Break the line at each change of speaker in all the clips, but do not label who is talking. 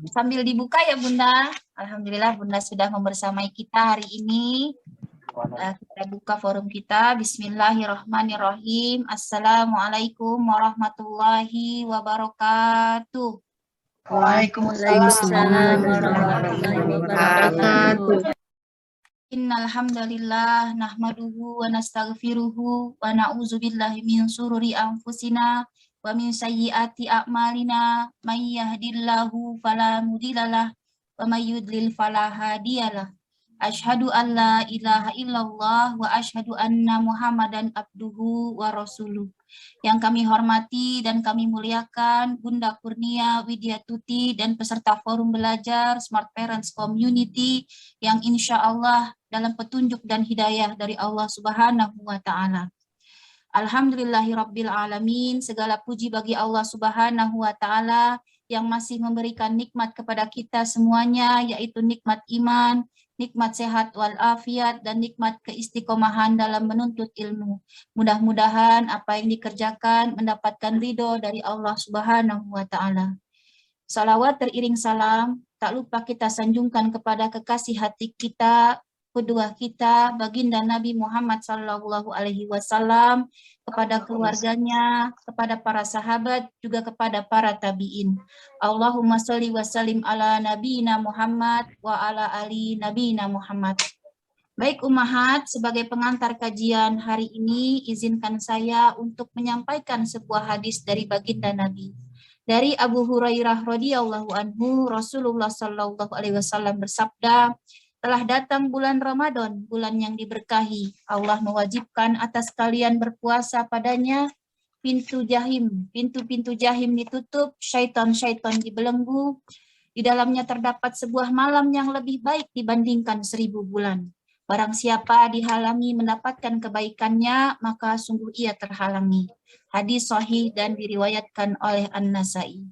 Sambil dibuka ya Bunda. Alhamdulillah Bunda sudah membersamai kita hari ini. Kita buka forum kita. Bismillahirrahmanirrahim. Assalamualaikum warahmatullahi wabarakatuh.
Waalaikumsalam warahmatullahi wabarakatuh.
Innal hamdalillah nahmaduhu wa nastaghfiruhu wa na'udzubillahi min syururi anfusina wa min sayyiati a'malina may yahdihillahu fala mudhillalah wa may yudlil fala hadiyalah. Asyhadu an la ilaha illallah wa asyhadu anna Muhammadan abduhu wa rasuluh. Yang kami hormati dan kami muliakan Bunda Kurnia Widiatuti dan peserta forum belajar Smart Parents Community yang insya Allah dalam petunjuk dan hidayah dari Allah Subhanahu wa Ta'ala. Alhamdulillahirabbil alamin, segala puji bagi Allah Subhanahu wa Ta'ala yang masih memberikan nikmat kepada kita semuanya, yaitu nikmat iman, nikmat sehat walafiat, dan nikmat keistiqomahan dalam menuntut ilmu. Mudah-mudahan apa yang dikerjakan mendapatkan ridho dari Allah Subhanahu wa Ta'ala. Salawat teriring salam, tak lupa kita sanjungkan kepada kekasih hati kita, kedua kita, baginda Nabi Muhammad Sallallahu Alaihi Wasallam, kepada keluarganya, kepada para sahabat, juga kepada para tabiin. Allahumma sholli wa sallim ala nabiyina Muhammad wa ala ali nabiyina Muhammad. Baik Ummahat, sebagai pengantar kajian hari ini, izinkan saya untuk menyampaikan sebuah hadis dari baginda Nabi. Dari Abu Hurairah radhiyallahu anhu, Rasulullah Sallallahu Alaihi Wasallam bersabda, telah datang bulan Ramadan, bulan yang diberkahi. Allah mewajibkan atas kalian berpuasa padanya. Pintu-pintu jahim ditutup, syaitan-syaitan dibelenggu. Di dalamnya terdapat sebuah malam yang lebih baik dibandingkan 1000 bulan. Barang siapa dihalangi mendapatkan kebaikannya, maka sungguh ia terhalangi. Hadis sahih dan diriwayatkan oleh An-Nasai.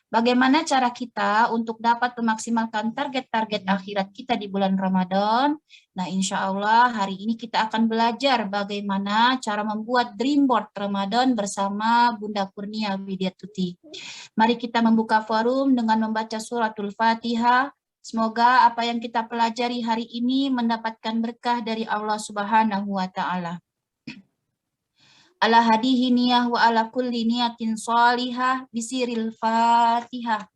Bagaimana cara kita untuk dapat memaksimalkan target-target akhirat kita di bulan Ramadan? Nah, insya Allah hari ini kita akan belajar bagaimana cara membuat dream board Ramadan bersama Bunda Kurnia Widiatuti. Mari kita membuka forum dengan membaca suratul Fatihah. Semoga apa yang kita pelajari hari ini mendapatkan berkah dari Allah Subhanahu wa Ta'ala. Ala hadihi niyah wa ala kulli niyatin salihah bisiril Fatihah.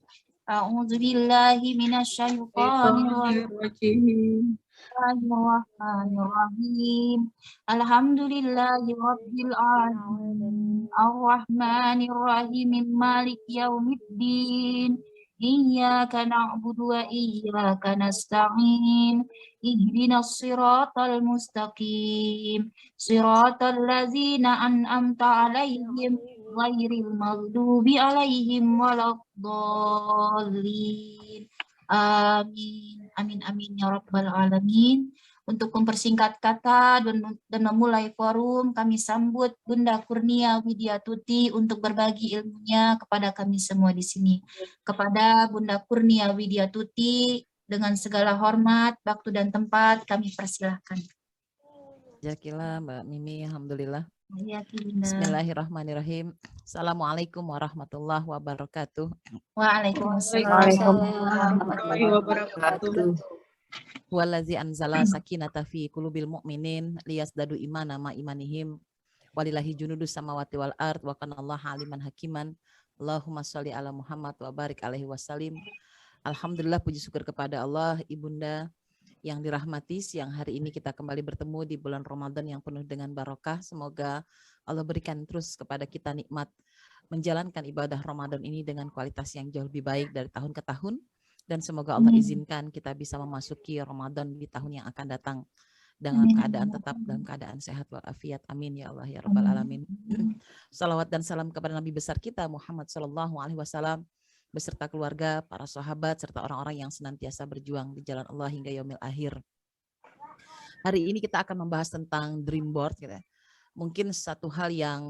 A'udzu billahi minasyaitonir rajim. Bismillahirrahmanirrahim. Alhamdulillahi rabbil alamin. Arrahmanir rahim. Maliki yaumiddin. Iyyaka na'budu wa iyyaka nasta'in. Ihdinas siratal mustaqim. Siratal ladzina an'amta 'alaihim ghairil maghdubi 'alaihim waladdallin. Amin. Amin amin ya rabbal alamin. Untuk mempersingkat kata dan memulai forum, kami sambut Bunda Kurnia Widiatuti untuk berbagi ilmunya kepada kami semua di sini. Kepada Bunda Kurnia Widiatuti, dengan segala hormat, waktu dan tempat, kami persilahkan.
Jazakallah Mbak Mimi, alhamdulillah.
Ya,
Bismillahirrahmanirrahim. Assalamualaikum warahmatullahi wabarakatuh.
Waalaikumsalam
warahmatullahi wabarakatuh.
Wallazi anzala sakinata fi qulubil mu'minin liyasdadu imana ma imanihim walillahi junudus samawati wal ard wa kanallaha aliman hakiman. Allahumma sholli ala Muhammad wa barik alaihi wasallim. Alhamdulillah, puji syukur kepada Allah, Ibunda yang dirahmati, siang hari ini kita kembali bertemu di bulan Ramadan yang penuh dengan barokah. Semoga Allah berikan terus kepada kita nikmat menjalankan ibadah Ramadan ini dengan kualitas yang jauh lebih baik dari tahun ke tahun. Dan semoga Allah izinkan kita bisa memasuki Ramadan di tahun yang akan datang dengan keadaan tetap dalam keadaan sehat walafiat. Amin ya Allah ya Rabbal Alamin. Salawat dan salam kepada Nabi besar kita Muhammad Sallallahu Alaihi Wasallam beserta keluarga, para sahabat, serta orang-orang yang senantiasa berjuang di jalan Allah hingga yaumil akhir. Hari ini kita akan membahas tentang dream board. Gitu. Mungkin satu hal yang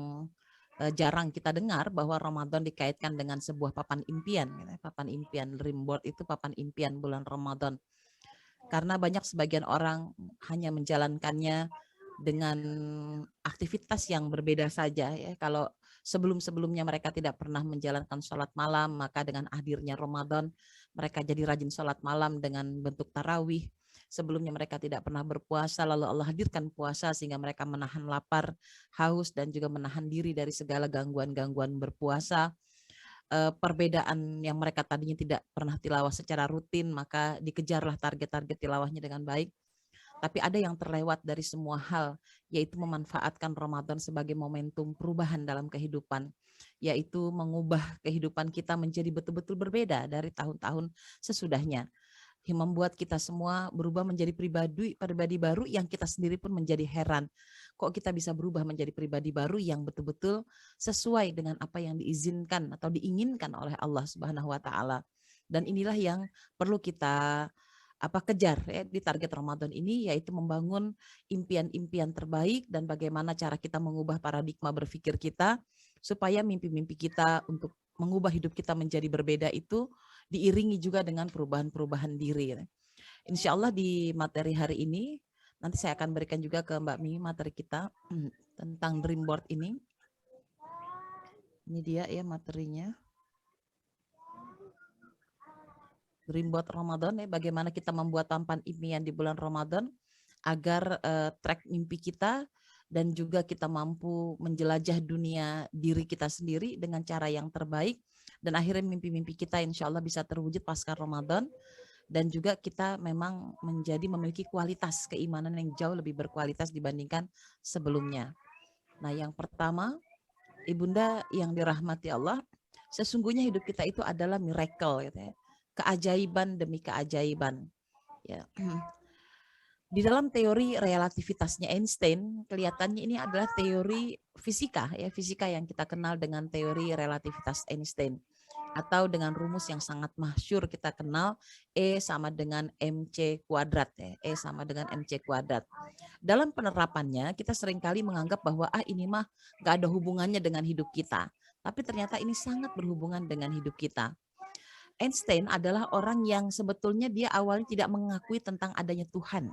jarang kita dengar bahwa Ramadan dikaitkan dengan sebuah papan impian. Gitu. Papan impian, dream board itu papan impian bulan Ramadan. Karena banyak sebagian orang hanya menjalankannya dengan aktivitas yang berbeda saja. Ya. Kalau Sebelum-sebelumnya mereka tidak pernah menjalankan sholat malam, maka dengan hadirnya Ramadan, mereka jadi rajin sholat malam dengan bentuk tarawih. Sebelumnya mereka tidak pernah berpuasa, lalu Allah hadirkan puasa sehingga mereka menahan lapar, haus, dan juga menahan diri dari segala gangguan-gangguan berpuasa. Perbedaan yang mereka tadinya tidak pernah tilawah secara rutin, maka dikejarlah target-target tilawahnya dengan baik. Tapi ada yang terlewat dari semua hal, yaitu memanfaatkan Ramadan sebagai momentum perubahan dalam kehidupan, yaitu mengubah kehidupan kita menjadi betul-betul berbeda dari tahun-tahun sesudahnya. Yang membuat kita semua berubah menjadi pribadi baru yang kita sendiri pun menjadi heran. Kok kita bisa berubah menjadi pribadi baru yang betul-betul sesuai dengan apa yang diizinkan atau diinginkan oleh Allah Subhanahu wa taala. Dan inilah yang perlu kita kejar ya di target Ramadan ini, yaitu membangun impian-impian terbaik dan bagaimana cara kita mengubah paradigma berpikir kita supaya mimpi-mimpi kita untuk mengubah hidup kita menjadi berbeda itu diiringi juga dengan perubahan-perubahan diri. Insya Allah di materi hari ini nanti saya akan berikan juga ke Mbak Mi materi kita tentang dream board ini. Ini dia ya materinya. Dream board Ramadan ya, bagaimana kita membuat tampan impian di bulan Ramadan agar track mimpi kita dan juga kita mampu menjelajah dunia diri kita sendiri dengan cara yang terbaik dan akhirnya mimpi-mimpi kita insya Allah bisa terwujud pasca Ramadan dan juga kita memang memiliki kualitas keimanan yang jauh lebih berkualitas dibandingkan sebelumnya. Nah, yang pertama, Ibunda yang dirahmati Allah, sesungguhnya hidup kita itu adalah miracle gitu ya. Keajaiban demi keajaiban. Ya. Di dalam teori relativitasnya Einstein, kelihatannya ini adalah teori fisika, ya fisika yang kita kenal dengan teori relativitas Einstein, atau dengan rumus yang sangat masyhur kita kenal E sama dengan mc kuadrat, ya. E sama dengan mc kuadrat. Dalam penerapannya kita seringkali menganggap bahwa ini mah gak ada hubungannya dengan hidup kita, tapi ternyata ini sangat berhubungan dengan hidup kita. Einstein adalah orang yang sebetulnya dia awalnya tidak mengakui tentang adanya Tuhan.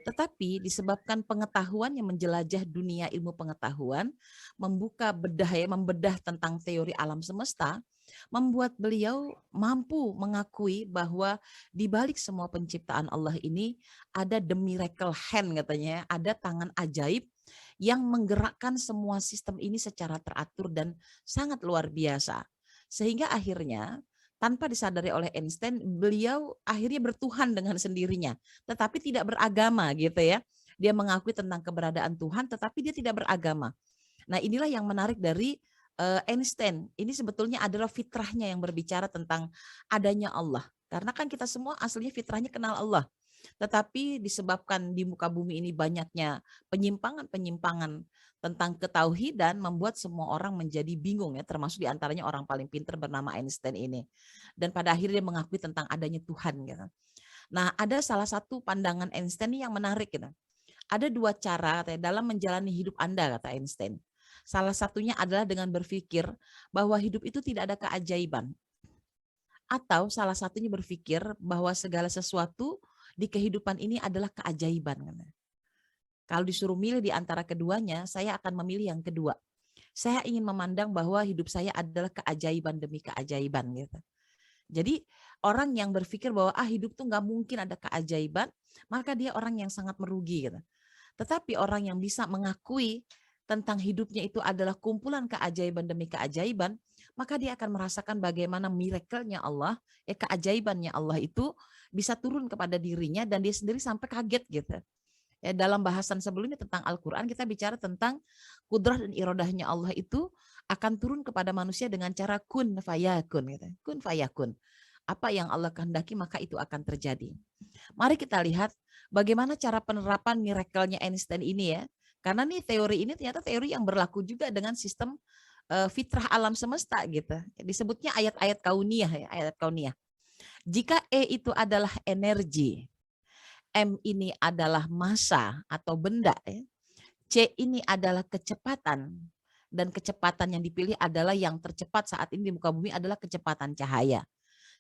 Tetapi disebabkan pengetahuan yang menjelajah dunia ilmu pengetahuan, membedah tentang teori alam semesta, membuat beliau mampu mengakui bahwa di balik semua penciptaan Allah ini ada the miracle hand katanya, ada tangan ajaib yang menggerakkan semua sistem ini secara teratur dan sangat luar biasa. Sehingga akhirnya tanpa disadari oleh Einstein, beliau akhirnya bertuhan dengan sendirinya, tetapi tidak beragama gitu ya. Dia mengakui tentang keberadaan Tuhan, tetapi dia tidak beragama. Nah, inilah yang menarik dari Einstein. Ini sebetulnya adalah fitrahnya yang berbicara tentang adanya Allah. Karena kan kita semua aslinya fitrahnya kenal Allah. Tetapi disebabkan di muka bumi ini banyaknya penyimpangan-penyimpangan tentang ketauhidan membuat semua orang menjadi bingung ya, termasuk diantaranya orang paling pintar bernama Einstein ini. Dan pada akhirnya dia mengakui tentang adanya Tuhan gitu. Nah, ada salah satu pandangan Einstein yang menarik gitu. Ada dua cara dalam menjalani hidup Anda kata Einstein. Salah satunya adalah dengan berpikir bahwa hidup itu tidak ada keajaiban. Atau salah satunya berpikir bahwa segala sesuatu di kehidupan ini adalah keajaiban. Kalau disuruh milih di antara keduanya, saya akan memilih yang kedua. Saya ingin memandang bahwa hidup saya adalah keajaiban demi keajaiban gitu. Jadi orang yang berpikir bahwa hidup tuh nggak mungkin ada keajaiban, maka dia orang yang sangat merugi gitu. Tetapi orang yang bisa mengakui tentang hidupnya itu adalah kumpulan keajaiban demi keajaiban, maka dia akan merasakan bagaimana miracle-nya Allah, keajaibannya Allah itu bisa turun kepada dirinya dan dia sendiri sampai kaget gitu. Ya, dalam bahasan sebelumnya tentang Al-Quran kita bicara tentang kudrah dan irodahnya Allah itu akan turun kepada manusia dengan cara kun fayakun. Gitu. Kun fayakun. Apa yang Allah kehendaki maka itu akan terjadi. Mari kita lihat bagaimana cara penerapan miracle-nya Einstein ini ya. Karena nih teori ini ternyata teori yang berlaku juga dengan sistem fitrah alam semesta gitu. Disebutnya ayat-ayat kauniyah ya, ayat kauniyah. Jika E itu adalah energi, M ini adalah massa atau benda, C ini adalah kecepatan, dan kecepatan yang dipilih adalah yang tercepat saat ini di muka bumi adalah kecepatan cahaya.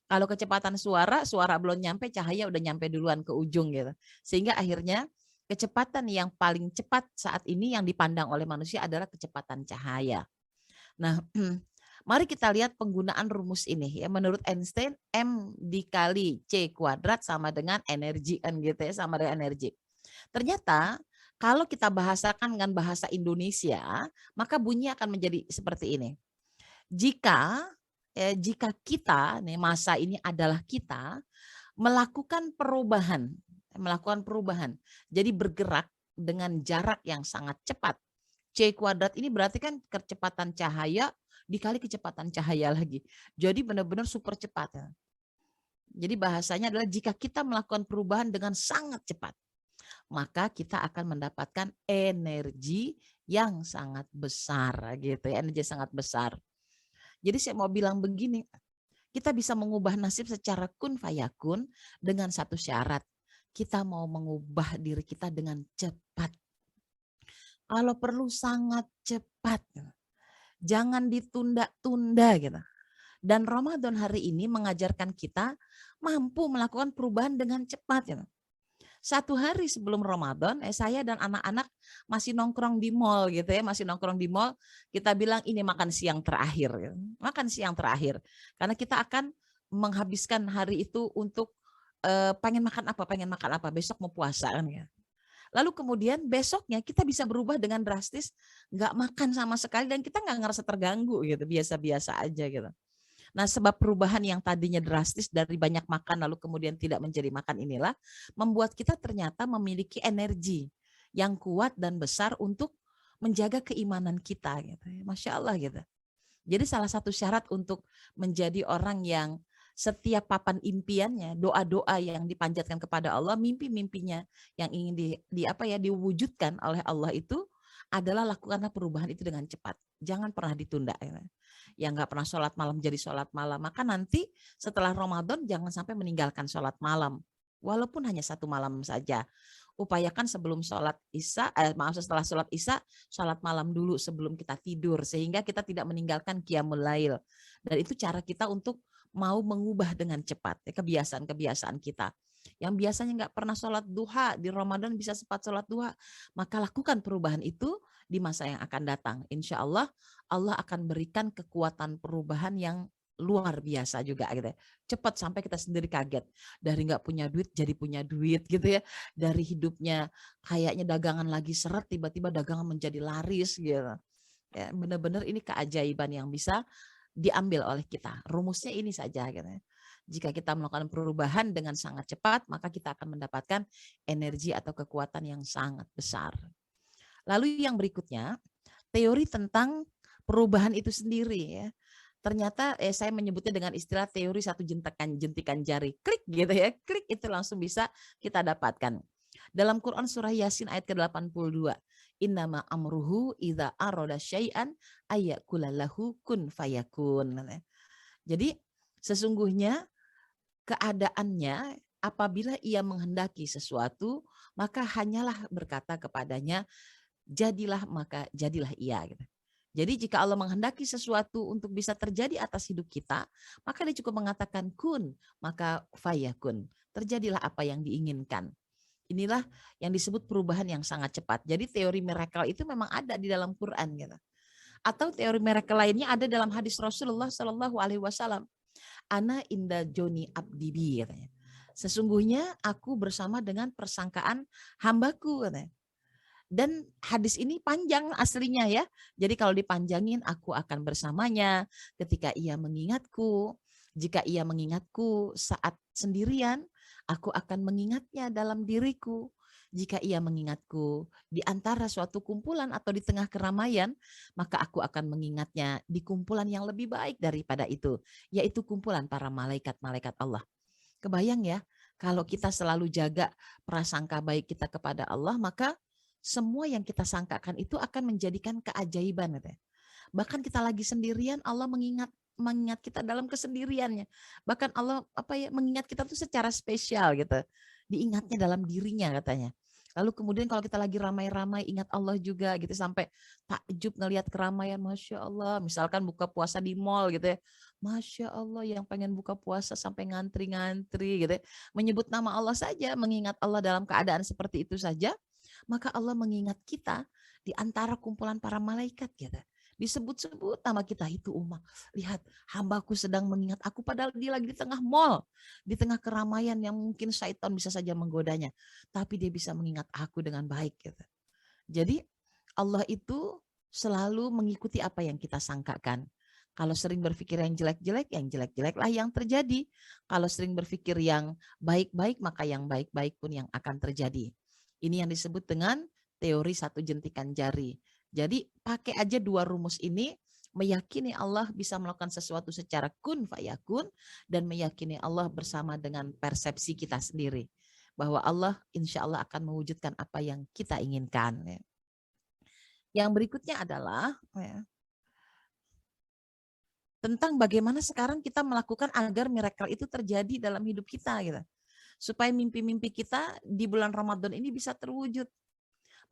Kalau kecepatan suara belum nyampe, cahaya udah nyampe duluan ke ujung gitu. Sehingga akhirnya kecepatan yang paling cepat saat ini yang dipandang oleh manusia adalah kecepatan cahaya. Nah, mari kita lihat penggunaan rumus ini ya. Menurut Einstein, M dikali C kuadrat sama dengan energi kan gitu ya, sama dengan energi. Ternyata kalau kita bahasakan dengan bahasa Indonesia, maka bunyi akan menjadi seperti ini. Jika kita, nih masa ini adalah kita, melakukan perubahan, jadi bergerak dengan jarak yang sangat cepat. C kuadrat ini berarti kan kecepatan cahaya dikali kecepatan cahaya lagi. Jadi benar-benar super cepat. Ya. Jadi bahasanya adalah jika kita melakukan perubahan dengan sangat cepat, maka kita akan mendapatkan energi yang sangat besar gitu ya, energi sangat besar. Jadi saya mau bilang begini, kita bisa mengubah nasib secara kun fayakun dengan satu syarat. Kita mau mengubah diri kita dengan cepat. Kalau perlu sangat cepat. Jangan ditunda-tunda gitu. Dan Ramadan hari ini mengajarkan kita mampu melakukan perubahan dengan cepat. Gitu. 1 hari sebelum Ramadan, saya dan anak-anak masih nongkrong di mall gitu ya, masih nongkrong di mall. Kita bilang ini makan siang terakhir, gitu. Makan siang terakhir. Karena kita akan menghabiskan hari itu untuk pengen makan apa, besok mau puasa kan ya. Lalu kemudian besoknya kita bisa berubah dengan drastis, nggak makan sama sekali dan kita nggak ngerasa terganggu gitu, biasa-biasa aja gitu. Nah, sebab perubahan yang tadinya drastis dari banyak makan lalu kemudian tidak menjadi makan inilah membuat kita ternyata memiliki energi yang kuat dan besar untuk menjaga keimanan kita gitu. Masya Allah gitu. Jadi salah satu syarat untuk menjadi orang yang setiap papan impiannya, doa-doa yang dipanjatkan kepada Allah, mimpi-mimpinya yang ingin diwujudkan oleh Allah itu adalah lakukanlah perubahan itu dengan cepat. Jangan pernah ditunda. Yang nggak pernah sholat malam jadi sholat malam. Maka nanti setelah Ramadan jangan sampai meninggalkan sholat malam. Walaupun hanya 1 malam saja. Upayakan sebelum sholat isya, setelah sholat isya, sholat malam dulu sebelum kita tidur. Sehingga kita tidak meninggalkan qiyamul lail. Dan itu cara kita untuk mau mengubah dengan cepat kebiasaan-kebiasaan kita. Yang biasanya nggak pernah sholat duha, di Ramadan bisa sempat sholat duha. Maka lakukan perubahan itu di masa yang akan datang. Insya Allah, Allah akan berikan kekuatan perubahan yang luar biasa juga gitu ya. Cepat sampai kita sendiri kaget. Dari nggak punya duit jadi punya duit gitu ya. Dari hidupnya kayaknya dagangan lagi seret, tiba-tiba dagangan menjadi laris gitu. Ya, benar-benar ini keajaiban yang bisa diambil oleh kita. Rumusnya ini saja gitu ya. Jika kita melakukan perubahan dengan sangat cepat, maka kita akan mendapatkan energi atau kekuatan yang sangat besar. Lalu yang berikutnya, teori tentang perubahan itu sendiri ya. Ternyata saya menyebutnya dengan istilah teori satu jentikan jari. Klik gitu ya, klik itu langsung bisa kita dapatkan. Dalam Quran surah Yasin ayat ke-82, innama amruhu idza arada syai'an ayyakula lahu kun fayakun. Jadi sesungguhnya keadaannya apabila ia menghendaki sesuatu, maka hanyalah berkata kepadanya, jadilah maka jadilah ia. Gitu. Jadi jika Allah menghendaki sesuatu untuk bisa terjadi atas hidup kita, maka dia cukup mengatakan kun, maka fayakun. Terjadilah apa yang diinginkan. Inilah yang disebut perubahan yang sangat cepat. Jadi teori miracle itu memang ada di dalam Quran. Gitu. Atau teori miracle lainnya ada dalam hadis Rasulullah SAW. Ana inda joni abdibi katanya. Sesungguhnya aku bersama dengan persangkaan hambaku katanya. Dan hadis ini panjang aslinya ya. Jadi kalau dipanjangin aku akan bersamanya ketika ia mengingatku. Jika ia mengingatku saat sendirian, aku akan mengingatnya dalam diriku. Jika ia mengingatku di antara suatu kumpulan atau di tengah keramaian, maka aku akan mengingatnya di kumpulan yang lebih baik daripada itu, yaitu kumpulan para malaikat-malaikat Allah. Kebayang ya, kalau kita selalu jaga prasangka baik kita kepada Allah, maka semua yang kita sangkakan itu akan menjadikan keajaiban. Bahkan kita lagi sendirian, Allah mengingat kita dalam kesendiriannya. Bahkan Allah mengingat kita tuh secara spesial gitu. Diingatnya dalam dirinya katanya. Lalu kemudian kalau kita lagi ramai-ramai ingat Allah juga gitu sampai takjub ngelihat keramaian, Masya Allah. Misalkan buka puasa di mall gitu ya. Masya Allah yang pengen buka puasa sampai ngantri-ngantri gitu ya. Menyebut nama Allah saja, mengingat Allah dalam keadaan seperti itu saja. Maka Allah mengingat kita di antara kumpulan para malaikat gitu. disebut-sebut nama kita itu umat. Lihat, hambaku sedang mengingat aku padahal dia lagi di tengah mall, di tengah keramaian yang mungkin syaitan bisa saja menggodanya, tapi dia bisa mengingat aku dengan baik gitu. Jadi Allah itu selalu mengikuti apa yang kita sangkakan. Kalau sering berpikir yang jelek-jelek lah yang terjadi. Kalau sering berpikir yang baik-baik, maka yang baik-baik pun yang akan terjadi. Ini yang disebut dengan teori satu jentikan jari. Jadi pakai aja dua rumus ini, meyakini Allah bisa melakukan sesuatu secara kun fayakun, dan meyakini Allah bersama dengan persepsi kita sendiri. Bahwa Allah insya Allah akan mewujudkan apa yang kita inginkan. Yang berikutnya adalah tentang bagaimana sekarang kita melakukan agar miracle itu terjadi dalam hidup kita gitu. Supaya mimpi-mimpi kita di bulan Ramadan ini bisa terwujud.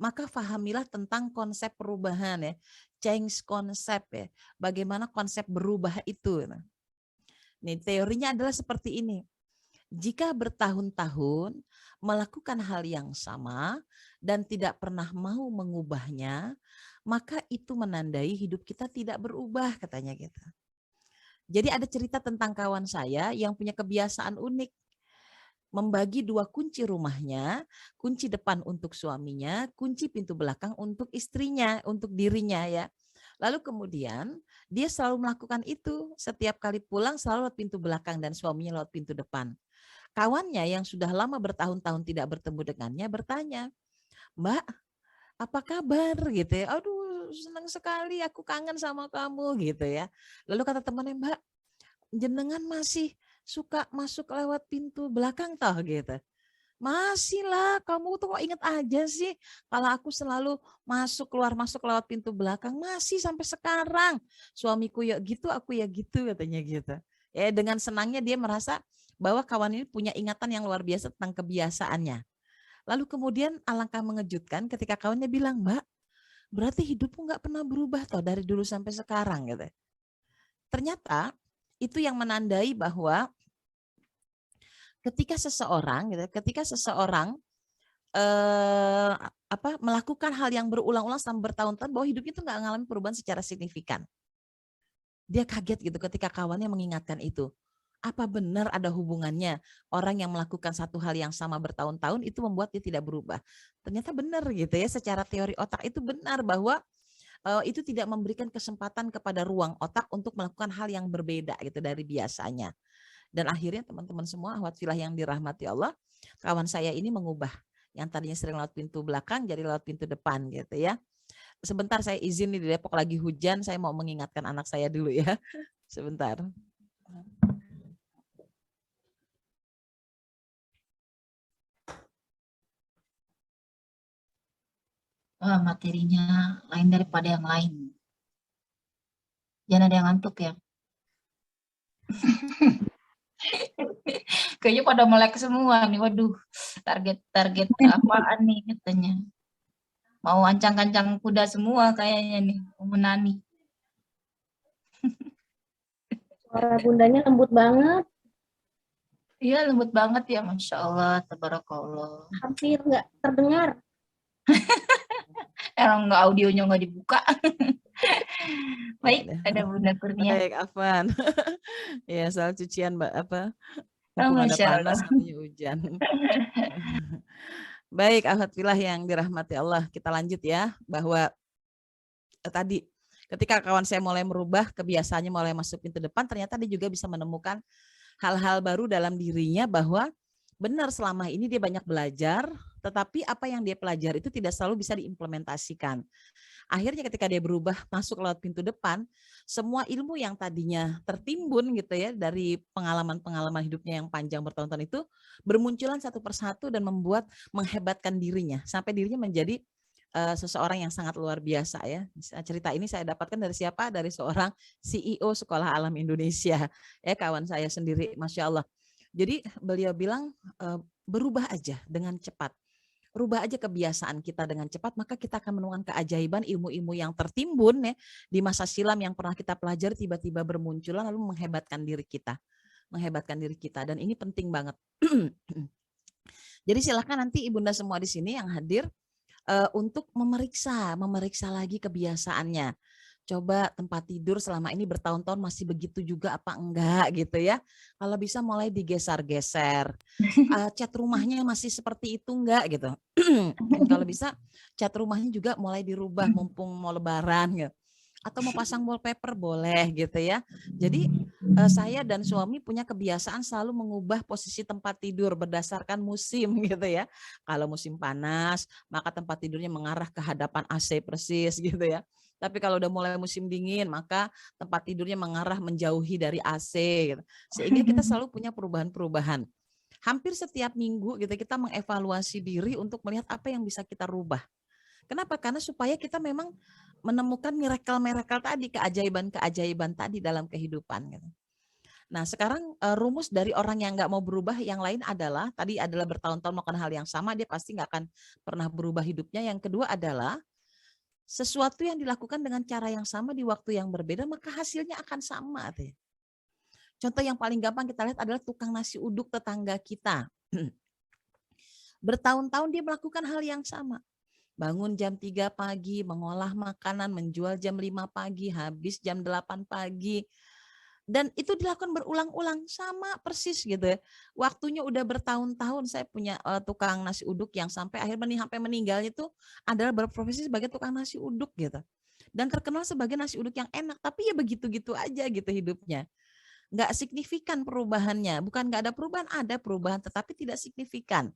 Maka fahamilah tentang konsep perubahan ya, change konsep ya. Bagaimana konsep berubah itu. Nih teorinya adalah seperti ini. Jika bertahun-tahun melakukan hal yang sama dan tidak pernah mau mengubahnya, maka itu menandai hidup kita tidak berubah katanya gitu. Jadi ada cerita tentang kawan saya yang punya kebiasaan unik. Membagi dua kunci rumahnya, kunci depan untuk suaminya, kunci pintu belakang untuk istrinya, untuk dirinya ya. Lalu kemudian dia selalu melakukan itu, setiap kali pulang selalu lewat pintu belakang dan suaminya lewat pintu depan. Kawannya yang sudah lama bertahun-tahun tidak bertemu dengannya bertanya, "Mbak, apa kabar?" gitu ya. "Aduh, senang sekali, aku kangen sama kamu," gitu ya. Lalu kata temannya, "Mbak, jenengan masih suka masuk lewat pintu belakang toh?" gitu. "Masih lah, kamu tuh kok inget aja sih kalau aku selalu masuk lewat pintu belakang, masih sampai sekarang. Suamiku ya gitu, aku ya gitu," katanya gitu. Ya dengan senangnya dia merasa bahwa kawan ini punya ingatan yang luar biasa tentang kebiasaannya. Lalu kemudian alangkah mengejutkan ketika kawannya bilang, "Mbak, berarti hidupmu nggak pernah berubah toh dari dulu sampai sekarang," gitu. Ternyata itu yang menandai bahwa ketika seseorang melakukan hal yang berulang-ulang selama bertahun-tahun, bahwa hidupnya itu nggak mengalami perubahan secara signifikan. Dia kaget gitu ketika kawannya mengingatkan itu. Apa benar ada hubungannya orang yang melakukan satu hal yang sama bertahun-tahun itu membuat dia tidak berubah? Ternyata benar gitu ya, secara teori otak itu benar bahwa itu tidak memberikan kesempatan kepada ruang otak untuk melakukan hal yang berbeda gitu dari biasanya. Dan akhirnya teman-teman semua akhwat filah yang dirahmati Allah, kawan saya ini mengubah yang tadinya sering lewat pintu belakang jadi lewat pintu depan gitu ya. Sebentar saya izin nih, di Depok lagi hujan, saya mau mengingatkan anak saya dulu ya. Sebentar.
Wah, materinya lain daripada yang lain. Jangan ada yang ngantuk ya. Kayaknya pada melek semua nih. Waduh, target apaan nih katanya. Mau ancang-ancang kuda semua kayaknya nih, menani.
Suara bundanya lembut banget,
Iya, lembut banget ya, Masya Allah, tabarakallah.
hampir nggak terdengar.
Emang nggak, audionya nggak dibuka. Baik, ada Bunda Kurnia.
Baik, Afwan. Ya, soal cucian
Oh,
mumpung ada
Masya Allah.
panas namanya hujan. Baik, alhamdulillah yang dirahmati Allah. Kita lanjut ya, bahwa tadi ketika kawan saya mulai merubah kebiasaannya, mulai masuk pintu depan, ternyata dia juga bisa menemukan hal-hal baru dalam dirinya, bahwa benar selama ini dia banyak belajar, tetapi apa yang dia pelajari itu tidak selalu bisa diimplementasikan. Akhirnya ketika dia berubah masuk lewat pintu depan, semua ilmu yang tadinya tertimbun gitu ya dari pengalaman-pengalaman hidupnya yang panjang bertahun-tahun itu bermunculan satu persatu dan menghebatkan dirinya sampai dirinya menjadi seseorang yang sangat luar biasa ya. Cerita ini saya dapatkan dari siapa? Dari seorang CEO Sekolah Alam Indonesia, ya kawan saya sendiri, Masya Allah. Jadi beliau bilang berubah aja dengan cepat. Rubah aja kebiasaan kita dengan cepat, maka kita akan menemukan keajaiban ilmu-ilmu yang tertimbun ya di masa silam yang pernah kita pelajari tiba-tiba bermunculan lalu menghebatkan diri kita. Dan ini penting banget. Jadi silakan nanti ibunda semua di sini yang hadir untuk memeriksa lagi kebiasaannya Coba tempat tidur selama ini bertahun-tahun masih begitu juga apa enggak gitu ya. Kalau bisa mulai digeser-geser. Cat rumahnya masih seperti itu enggak gitu. Kalau bisa cat rumahnya juga mulai dirubah mumpung mau lebaran gitu. Atau mau pasang wallpaper boleh gitu ya. Jadi saya dan suami punya kebiasaan selalu mengubah posisi tempat tidur berdasarkan musim gitu ya. Kalau musim panas, maka tempat tidurnya mengarah ke hadapan AC persis gitu ya. Tapi kalau udah mulai musim dingin, maka tempat tidurnya mengarah menjauhi dari AC gitu. Sehingga kita selalu punya perubahan-perubahan. Hampir setiap minggu gitu kita mengevaluasi diri untuk melihat apa yang bisa kita rubah. Kenapa? Karena supaya kita memang menemukan miracle-miracle tadi, keajaiban-keajaiban tadi dalam kehidupan gitu. Nah, sekarang rumus dari orang yang nggak mau berubah yang lain adalah, tadi adalah bertahun-tahun melakukan hal yang sama, dia pasti nggak akan pernah berubah hidupnya. Yang kedua adalah, sesuatu yang dilakukan dengan cara yang sama di waktu yang berbeda, maka hasilnya akan sama. Contoh yang paling gampang kita lihat adalah tukang nasi uduk tetangga kita. Bertahun-tahun dia melakukan hal yang sama. Bangun jam 3 pagi, mengolah makanan, menjual jam 5 pagi, habis jam 8 pagi. Dan itu dilakukan berulang-ulang sama persis gitu ya. Waktunya udah bertahun-tahun. Saya punya tukang nasi uduk yang sampai sampai meninggalnya itu adalah berprofesi sebagai tukang nasi uduk gitu. Dan terkenal sebagai nasi uduk yang enak, tapi ya begitu-gitu aja gitu hidupnya. Nggak signifikan perubahannya. Bukan nggak ada perubahan tetapi tidak signifikan.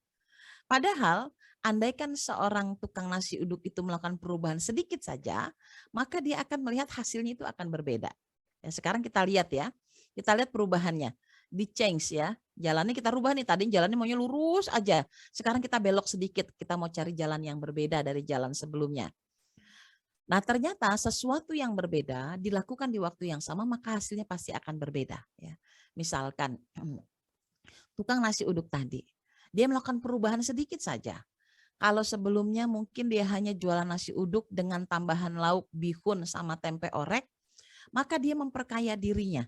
Padahal andaikan seorang tukang nasi uduk itu melakukan perubahan sedikit saja, maka dia akan melihat hasilnya itu akan berbeda. Ya, sekarang kita lihat ya, kita lihat perubahannya. Di change ya, jalannya kita rubah nih, tadi jalannya maunya lurus aja. Sekarang kita belok sedikit, kita mau cari jalan yang berbeda dari jalan sebelumnya. Nah, ternyata sesuatu yang berbeda dilakukan di waktu yang sama, maka hasilnya pasti akan berbeda. Ya. Misalkan, tukang nasi uduk tadi, dia melakukan perubahan sedikit saja. Kalau sebelumnya mungkin dia hanya jualan nasi uduk dengan tambahan lauk bihun sama tempe orek, maka dia memperkaya dirinya,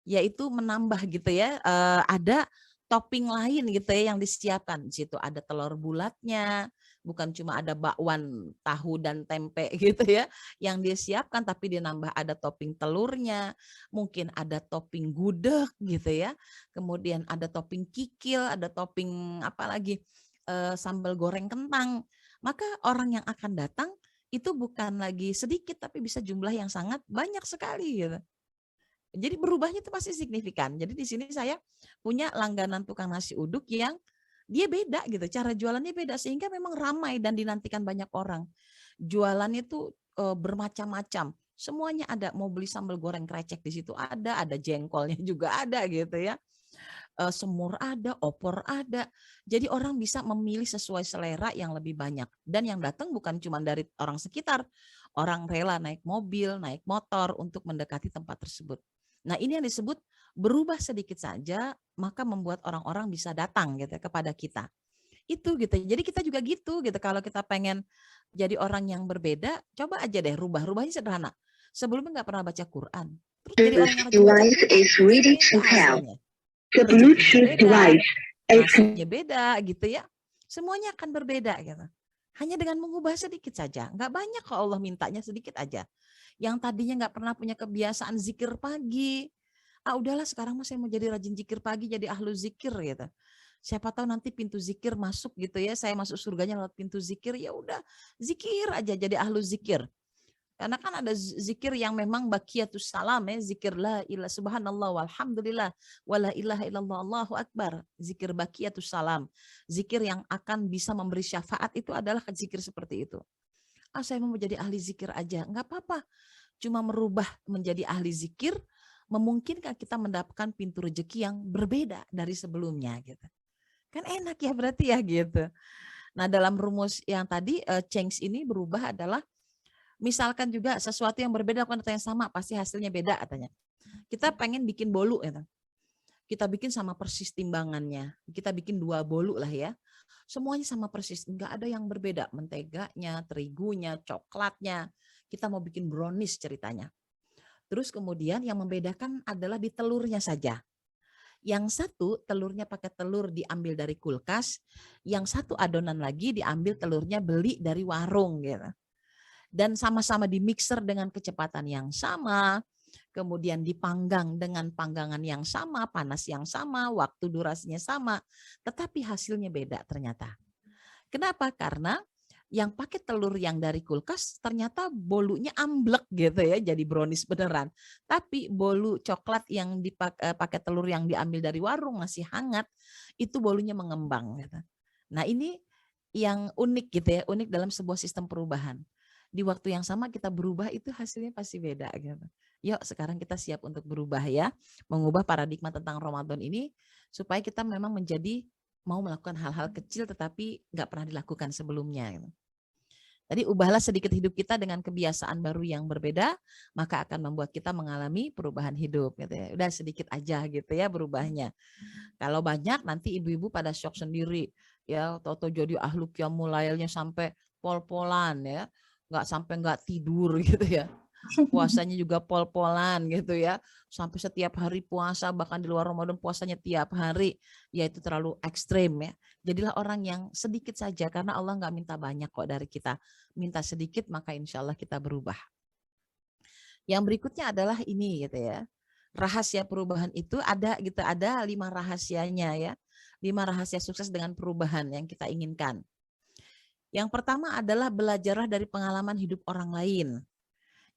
yaitu menambah gitu ya, ada topping lain gitu ya yang disiapkan. Di situ ada telur bulatnya, bukan cuma ada bakwan tahu dan tempe gitu ya yang dia siapkan, tapi dia nambah ada topping telurnya, mungkin ada topping gudeg gitu ya, kemudian ada topping kikil, ada topping apa lagi, sambal goreng kentang. Maka orang yang akan datang itu bukan lagi sedikit tapi bisa jumlah yang sangat banyak sekali gitu. Jadi berubahnya itu pasti signifikan. Jadi di sini saya punya langganan tukang nasi uduk yang dia beda gitu, cara jualannya beda sehingga memang ramai dan dinantikan banyak orang. Jualannya itu bermacam-macam. Semuanya ada, mau beli sambal goreng krecek di situ ada jengkolnya juga ada gitu ya. Semur ada, opor ada. Jadi orang bisa memilih sesuai selera yang lebih banyak. Dan yang datang bukan cuma dari orang sekitar. Orang rela naik mobil, naik motor untuk mendekati tempat tersebut. Nah, ini yang disebut berubah sedikit saja, maka membuat orang-orang bisa datang gitu kepada kita. Itu gitu. Jadi kita juga gitu gitu. Kalau kita pengen jadi orang yang berbeda, coba aja deh rubahnya sederhana. Sebelumnya nggak pernah baca Quran. Terus jadi orang yang rajin baca Quran, beda hasilnya. Rezekinya beda, nasinya beda gitu ya. Semuanya akan berbeda gitu. Hanya dengan mengubah sedikit saja. Nggak banyak kok Allah mintanya, sedikit aja. Yang tadinya nggak pernah punya kebiasaan zikir pagi. Udahlah sekarang saya mau jadi rajin zikir pagi, jadi ahlu zikir gitu. Siapa tahu nanti pintu zikir masuk gitu ya. Saya masuk surganya lewat pintu zikir, ya udah zikir aja jadi ahlu zikir. Karena kan ada zikir yang memang baqiyatus salam ya, zikir la ilaha subhanallah walhamdulillah wala ilaha illallah Allahu akbar, zikir baqiyatus salam. Zikir yang akan bisa memberi syafaat itu adalah zikir seperti itu. Saya mau jadi ahli zikir aja, enggak apa-apa. Cuma merubah menjadi ahli zikir memungkinkan kita mendapatkan pintu rezeki yang berbeda dari sebelumnya gitu. Kan enak ya berarti ya gitu. Nah, dalam rumus yang tadi change ini berubah adalah misalkan juga sesuatu yang berbeda lakukan yang sama, pasti hasilnya beda katanya. Kita pengen bikin bolu ya. Kita bikin sama persis timbangannya. Kita bikin 2 bolu lah ya. Semuanya sama persis, enggak ada yang berbeda. Menteganya, terigunya, coklatnya. Kita mau bikin brownies ceritanya. Terus kemudian yang membedakan adalah di telurnya saja. Yang satu telurnya pakai telur diambil dari kulkas, yang satu adonan lagi diambil telurnya beli dari warung gitu. dan sama-sama dimixer dengan kecepatan yang sama, kemudian dipanggang dengan panggangan yang sama, panas yang sama, waktu durasinya sama, tetapi hasilnya beda ternyata. Kenapa? Karena yang pakai telur yang dari kulkas ternyata bolunya amblek gitu ya, jadi brownies beneran. Tapi bolu coklat yang pakai telur yang diambil dari warung masih hangat, itu bolunya mengembang gitu. Nah, ini yang unik gitu ya, unik dalam sebuah sistem perubahan. Di waktu yang sama kita berubah itu hasilnya pasti beda gitu. Yuk sekarang kita siap untuk berubah ya, mengubah paradigma tentang Ramadan ini supaya kita memang menjadi mau melakukan hal-hal kecil tetapi nggak pernah dilakukan sebelumnya. Gitu. Jadi ubahlah sedikit hidup kita dengan kebiasaan baru yang berbeda, maka akan membuat kita mengalami perubahan hidup. Gitu ya. Udah sedikit aja gitu ya berubahnya. Kalau banyak nanti ibu-ibu pada shock sendiri, ya toto jadi ahlu qiyamul lailnya sampai pol-polan ya, nggak tidur gitu ya. Puasanya juga pol-polan gitu ya. Sampai setiap hari puasa, bahkan di luar Ramadan puasanya tiap hari. Ya itu terlalu ekstrim ya. Jadilah orang yang sedikit saja karena Allah nggak minta banyak kok dari kita. Minta sedikit maka insya Allah kita berubah. Yang berikutnya adalah ini gitu ya. Rahasia perubahan itu ada 5 rahasianya ya. 5 rahasia sukses dengan perubahan yang kita inginkan. Yang pertama adalah belajarlah dari pengalaman hidup orang lain.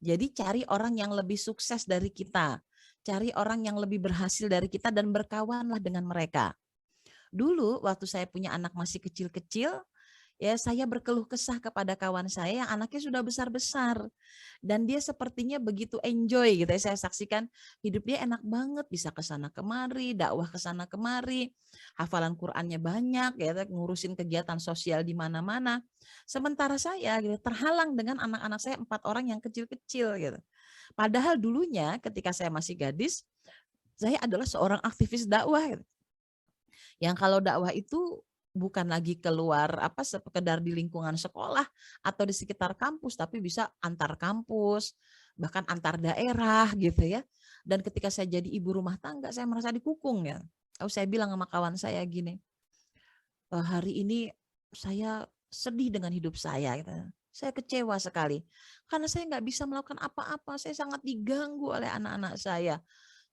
Jadi cari orang yang lebih sukses dari kita, cari orang yang lebih berhasil dari kita dan berkawanlah dengan mereka. Dulu waktu saya punya anak masih kecil-kecil, ya saya berkeluh kesah kepada kawan saya yang anaknya sudah besar-besar dan dia sepertinya begitu enjoy gitu ya. Saya saksikan hidup dia enak banget, bisa ke sana kemari, dakwah ke sana kemari, hafalan Qur'annya banyak ya, ngurusin kegiatan sosial di mana-mana. Sementara saya gitu, terhalang dengan anak-anak saya 4 orang yang kecil-kecil gitu. Padahal dulunya ketika saya masih gadis, saya adalah seorang aktivis dakwah gitu. Yang kalau dakwah itu bukan lagi keluar sekedar di lingkungan sekolah atau di sekitar kampus, tapi bisa antar kampus, bahkan antar daerah gitu ya. Dan ketika saya jadi ibu rumah tangga, saya merasa dikukung ya. Lalu saya bilang sama kawan saya gini, hari ini saya sedih dengan hidup saya. Gitu. Saya kecewa sekali karena saya nggak bisa melakukan apa-apa. Saya sangat diganggu oleh anak-anak saya.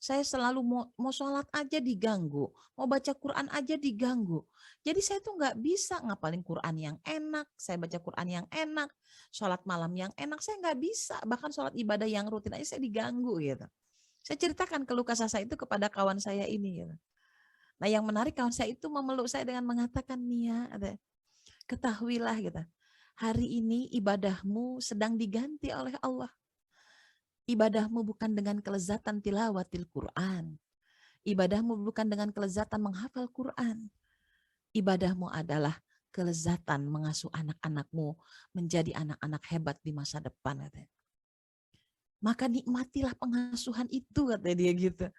Saya selalu mau sholat aja diganggu, mau baca Quran aja diganggu. Jadi saya tuh nggak bisa ngapalin Quran yang enak, saya baca Quran yang enak, sholat malam yang enak, saya nggak bisa. Bahkan sholat ibadah yang rutin aja saya diganggu gitu. Saya ceritakan keluh kesah saya itu kepada kawan saya ini. Gitu. Nah yang menarik kawan saya itu memeluk saya dengan mengatakan, Nia, ketahuilah gitu, hari ini ibadahmu sedang diganti oleh Allah. Ibadahmu bukan dengan kelezatan tilawatil Quran. Ibadahmu bukan dengan kelezatan menghafal Quran. Ibadahmu adalah kelezatan mengasuh anak-anakmu menjadi anak-anak hebat di masa depan. Maka nikmatilah pengasuhan itu, kata dia gitu.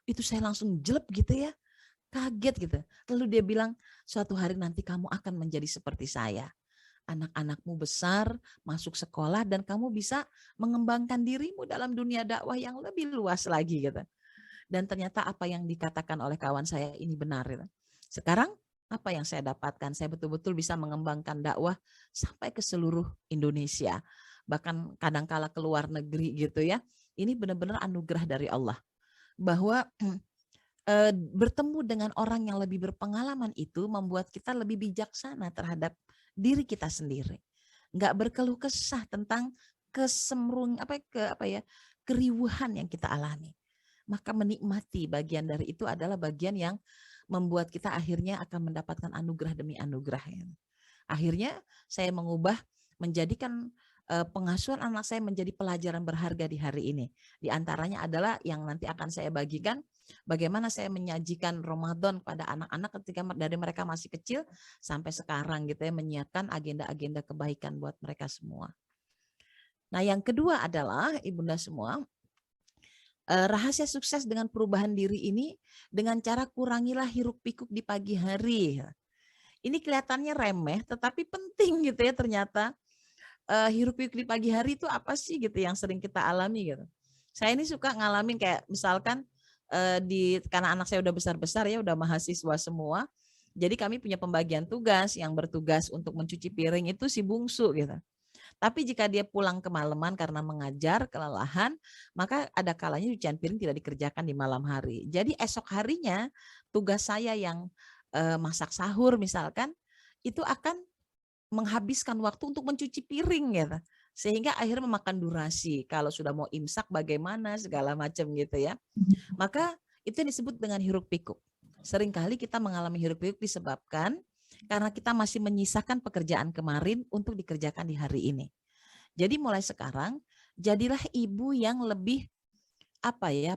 Itu saya langsung jelek gitu ya, kaget gitu. Lalu dia bilang, suatu hari nanti kamu akan menjadi seperti saya. Anak-anakmu besar, masuk sekolah, dan kamu bisa mengembangkan dirimu dalam dunia dakwah yang lebih luas lagi gitu. Dan ternyata apa yang dikatakan oleh kawan saya ini benar gitu. Sekarang apa yang saya dapatkan? Saya betul-betul bisa mengembangkan dakwah sampai ke seluruh Indonesia. Bahkan kadangkala ke luar negeri gitu ya. Ini benar-benar anugerah dari Allah. Bahwa bertemu dengan orang yang lebih berpengalaman itu membuat kita lebih bijaksana terhadap diri kita sendiri, nggak berkeluh kesah tentang keriuhan yang kita alami. Maka menikmati bagian dari itu adalah bagian yang membuat kita akhirnya akan mendapatkan anugerah demi anugerah. Akhirnya saya mengubah, menjadikan pengasuhan anak saya menjadi pelajaran berharga di hari ini. Di antaranya adalah yang nanti akan saya bagikan, bagaimana saya menyajikan Ramadan pada anak-anak ketika dari mereka masih kecil sampai sekarang gitu ya, menyiapkan agenda-agenda kebaikan buat mereka semua. Nah yang kedua adalah ibunda semua, rahasia sukses dengan perubahan diri ini dengan cara kurangilah hiruk pikuk di pagi hari. Ini kelihatannya remeh tetapi penting gitu ya ternyata. Hiruk pikuk di pagi hari itu apa sih gitu yang sering kita alami gitu. Saya ini suka ngalamin kayak misalkan karena anak saya udah besar-besar ya, udah mahasiswa semua. Jadi kami punya pembagian tugas, yang bertugas untuk mencuci piring itu si bungsu gitu. Tapi jika dia pulang kemalaman karena mengajar, kelelahan, maka ada kalanya cucian piring tidak dikerjakan di malam hari. Jadi esok harinya tugas saya yang masak sahur misalkan, itu akan menghabiskan waktu untuk mencuci piring gitu. Sehingga akhirnya memakan durasi. Kalau sudah mau imsak bagaimana segala macam gitu ya. Maka itu yang disebut dengan hiruk pikuk. Seringkali kita mengalami hiruk pikuk disebabkan karena kita masih menyisakan pekerjaan kemarin untuk dikerjakan di hari ini. Jadi mulai sekarang jadilah ibu yang lebih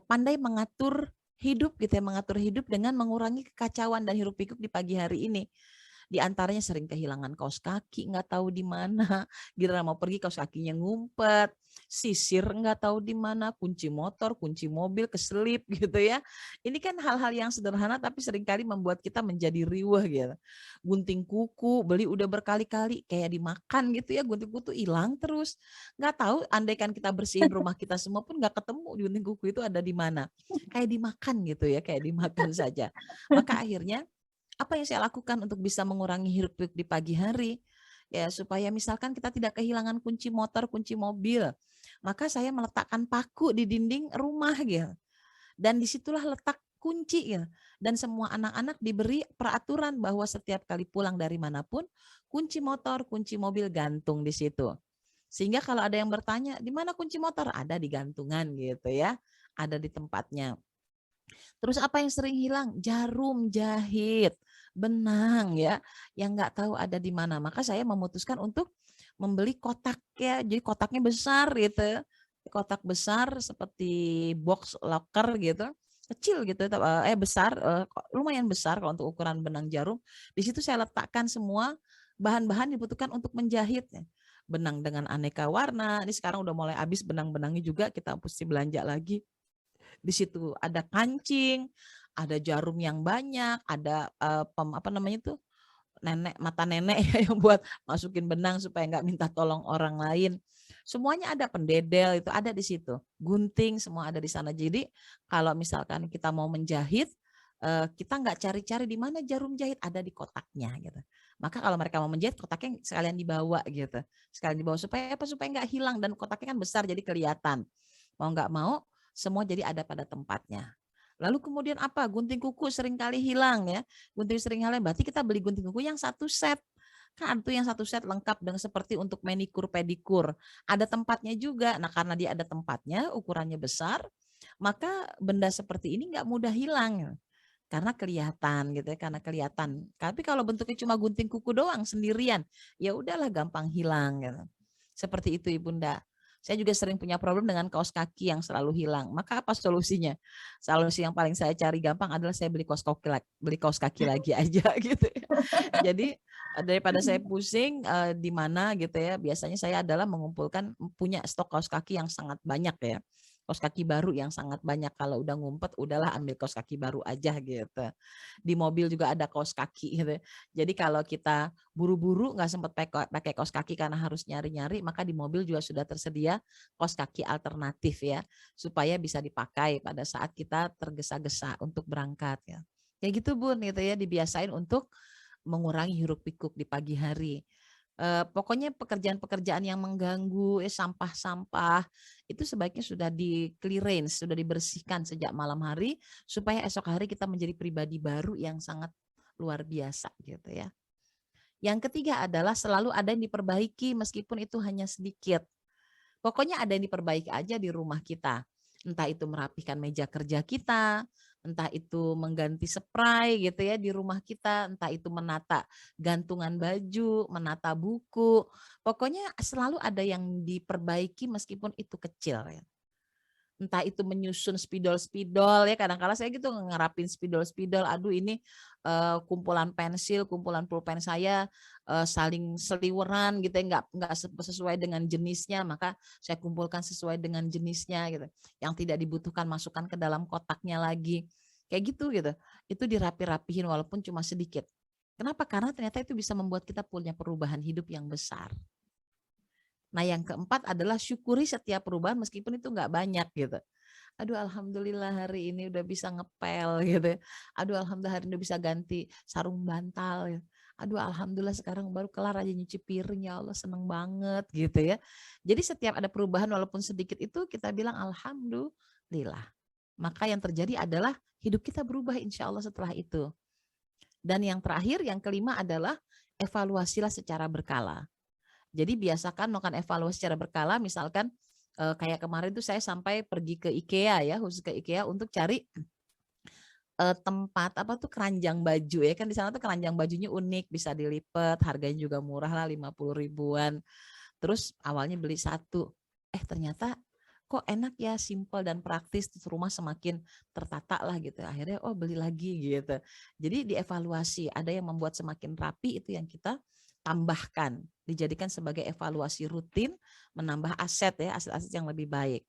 pandai mengatur hidup gitu ya, mengatur hidup dengan mengurangi kekacauan dan hiruk pikuk di pagi hari ini. Di antaranya sering kehilangan kaos kaki, nggak tahu di mana. Giliran mau pergi kaos kakinya ngumpet, sisir nggak tahu di mana, kunci motor, kunci mobil keselip gitu ya. Ini kan hal-hal yang sederhana tapi seringkali membuat kita menjadi riweh gitu. Gunting kuku, beli udah berkali-kali kayak dimakan gitu ya, gunting kuku tuh hilang terus. Nggak tahu andaikan kita bersihin rumah kita semua pun nggak ketemu gunting kuku itu ada di mana. Kayak dimakan gitu ya, kayak dimakan saja. Maka akhirnya apa yang saya lakukan untuk bisa mengurangi hiruk pikuk di pagi hari? Ya, supaya misalkan kita tidak kehilangan kunci motor, kunci mobil, maka saya meletakkan paku di dinding rumah gitu. Dan disitulah letak kunci ya. Dan semua anak-anak diberi peraturan bahwa setiap kali pulang dari manapun, kunci motor, kunci mobil gantung di situ. Sehingga kalau ada yang bertanya, di mana kunci motor? Ada di gantungan gitu ya. Ada di tempatnya. Terus apa yang sering hilang? Jarum jahit, benang ya, yang nggak tahu ada di mana. Maka saya memutuskan untuk membeli kotak ya, jadi kotaknya besar gitu, kotak besar seperti box locker gitu, kecil gitu, besar, lumayan besar kalau untuk ukuran benang jarum. Di situ saya letakkan semua bahan-bahan dibutuhkan untuk menjahit. Benang dengan aneka warna, ini sekarang udah mulai habis benang-benangnya juga, kita mesti belanja lagi. Di situ ada kancing, ada jarum yang banyak, ada mata nenek yang buat masukin benang supaya nggak minta tolong orang lain. Semuanya ada, pendedel itu ada di situ, gunting semua ada di sana. Jadi kalau misalkan kita mau menjahit, kita nggak cari-cari di mana jarum jahit, ada di kotaknya gitu. Maka kalau mereka mau menjahit, kotaknya sekalian dibawa gitu, sekalian dibawa supaya apa? Supaya nggak hilang, dan kotaknya kan besar jadi kelihatan. Mau nggak mau semua jadi ada pada tempatnya. Lalu kemudian apa? Gunting kuku sering kali hilang ya. Gunting sering hilang, berarti kita beli gunting kuku yang satu set. Kan tuh yang satu set lengkap dengan seperti untuk manikur pedikur. Ada tempatnya juga. Nah, karena dia ada tempatnya, ukurannya besar, maka benda seperti ini nggak mudah hilang. Karena kelihatan gitu ya, karena kelihatan. Tapi kalau bentuknya cuma gunting kuku doang sendirian, ya udahlah gampang hilang gitu. Seperti itu Ibunda. Saya juga sering punya problem dengan kaos kaki yang selalu hilang. Maka apa solusinya? Solusi yang paling saya cari gampang adalah saya beli kaos kaki lagi aja gitu ya. Jadi daripada saya pusing di mana gitu ya, biasanya saya adalah mengumpulkan, punya stok kaos kaki yang sangat banyak ya. Kaos kaki baru yang sangat banyak, kalau udah ngumpet udahlah ambil kaos kaki baru aja gitu. Di mobil juga ada kaos kaki gitu. Jadi kalau kita buru-buru nggak sempat pakai kaos kaki karena harus nyari-nyari, maka di mobil juga sudah tersedia kaos kaki alternatif ya, supaya bisa dipakai pada saat kita tergesa-gesa untuk berangkat ya. Kayak gitu Bun gitu ya, dibiasain untuk mengurangi hiruk pikuk di pagi hari. Pokoknya pekerjaan-pekerjaan yang mengganggu, sampah-sampah itu sebaiknya sudah di clearance, sudah dibersihkan sejak malam hari supaya esok hari kita menjadi pribadi baru yang sangat luar biasa gitu ya. Yang ketiga adalah selalu ada yang diperbaiki meskipun itu hanya sedikit. Pokoknya ada yang diperbaiki aja di rumah kita. Entah itu merapikan meja kerja kita, entah itu mengganti spray gitu ya di rumah kita, entah itu menata gantungan baju, menata buku. Pokoknya selalu ada yang diperbaiki meskipun itu kecil ya. Entah itu menyusun spidol-spidol ya, kadang-kadang saya gitu ngerapin spidol-spidol, aduh ini kumpulan pensil, kumpulan pulpen saya saling seliweran gitu ya, nggak sesuai dengan jenisnya, maka saya kumpulkan sesuai dengan jenisnya gitu. Yang tidak dibutuhkan masukkan ke dalam kotaknya lagi. Kayak gitu gitu. Itu dirapi-rapihin walaupun cuma sedikit. Kenapa? Karena ternyata itu bisa membuat kita punya perubahan hidup yang besar. Nah yang keempat adalah syukuri setiap perubahan meskipun itu nggak banyak gitu. Aduh alhamdulillah hari ini udah bisa ngepel gitu. Aduh alhamdulillah hari ini udah bisa ganti sarung bantal. Gitu. aduh alhamdulillah sekarang baru kelar aja nyuci piring, ya Allah seneng banget gitu ya. Jadi setiap ada perubahan walaupun sedikit itu kita bilang alhamdulillah. Maka yang terjadi adalah hidup kita berubah insya Allah setelah itu. Dan yang terakhir, yang kelima adalah evaluasilah secara berkala. Jadi biasakan melakukan evaluasi secara berkala, misalkan kayak kemarin tuh saya sampai pergi ke IKEA ya, khusus ke IKEA untuk cari tempat apa tuh keranjang baju ya, kan di sana tuh keranjang bajunya unik, bisa dilipat, harganya juga murah lah 50 ribuan. Terus awalnya beli satu, ternyata kok enak ya, simple dan praktis, terus rumah semakin tertata lah gitu. Akhirnya beli lagi gitu. Jadi dievaluasi, ada yang membuat semakin rapi, itu yang kita tambahkan, dijadikan sebagai evaluasi rutin, menambah aset ya, aset-aset yang lebih baik.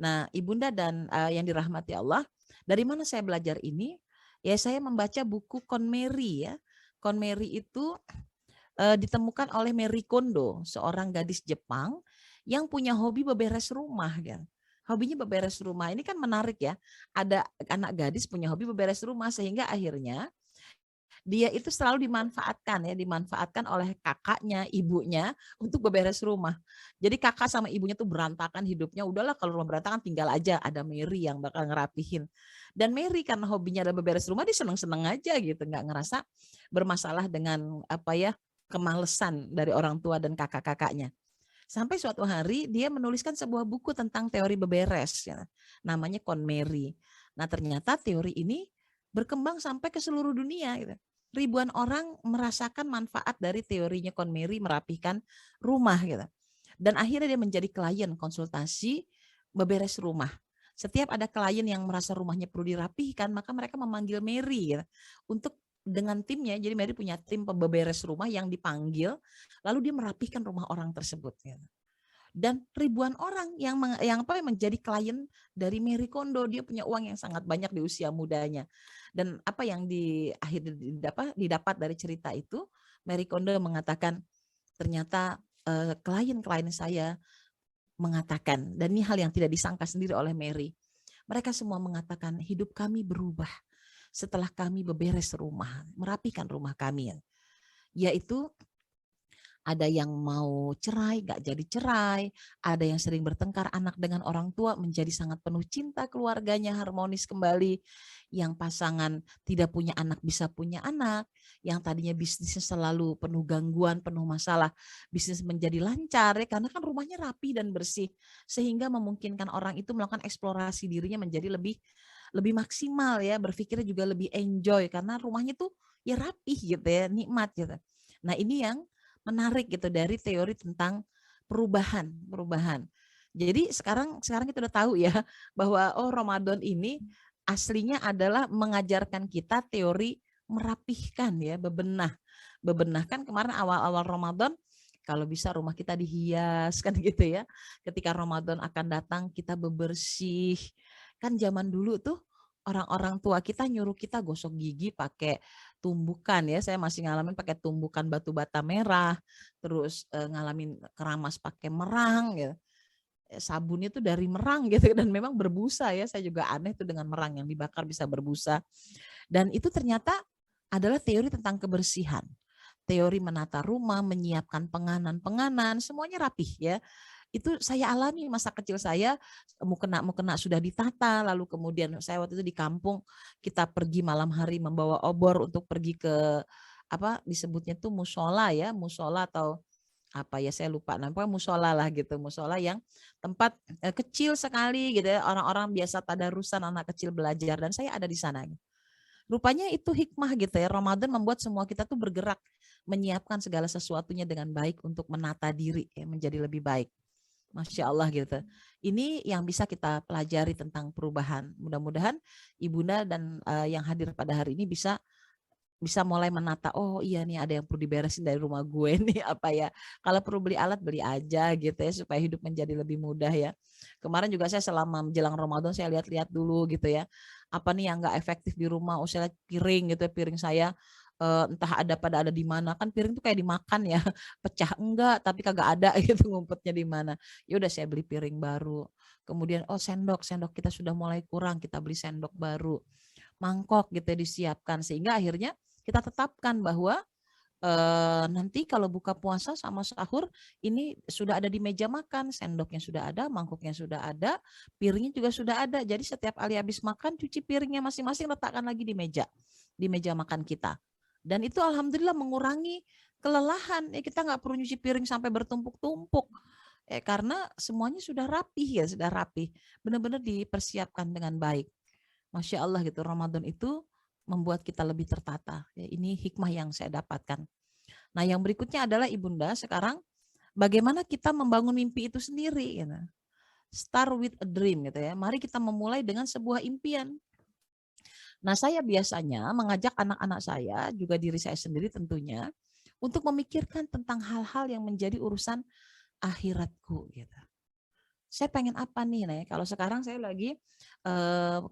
Nah, Ibunda dan yang dirahmati Allah, dari mana saya belajar ini? Ya saya membaca buku KonMari ya. KonMari itu ditemukan oleh Marie Kondo, seorang gadis Jepang yang punya hobi beberes rumah kan. Hobinya beberes rumah. Ini kan menarik ya. Ada anak gadis punya hobi beberes rumah sehingga akhirnya dia itu selalu dimanfaatkan oleh kakaknya, ibunya untuk beberes rumah. Jadi kakak sama ibunya tuh berantakan hidupnya, udahlah kalau rumah berantakan tinggal aja ada Mary yang bakal ngerapihin. Dan Mary karena hobinya adalah beberes rumah, dia seneng-seneng aja gitu, nggak ngerasa bermasalah dengan kemalesan dari orang tua dan kakak-kakaknya. Sampai suatu hari dia menuliskan sebuah buku tentang teori beberes, ya. Namanya KonMari. Nah ternyata teori ini berkembang sampai ke seluruh dunia. Gitu. Ribuan orang merasakan manfaat dari teorinya KonMari merapihkan rumah. Gitu. Dan akhirnya dia menjadi klien konsultasi beberes rumah. Setiap ada klien yang merasa rumahnya perlu dirapihkan, maka mereka memanggil Mary gitu, untuk dengan timnya. Jadi Mary punya tim pembeberes rumah yang dipanggil, lalu dia merapihkan rumah orang tersebut. Gitu. Dan ribuan orang yang menjadi klien dari Mary Kondo, dia punya uang yang sangat banyak di usia mudanya. Dan apa yang didapat dari cerita itu, Mary Kondo mengatakan ternyata klien-klien saya mengatakan, dan ini hal yang tidak disangka sendiri oleh Mary, mereka semua mengatakan hidup kami berubah setelah kami beberes rumah, merapikan rumah kami, yaitu ada yang mau cerai, gak jadi cerai, ada yang sering bertengkar anak dengan orang tua, menjadi sangat penuh cinta, keluarganya harmonis kembali, yang pasangan tidak punya anak bisa punya anak, yang tadinya bisnisnya selalu penuh gangguan, penuh masalah, bisnis menjadi lancar ya, karena kan rumahnya rapi dan bersih, sehingga memungkinkan orang itu melakukan eksplorasi dirinya menjadi lebih maksimal ya, berpikirnya juga lebih enjoy, karena rumahnya tuh ya rapih gitu ya, nikmat gitu. Nah ini yang menarik gitu dari teori tentang perubahan. Jadi sekarang kita udah tahu ya bahwa Ramadan ini aslinya adalah mengajarkan kita teori merapihkan ya, bebenah kan kemarin awal-awal Ramadan kalau bisa rumah kita dihias kan gitu ya. Ketika Ramadan akan datang kita bebersih. Kan zaman dulu tuh orang-orang tua kita nyuruh kita gosok gigi pakai tumbukan ya. Saya masih ngalamin pakai tumbukan batu bata merah, terus ngalamin keramas pakai merang gitu. Sabunnya tuh dari merang gitu dan memang berbusa ya. Saya juga aneh tuh dengan merang yang dibakar bisa berbusa. Dan itu ternyata adalah teori tentang kebersihan. Teori menata rumah, menyiapkan penganan, semuanya rapih ya. Itu saya alami masa kecil saya, mukena sudah ditata, lalu kemudian saya waktu itu di kampung, kita pergi malam hari membawa obor untuk pergi ke disebutnya tuh musola ya, musola atau apa ya saya lupa namanya, musola lah gitu, musola yang tempat kecil sekali gitu ya, orang-orang biasa tadarusan, anak kecil belajar, dan saya ada di sana. Rupanya itu hikmah gitu ya, Ramadan membuat semua kita tuh bergerak, menyiapkan segala sesuatunya dengan baik untuk menata diri ya, menjadi lebih baik. Masya Allah gitu. Ini yang bisa kita pelajari tentang perubahan. Mudah-mudahan Ibunda dan yang hadir pada hari ini bisa mulai menata, oh iya nih ada yang perlu diberesin dari rumah gue nih apa ya. Kalau perlu beli alat beli aja gitu ya supaya hidup menjadi lebih mudah ya. Kemarin juga saya selama menjelang Ramadan saya lihat-lihat dulu gitu ya. Apa nih yang enggak efektif di rumah, saya piring gitu ya, piring saya entah ada di mana, kan piring tuh kayak dimakan ya, pecah enggak tapi kagak ada gitu ngumpetnya di mana. Ya udah saya beli piring baru. Kemudian sendok kita sudah mulai kurang, kita beli sendok baru. Mangkok gitu disiapkan sehingga akhirnya kita tetapkan bahwa nanti kalau buka puasa sama sahur ini sudah ada di meja makan, sendoknya sudah ada, mangkuknya sudah ada, piringnya juga sudah ada. Jadi setiap kali habis makan cuci piringnya masing-masing, letakkan lagi di meja makan kita. Dan itu alhamdulillah mengurangi kelelahan. Kita nggak perlu nyuci piring sampai bertumpuk-tumpuk. Karena semuanya sudah rapih ya, sudah rapih. Benar-benar dipersiapkan dengan baik. Masya Allah gitu, Ramadan itu membuat kita lebih tertata. Ini hikmah yang saya dapatkan. Nah, yang berikutnya adalah Ibunda, sekarang bagaimana kita membangun mimpi itu sendiri. Gitu. Start with a dream gitu ya. Mari kita memulai dengan sebuah impian. Nah, saya biasanya mengajak anak-anak saya, juga diri saya sendiri tentunya, untuk memikirkan tentang hal-hal yang menjadi urusan akhiratku gitu. Saya pengen apa nih? Nah, kalau sekarang saya lagi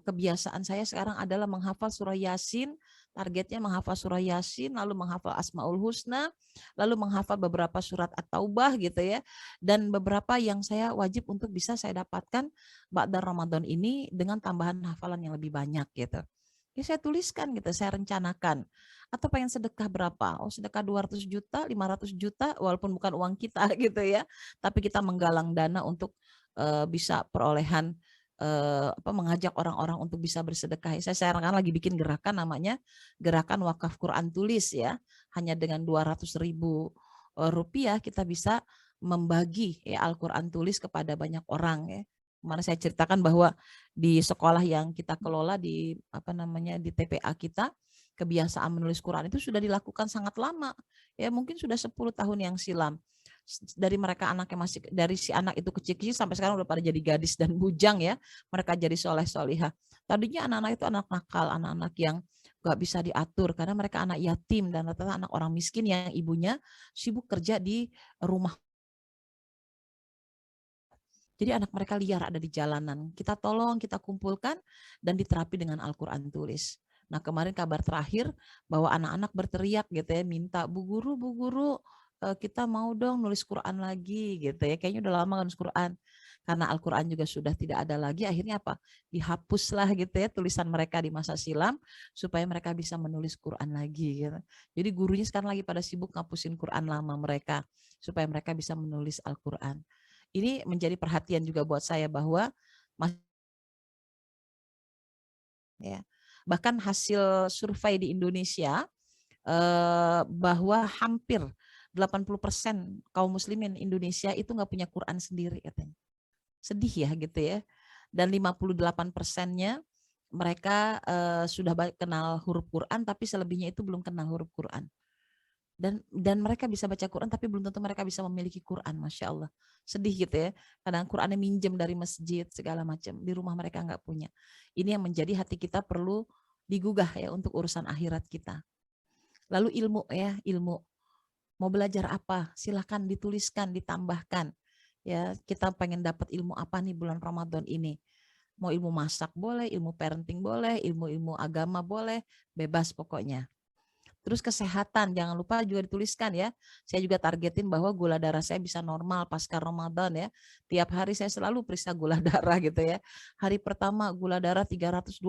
kebiasaan saya sekarang adalah menghafal surah Yasin, targetnya menghafal surah Yasin, lalu menghafal Asmaul Husna, lalu menghafal beberapa surat At-Taubah gitu ya, dan beberapa yang saya wajib untuk bisa saya dapatkan ba'da Ramadan ini dengan tambahan hafalan yang lebih banyak gitu. Ya saya tuliskan gitu, saya rencanakan. Atau pengen sedekah berapa? Oh sedekah 200 juta, 500 juta, walaupun bukan uang kita gitu ya. Tapi kita menggalang dana untuk bisa perolehan, mengajak orang-orang untuk bisa bersedekah. Saya sekarang lagi bikin gerakan namanya Gerakan Wakaf Quran Tulis ya. Hanya dengan 200.000 rupiah kita bisa membagi ya, Al-Quran Tulis kepada banyak orang ya. Kemarin saya ceritakan bahwa di sekolah yang kita kelola di di TPA kita, kebiasaan menulis Quran itu sudah dilakukan sangat lama. Ya mungkin sudah 10 tahun yang silam. Dari mereka anaknya masih dari si anak itu kecil-kecil sampai sekarang udah pada jadi gadis dan bujang ya. Mereka jadi soleh-solihah. Tadinya anak-anak itu anak nakal, anak-anak yang gak bisa diatur karena mereka anak yatim dan rata-rata anak orang miskin yang ibunya sibuk kerja di rumah. Jadi anak mereka liar ada di jalanan. Kita tolong, kita kumpulkan dan diterapi dengan Al-Quran tulis. Nah kemarin kabar terakhir bahwa anak-anak berteriak gitu ya, minta bu guru, kita mau dong nulis Quran lagi gitu ya. Kayaknya udah lama kan nulis Quran. Karena Al-Quran juga sudah tidak ada lagi, akhirnya apa? Dihapuslah gitu ya tulisan mereka di masa silam supaya mereka bisa menulis Quran lagi gitu. Jadi gurunya sekarang lagi pada sibuk ngapusin Quran lama mereka supaya mereka bisa menulis Al-Quran. Ini menjadi perhatian juga buat saya bahwa ya, bahkan hasil survei di Indonesia bahwa hampir 80% kaum muslimin Indonesia itu nggak punya Quran sendiri katanya. Sedih ya gitu ya. Dan 58%-nya mereka sudah kenal huruf Quran tapi selebihnya itu belum kenal huruf Quran. Dan mereka bisa baca Quran tapi belum tentu mereka bisa memiliki Quran, Masya Allah. Sedih gitu ya, kadang Qurannya minjem dari masjid segala macam, di rumah mereka nggak punya. Ini yang menjadi hati kita perlu digugah ya untuk urusan akhirat kita. Lalu ilmu ya, ilmu. Mau belajar apa? Silahkan dituliskan, ditambahkan. Ya, kita pengen dapat ilmu apa nih bulan Ramadan ini. Mau ilmu masak boleh, ilmu parenting boleh, ilmu-ilmu agama boleh, bebas pokoknya. Terus kesehatan, jangan lupa juga dituliskan ya. Saya juga targetin bahwa gula darah saya bisa normal pasca Ramadan ya. Tiap hari saya selalu periksa gula darah gitu ya. Hari pertama gula darah 327.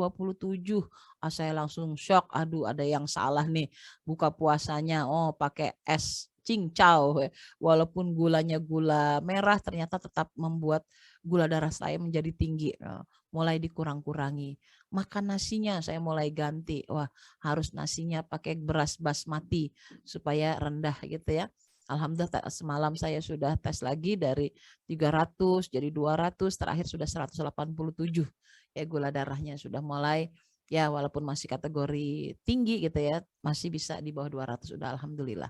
Saya langsung shock, aduh ada yang salah nih. Buka puasanya, oh pakai es cincau. Walaupun gulanya gula merah ternyata tetap membuat gula darah saya menjadi tinggi. Mulai dikurang-kurangi. Makan nasinya saya mulai ganti. Wah, harus nasinya pakai beras basmati supaya rendah gitu ya. Alhamdulillah semalam saya sudah tes lagi dari 300 jadi 200, terakhir sudah 187 ya gula darahnya sudah mulai ya walaupun masih kategori tinggi gitu ya, masih bisa di bawah 200 sudah alhamdulillah.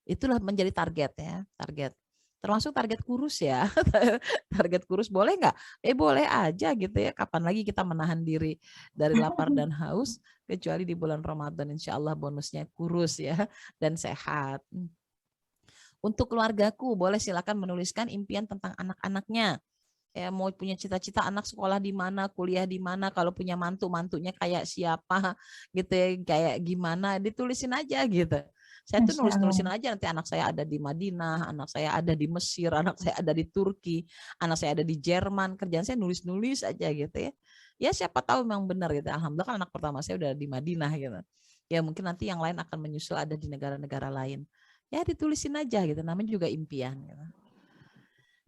Itulah menjadi target ya, target. Termasuk target kurus ya. Target kurus boleh nggak? Boleh aja gitu ya. Kapan lagi kita menahan diri dari lapar dan haus, kecuali di bulan Ramadan. Insya Allah bonusnya kurus ya dan sehat. Untuk keluargaku boleh silakan menuliskan impian tentang anak-anaknya. Ya, mau punya cita-cita anak sekolah di mana, kuliah di mana, kalau punya mantu-mantunya kayak siapa gitu ya, kayak gimana, ditulisin aja gitu. Saya tuh nulis-nulisin aja nanti anak saya ada di Madinah, anak saya ada di Mesir, anak saya ada di Turki, anak saya ada di Jerman, kerjaan saya nulis-nulis aja gitu ya. Ya siapa tahu memang benar gitu. Alhamdulillah kan anak pertama saya udah di Madinah gitu. Ya mungkin nanti yang lain akan menyusul, ada di negara-negara lain. Ya ditulisin aja gitu, namanya juga impian. Gitu.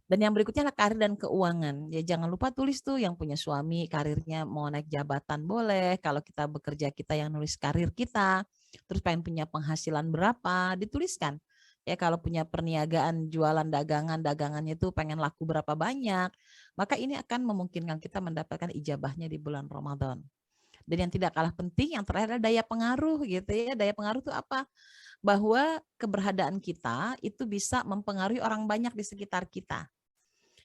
Dan yang berikutnya adalah karir dan keuangan. Ya jangan lupa tulis tuh yang punya suami, karirnya mau naik jabatan boleh. Kalau kita bekerja, kita yang nulis karir kita. Terus pengen punya penghasilan berapa, dituliskan. Ya kalau punya perniagaan, jualan dagangan, dagangannya itu pengen laku berapa banyak. Maka ini akan memungkinkan kita mendapatkan ijabahnya di bulan Ramadan. Dan yang tidak kalah penting, yang terakhir adalah daya pengaruh gitu ya. Daya pengaruh itu apa? Bahwa keberadaan kita itu bisa mempengaruhi orang banyak di sekitar kita.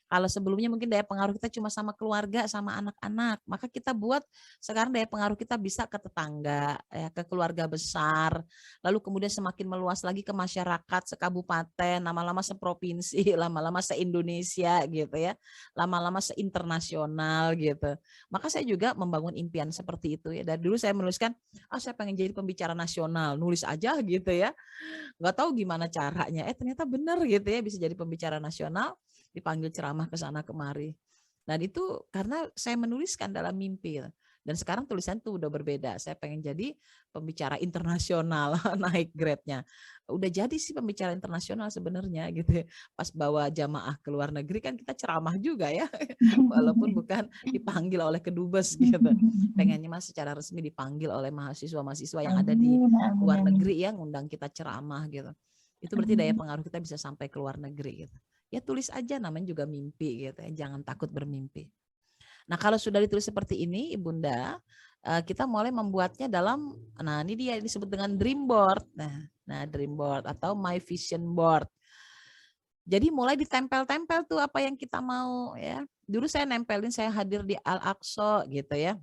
Kalau sebelumnya mungkin daya pengaruh kita cuma sama keluarga, sama anak-anak, maka kita buat sekarang daya pengaruh kita bisa ke tetangga, ya, ke keluarga besar, lalu kemudian semakin meluas lagi ke masyarakat, sekabupaten, lama-lama seprovinsi, lama-lama se-Indonesia gitu ya, lama-lama se-internasional gitu. Maka saya juga membangun impian seperti itu ya. Dari dulu saya menuliskan, saya pengen jadi pembicara nasional, nulis aja gitu ya. Nggak tahu gimana caranya, ternyata benar gitu ya, bisa jadi pembicara nasional, dipanggil ceramah ke sana kemari. Dan itu karena saya menuliskan dalam mimpi. Dan sekarang tulisan tuh udah berbeda. Saya pengen jadi pembicara internasional, naik grade-nya. Udah jadi sih pembicara internasional sebenarnya gitu. Pas bawa jamaah ke luar negeri kan kita ceramah juga ya. Walaupun bukan dipanggil oleh kedubes gitu. Pengennya mas secara resmi dipanggil oleh mahasiswa-mahasiswa yang ada di luar negeri yang ngundang kita ceramah gitu. Itu berarti daya pengaruh kita bisa sampai ke luar negeri gitu. Ya tulis aja, namanya juga mimpi gitu ya. Jangan takut bermimpi. Nah kalau sudah ditulis seperti ini Ibunda, kita mulai membuatnya dalam, nah ini dia disebut dengan dream board. Nah dream board atau my vision board. Jadi mulai ditempel-tempel tuh apa yang kita mau ya. Dulu saya nempelin saya hadir di Al-Aqsa gitu ya.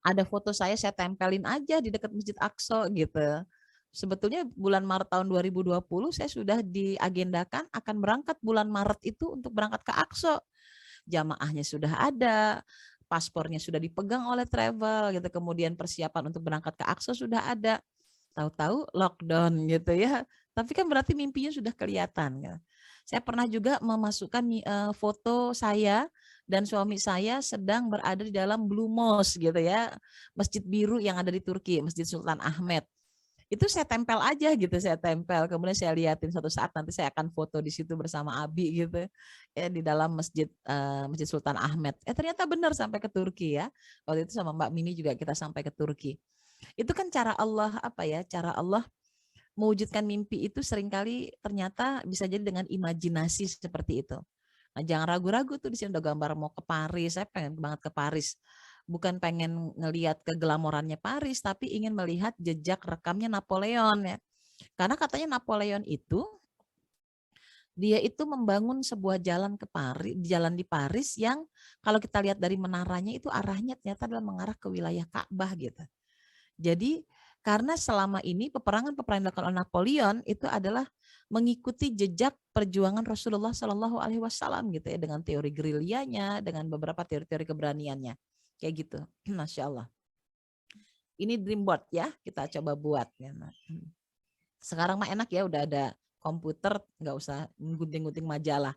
Ada foto saya tempelin aja di dekat Masjid Aqsa gitu. Sebetulnya bulan Maret tahun 2020 saya sudah diagendakan akan berangkat bulan Maret itu untuk berangkat ke Aqsa. Jamaahnya sudah ada, paspornya sudah dipegang oleh travel gitu, kemudian persiapan untuk berangkat ke Aqsa sudah ada. Tahu-tahu lockdown gitu ya. Tapi kan berarti mimpinya sudah kelihatan. Gitu. Saya pernah juga memasukkan foto saya dan suami saya sedang berada di dalam Blue Mosque gitu ya, masjid biru yang ada di Turki, Masjid Sultan Ahmed. Itu saya tempel aja gitu, saya tempel. Kemudian saya liatin suatu saat nanti saya akan foto di situ bersama Abi gitu ya di dalam Masjid Sultan Ahmed. Ternyata benar sampai ke Turki ya. Waktu itu sama Mbak Mimi juga kita sampai ke Turki. Itu kan cara Allah cara Allah mewujudkan mimpi itu seringkali ternyata bisa jadi dengan imajinasi seperti itu. Nah, jangan ragu-ragu tuh, di sini udah gambar mau ke Paris, saya pengen banget ke Paris. Bukan pengen ngelihat keglamorannya Paris, tapi ingin melihat jejak rekamnya Napoleon ya. Karena katanya Napoleon itu dia itu membangun sebuah jalan ke Paris, jalan di Paris yang kalau kita lihat dari menaranya itu arahnya ternyata adalah mengarah ke wilayah Ka'bah gitu. Jadi karena selama ini peperangan-peperangan yang dilakukan oleh Napoleon itu adalah mengikuti jejak perjuangan Rasulullah Shallallahu Alaihi Wasallam gitu ya, dengan teori gerilyanya, dengan beberapa teori-teori keberaniannya, kayak gitu. Masya Allah. Ini dream board ya, kita coba buat. Ya. Sekarang mah enak ya, udah ada komputer, nggak usah gunting-gunting majalah.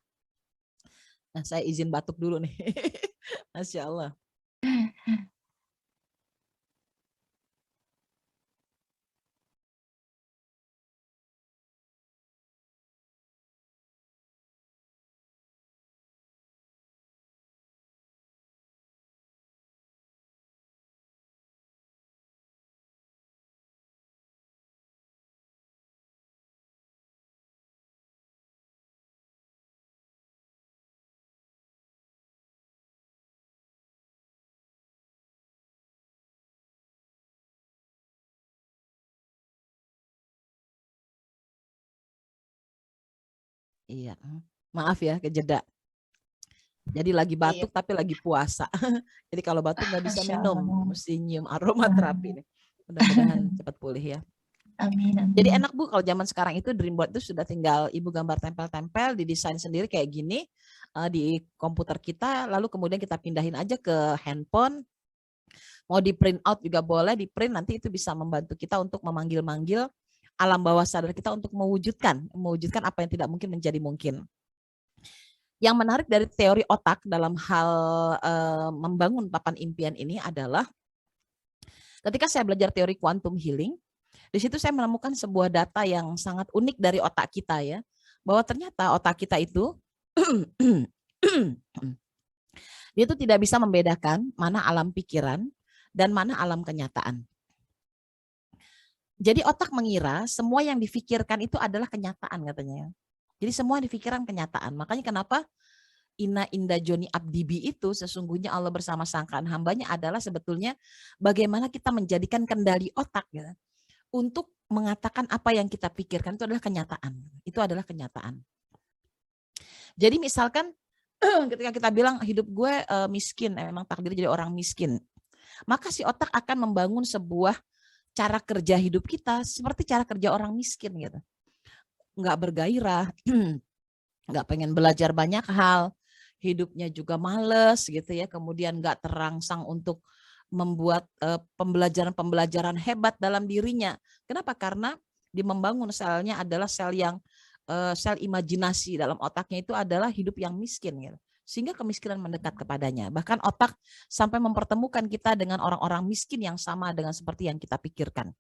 Nah saya izin batuk dulu nih. Masya Allah. Iya, maaf ya kejeda. Jadi lagi batuk tapi lagi puasa. Jadi kalau batuk nggak bisa minum, mesti nyium aromaterapi nih. Mudah-mudahan cepat pulih ya.
Amin, amin.
Jadi enak Bu kalau zaman sekarang itu dream board itu sudah tinggal Ibu gambar tempel-tempel, didesain sendiri kayak gini di komputer kita, lalu kemudian kita pindahin aja ke handphone. Mau di print out juga boleh, di print nanti itu bisa membantu kita untuk memanggil-manggil alam bawah sadar kita untuk mewujudkan apa yang tidak mungkin menjadi mungkin. Yang menarik dari teori otak dalam hal membangun papan impian ini adalah Ketika saya belajar teori quantum healing, di situ saya menemukan sebuah data yang sangat unik dari otak kita ya, bahwa ternyata otak kita itu dia itu tidak bisa membedakan mana alam pikiran dan mana alam kenyataan. Jadi otak mengira semua yang difikirkan itu adalah kenyataan katanya. Jadi semua difikirkan kenyataan. Makanya kenapa Inna Indah Joni Abdibi itu sesungguhnya Allah bersama sangkaan hambanya adalah sebetulnya bagaimana kita menjadikan kendali otak ya, untuk mengatakan apa yang kita pikirkan itu adalah kenyataan. Itu adalah kenyataan. Jadi misalkan ketika kita bilang hidup gue miskin, memang takdir jadi orang miskin, maka si otak akan membangun sebuah cara kerja hidup kita seperti cara kerja orang miskin gitu. Nggak bergairah, nggak pengen belajar banyak hal, hidupnya juga males gitu ya, kemudian nggak terangsang untuk membuat pembelajaran-pembelajaran hebat dalam dirinya. Kenapa? Karena dia membangun selnya adalah sel yang sel imajinasi dalam otaknya itu adalah hidup yang miskin gitu. Sehingga kemiskinan mendekat kepadanya. Bahkan otak sampai mempertemukan kita dengan orang-orang miskin yang sama dengan seperti yang kita pikirkan.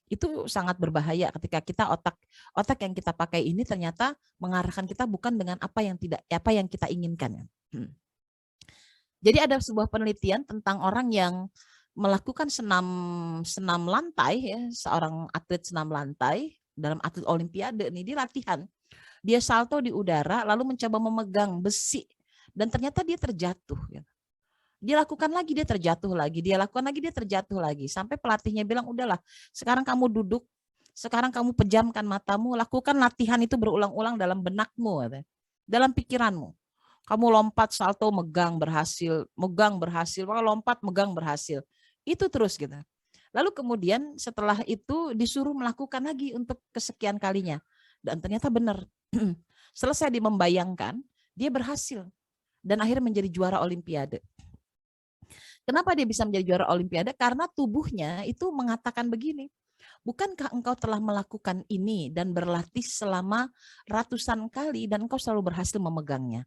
Itu sangat berbahaya ketika kita otak yang kita pakai ini ternyata mengarahkan kita bukan dengan apa yang kita inginkan. Jadi ada sebuah penelitian tentang orang yang melakukan senam lantai ya, seorang atlet senam lantai dalam atlet olimpiade nih, dia latihan. Dia salto di udara lalu mencoba memegang besi dan ternyata dia terjatuh ya. Dia lakukan lagi, dia terjatuh lagi, dia lakukan lagi, dia terjatuh lagi. Sampai pelatihnya bilang, udahlah sekarang kamu duduk, sekarang kamu pejamkan matamu, lakukan latihan itu berulang-ulang dalam benakmu, dalam pikiranmu. Kamu lompat, salto, megang, berhasil, lompat, megang, berhasil. Itu terus gitu. Lalu kemudian setelah itu disuruh melakukan lagi untuk kesekian kalinya. Dan ternyata benar. Selesai dia membayangkan, dia berhasil. Dan akhirnya menjadi juara olimpiade. Kenapa dia bisa menjadi juara olimpiade? Karena tubuhnya itu mengatakan begini, bukankah engkau telah melakukan ini dan berlatih selama ratusan kali dan engkau selalu berhasil memegangnya?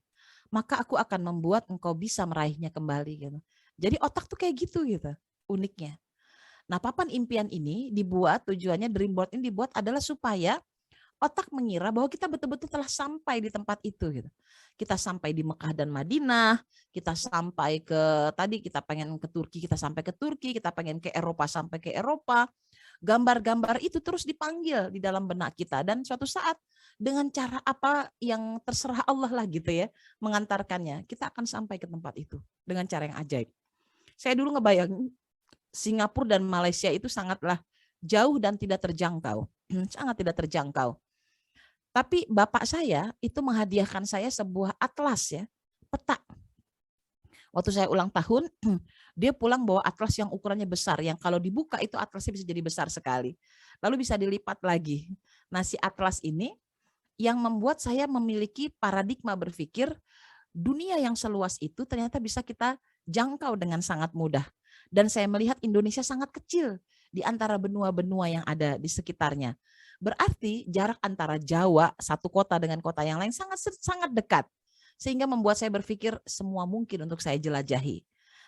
Maka aku akan membuat engkau bisa meraihnya kembali. Gitu. Jadi otak tuh kayak gitu uniknya. Nah, papan impian ini dibuat, tujuannya dream board ini dibuat adalah supaya otak mengira bahwa kita betul-betul telah sampai di tempat itu gitu. Kita sampai di Mekah dan Madinah, kita sampai kita pengen ke Turki, kita sampai ke Turki, kita pengen ke Eropa sampai ke Eropa. Gambar-gambar itu terus dipanggil di dalam benak kita dan suatu saat dengan cara apa yang terserah Allah lah gitu ya, mengantarkannya, kita akan sampai ke tempat itu dengan cara yang ajaib. Saya dulu ngebayangin Singapura dan Malaysia itu sangatlah jauh dan tidak terjangkau, sangat tidak terjangkau. Tapi bapak saya itu menghadiahkan saya sebuah atlas ya, peta. Waktu saya ulang tahun, dia pulang bawa atlas yang ukurannya besar, yang kalau dibuka itu atlasnya bisa jadi besar sekali. Lalu bisa dilipat lagi. Nah, si atlas ini yang membuat saya memiliki paradigma berpikir dunia yang seluas itu ternyata bisa kita jangkau dengan sangat mudah. Dan saya melihat Indonesia sangat kecil di antara benua-benua yang ada di sekitarnya. Berarti jarak antara Jawa, satu kota dengan kota yang lain sangat dekat. Sehingga membuat saya berpikir semua mungkin untuk saya jelajahi.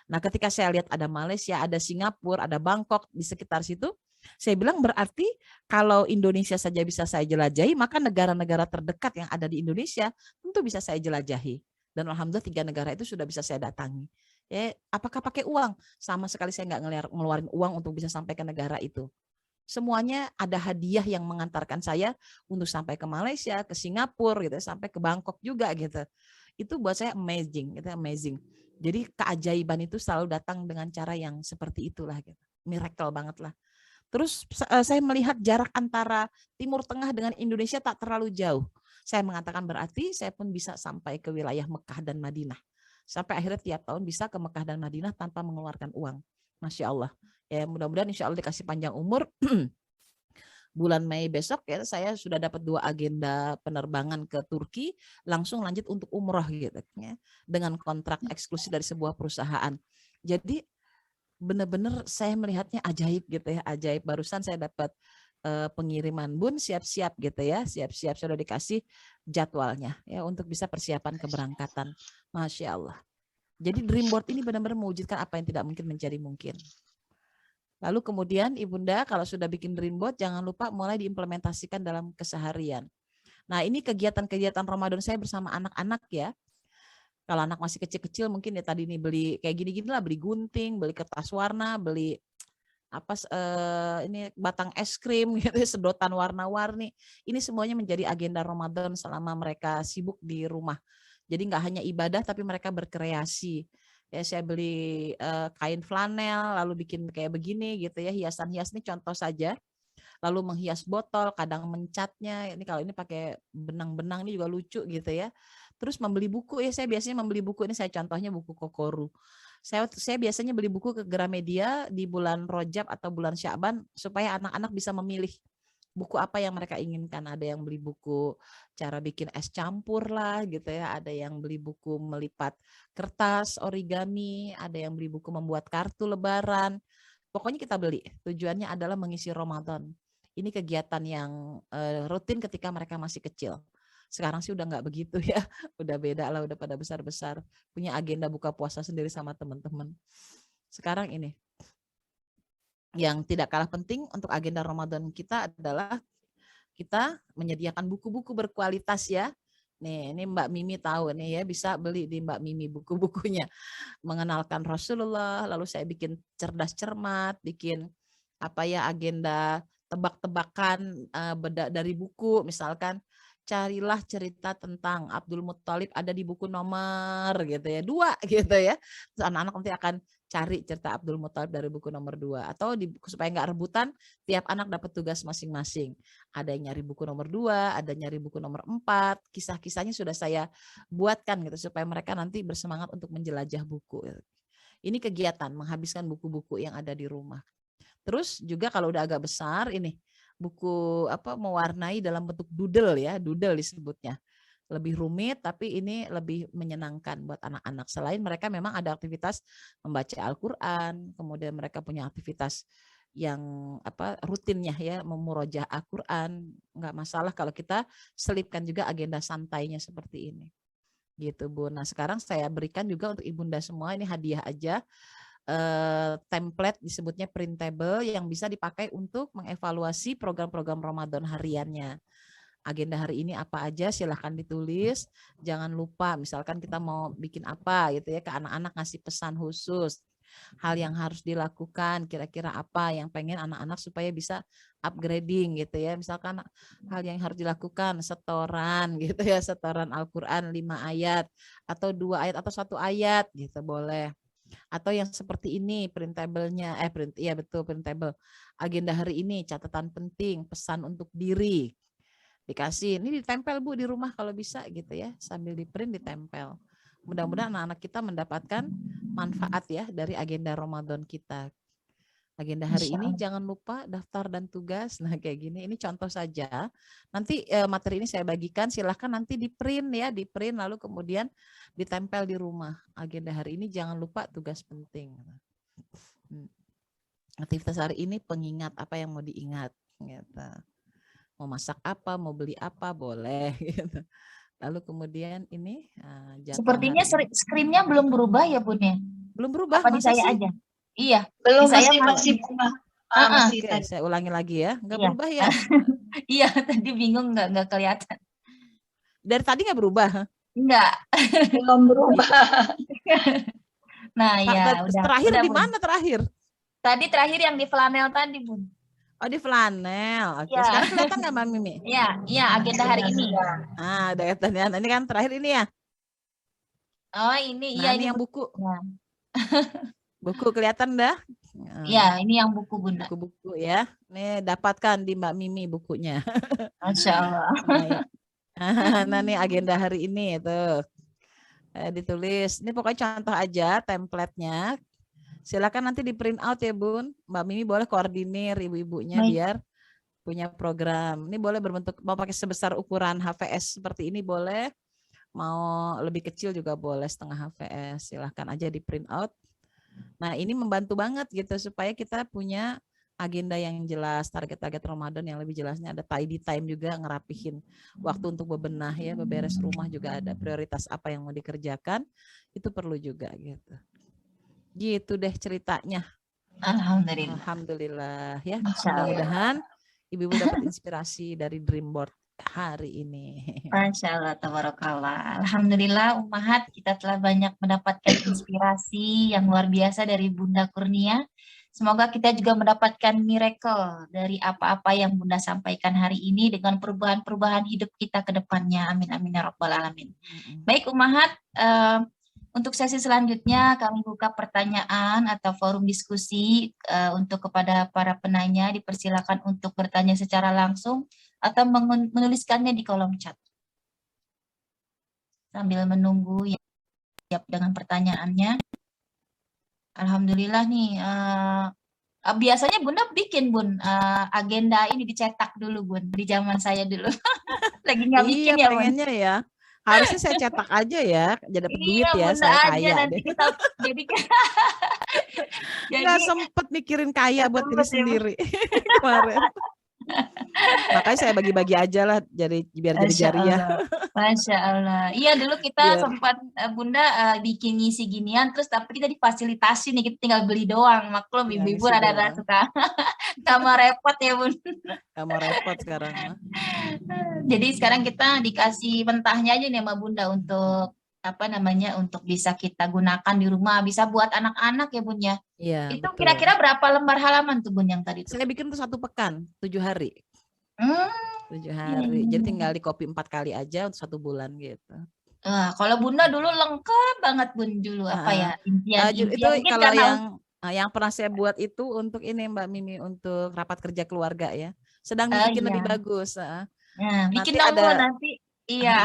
Nah, ketika saya lihat ada Malaysia, ada Singapura, ada Bangkok di sekitar situ, saya bilang berarti kalau Indonesia saja bisa saya jelajahi, maka negara-negara terdekat yang ada di Indonesia tentu bisa saya jelajahi. Dan alhamdulillah 3 negara itu sudah bisa saya datangi. Ya, apakah pakai uang? Sama sekali saya nggak ngeluarin uang untuk bisa sampai ke negara itu. Semuanya ada hadiah yang mengantarkan saya untuk sampai ke Malaysia, ke Singapura, gitu, sampai ke Bangkok juga gitu. Itu buat saya amazing, gitu, amazing. Jadi keajaiban itu selalu datang dengan cara yang seperti itulah, gitu. Miracle banget lah. Terus saya melihat jarak antara Timur Tengah dengan Indonesia tak terlalu jauh. Saya mengatakan berarti saya pun bisa sampai ke wilayah Mekah dan Madinah. Sampai akhirnya tiap tahun bisa ke Mekah dan Madinah tanpa mengeluarkan uang. Masya Allah. Ya mudah-mudahan insya Allah dikasih panjang umur. Bulan Mei besok ya saya sudah dapat 2 agenda penerbangan ke Turki, langsung lanjut untuk umroh gitu ya, dengan kontrak eksklusif dari sebuah perusahaan. Jadi benar-benar saya melihatnya ajaib gitu ya, ajaib. Barusan saya dapat pengiriman Bun, siap-siap gitu ya, siap-siap sudah dikasih jadwalnya ya untuk bisa persiapan keberangkatan. Masya Allah. Jadi dream board ini benar-benar mewujudkan apa yang tidak mungkin menjadi mungkin. Lalu kemudian Ibunda kalau sudah bikin dream board jangan lupa mulai diimplementasikan dalam keseharian. Nah, ini kegiatan-kegiatan Ramadan saya bersama anak-anak ya. Kalau anak masih kecil-kecil mungkin ya tadi nih beli kayak gini-gini lah, beli gunting, beli kertas warna, beli ini batang es krim gitu, sedotan warna-warni. Ini semuanya menjadi agenda Ramadan selama mereka sibuk di rumah. Jadi nggak hanya ibadah tapi mereka berkreasi. Ya saya beli kain flanel lalu bikin kayak begini gitu ya, hiasan-hias ini contoh saja. Lalu menghias botol, kadang mencatnya. Ini kalau ini pakai benang-benang ini juga lucu gitu ya. Terus membeli buku ya, saya biasanya membeli buku ini, saya contohnya buku Kokoru. Saya biasanya beli buku ke Gramedia di bulan Rajab atau bulan Sya'ban supaya anak-anak bisa memilih buku apa yang mereka inginkan. Ada yang beli buku cara bikin es campur lah gitu ya, ada yang beli buku melipat kertas origami, ada yang beli buku membuat kartu lebaran. Pokoknya kita beli. Tujuannya adalah mengisi Ramadan. Ini kegiatan yang rutin ketika mereka masih kecil. Sekarang sih udah nggak begitu ya, udah beda lah, udah pada besar-besar, punya agenda buka puasa sendiri sama teman-teman. Sekarang ini, yang tidak kalah penting untuk agenda Ramadan kita adalah kita menyediakan buku-buku berkualitas ya. Nih, ini Mbak Mimi tahu nih ya, bisa beli di Mbak Mimi buku-bukunya. Mengenalkan Rasulullah, lalu saya bikin cerdas cermat, bikin agenda tebak-tebakan dari buku, misalkan carilah cerita tentang Abdul Muthalib ada di buku nomor gitu ya 2 gitu ya. Terus anak-anak nanti akan cari cerita Abdul Muthalib dari buku nomor 2 atau di buku supaya nggak rebutan, tiap anak dapat tugas masing-masing. Ada yang nyari buku nomor 2, ada nyari buku nomor 4. Kisah-kisahnya sudah saya buatkan gitu supaya mereka nanti bersemangat untuk menjelajah buku. Ini kegiatan menghabiskan buku-buku yang ada di rumah. Terus juga kalau udah agak besar ini buku mewarnai dalam bentuk doodle ya, doodle disebutnya. Lebih rumit tapi ini lebih menyenangkan buat anak-anak. Selain mereka memang ada aktivitas membaca Al-Qur'an, kemudian mereka punya aktivitas yang rutinnya ya memurojaah Al-Qur'an, enggak masalah kalau kita selipkan juga agenda santainya seperti ini. Gitu Bu. Nah, sekarang saya berikan juga untuk Ibunda semua ini hadiah aja. Template disebutnya printable yang bisa dipakai untuk mengevaluasi program-program Ramadan hariannya. Agenda hari ini apa aja silahkan ditulis. Jangan lupa misalkan kita mau bikin apa gitu ya ke anak-anak, ngasih pesan khusus. Hal yang harus dilakukan kira-kira apa yang pengen anak-anak supaya bisa upgrading gitu ya. Misalkan hal yang harus dilakukan setoran gitu ya, setoran Al-Qur'an 5 ayat atau 2 ayat atau 1 ayat gitu boleh. Atau yang seperti ini printable-nya betul printable. Agenda hari ini catatan penting, pesan untuk diri. Dikasih, ini ditempel Bu di rumah kalau bisa gitu ya, sambil di print ditempel. Mudah-mudahan anak-anak kita mendapatkan manfaat ya dari agenda Ramadan kita. Agenda hari ini jangan lupa daftar dan tugas. Nah kayak gini, ini contoh saja. Nanti materi ini saya bagikan, silahkan nanti di print ya, di print lalu kemudian ditempel di rumah. Agenda hari ini jangan lupa tugas penting. Aktivitas hari ini pengingat apa yang mau diingat. Gitu. Mau masak apa, mau beli apa, boleh. Gitu. Lalu kemudian ini.
Sepertinya screen-nya belum berubah ya Bun ya?
Belum berubah,
apa di saya
sih?
Aja? Iya.
Belum,
saya
masih berubah.
Oke, saya ulangi lagi ya. Nggak berubah ya?
Iya, tadi bingung nggak kelihatan.
Dari tadi nggak berubah?
Enggak.
Belum berubah.
Nah, ya udah.
Terakhir
udah,
di mana terakhir?
Tadi terakhir yang di flanel tadi, Bun.
Oh, di flanel. Oke,
ya.
Sekarang kelihatan nggak Mbak Mimi?
Iya, agenda hari ini.
Udah kelihatan. Ini kan terakhir ini ya?
Oh, ini.
Nah,
iya,
ini yang buku.
Ya.
Buku kelihatan dah?
Iya, ini yang buku Bunda.
Buku-buku ya. Nih dapatkan di Mbak Mimi bukunya.
Masya Allah.
Nah, nih agenda hari ini itu ditulis. Ini pokoknya contoh aja template-nya. Silakan nanti di print out ya Bun. Mbak Mimi boleh koordinir ibu-ibunya biar punya program. Ini boleh berbentuk, mau pakai sebesar ukuran HVS seperti ini boleh. Mau lebih kecil juga boleh, setengah HVS. Silahkan aja di print out. Nah ini membantu banget gitu supaya kita punya agenda yang jelas, target-target Ramadan yang lebih jelasnya, ada tidy time juga, ngerapihin waktu untuk bebenah ya, beberes rumah juga ada prioritas apa yang mau dikerjakan, itu perlu juga gitu. Gitu deh ceritanya.
Alhamdulillah.
Alhamdulillah ya.
Masya Allah.
Mudah-mudahan ibu-ibu dapat inspirasi dari Dream Board hari ini.
Masya Allah, tabarakallah. Alhamdulillah, Ummahat, kita telah banyak mendapatkan inspirasi yang luar biasa dari Bunda Kurnia. Semoga kita juga mendapatkan miracle dari apa-apa yang Bunda sampaikan hari ini dengan perubahan-perubahan hidup kita ke depannya. Amin, amin, ya rabbal alamin. Baik, Ummahat, untuk sesi selanjutnya kami buka pertanyaan atau forum diskusi untuk kepada para penanya. Dipersilakan untuk bertanya secara langsung atau menuliskannya di kolom chat. Sambil menunggu yang siap dengan pertanyaannya. Alhamdulillah nih, biasanya Bunda bikin Bun agenda ini dicetak dulu Bun, di zaman saya dulu. Lagi nggak bikin
Iya,
ya Bun?
pengennya ya. Harusnya saya cetak aja ya, jadi dapat duit
Iya
ya,
Bunda
saya
aja
kaya
nanti
deh.
kita jadi
Nggak sempet mikirin kaya buat diri
sempet ya, Bu.
sendiri kemarin. Makanya saya bagi-bagi aja lah, jadi biar jadi
Masya
jariah.
Allah. Masya Allah. Iya dulu kita
Biar-
sempat Bunda bikin ngisi ginian, terus tapi kita difasilitasi nih, kita tinggal beli doang. Maklum
Iya,
ibu-ibu
ngisi
rada-rada
doang.
suka sama repot ya Bun.
Nggak mau repot sekarang mah.
Jadi sekarang kita dikasih mentahnya aja nih sama Bunda untuk apa namanya, untuk bisa kita gunakan di rumah, bisa buat anak-anak ya Bun ya.
Iya,
Itu
betul.
kira-kira berapa lembar halaman tuh Bun yang tadi tuh?
Saya bikin tuh 1 pekan, 7 hari.
Hmm,
7 hari. Jadi tinggal di copy 4 kali aja untuk 1 bulan gitu.
kalau Bunda dulu lengkap banget Bun dulu apa ya,
Itu
impian-impian mungkin
kalau
karena
yang pernah saya buat itu untuk ini Mbak Mimi, untuk rapat kerja keluarga ya. Sedang
Oh,
bikin lebih
iya.
bagus.
Nah, bikin
Nanti
dong
ada-
Bun, nanti. Iya.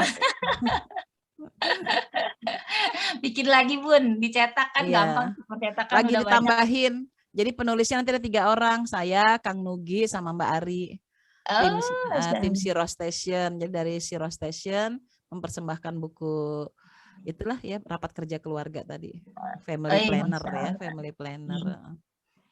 Bikin lagi Bun, dicetak kan
Iya.
gampang, percetakan
Lagi
udah banyak.
ditambahin. Jadi penulisnya nanti ada 3 orang, saya, Kang Nugi, sama Mbak Ari. Tim
Masya
tim
Allah.
Zero Station. Jadi dari Zero Station mempersembahkan buku itulah ya, rapat kerja keluarga tadi. Family
Iya,
planner
Masya
ya,
Allah.
family planner.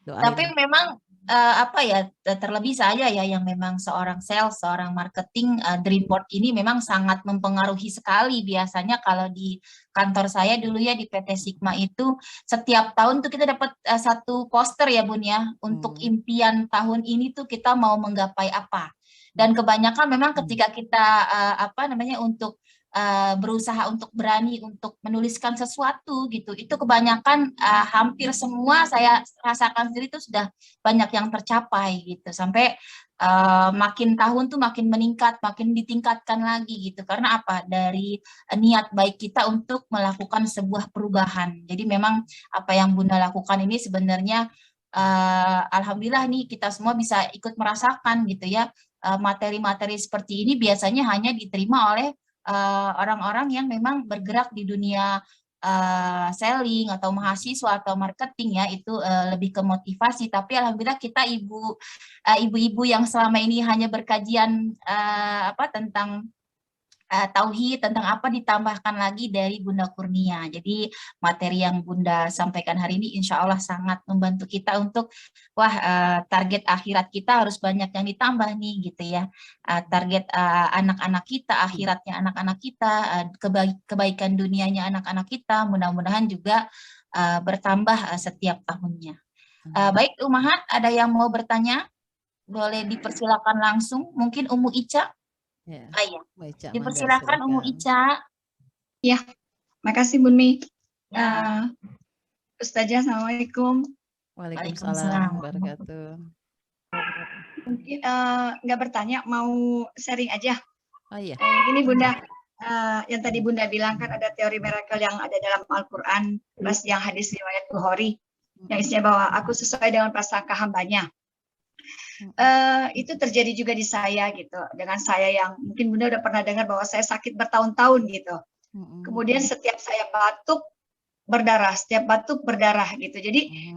Doain.
Tapi memang apa ya, terlebih saya ya yang memang seorang sales, seorang marketing, Dream Board ini memang sangat mempengaruhi sekali. Biasanya kalau di kantor saya dulu ya di PT Sigma itu setiap tahun tuh kita dapat 1 poster ya Bun ya, untuk impian tahun ini tuh kita mau menggapai apa. Dan kebanyakan memang ketika kita apa namanya, untuk berusaha untuk berani untuk menuliskan sesuatu gitu, itu kebanyakan hampir semua saya rasakan sendiri itu sudah banyak yang tercapai gitu, sampai makin tahun tuh makin meningkat, makin ditingkatkan lagi gitu, karena apa, dari niat baik kita untuk melakukan sebuah perubahan. Jadi memang apa yang Bunda lakukan ini sebenarnya alhamdulillah nih kita semua bisa ikut merasakan gitu ya, materi-materi seperti ini biasanya hanya diterima oleh orang-orang yang memang bergerak di dunia selling atau mahasiswa atau marketing ya, itu lebih ke motivasi. Tapi alhamdulillah kita ibu-ibu yang selama ini hanya berkajian tentang tauhid, tentang apa, ditambahkan lagi dari Bunda Kurnia. Jadi materi yang Bunda sampaikan hari ini insya Allah sangat membantu kita untuk target akhirat kita harus banyak yang ditambah nih gitu ya. Target anak-anak kita, akhiratnya anak-anak kita, kebaikan dunianya anak-anak kita, mudah-mudahan juga bertambah setiap tahunnya. Baik Ummahat, ada yang mau bertanya? Boleh dipersilakan langsung, mungkin Umu Ica.
Ya.
Iya.
Ica,
Dipersilakan Umu Ica.
Ya, makasih Bun Mi.
Ya.
Ustazah, Assalamualaikum.
Waalaikumsalam warahmatullahi wabarakatuh.
Mungkin nggak bertanya, mau sharing aja.
Oh iya.
Begini Bunda, yang tadi Bunda bilang kan ada teori miracle yang ada dalam Al-Quran, plus yang hadis riwayat Bukhari, yang isinya bahwa aku sesuai dengan prasangka hambanya. Itu terjadi juga di saya gitu, dengan saya yang mungkin Bunda udah pernah dengar bahwa saya sakit bertahun-tahun gitu. Kemudian setiap saya batuk berdarah, setiap batuk berdarah gitu. Jadi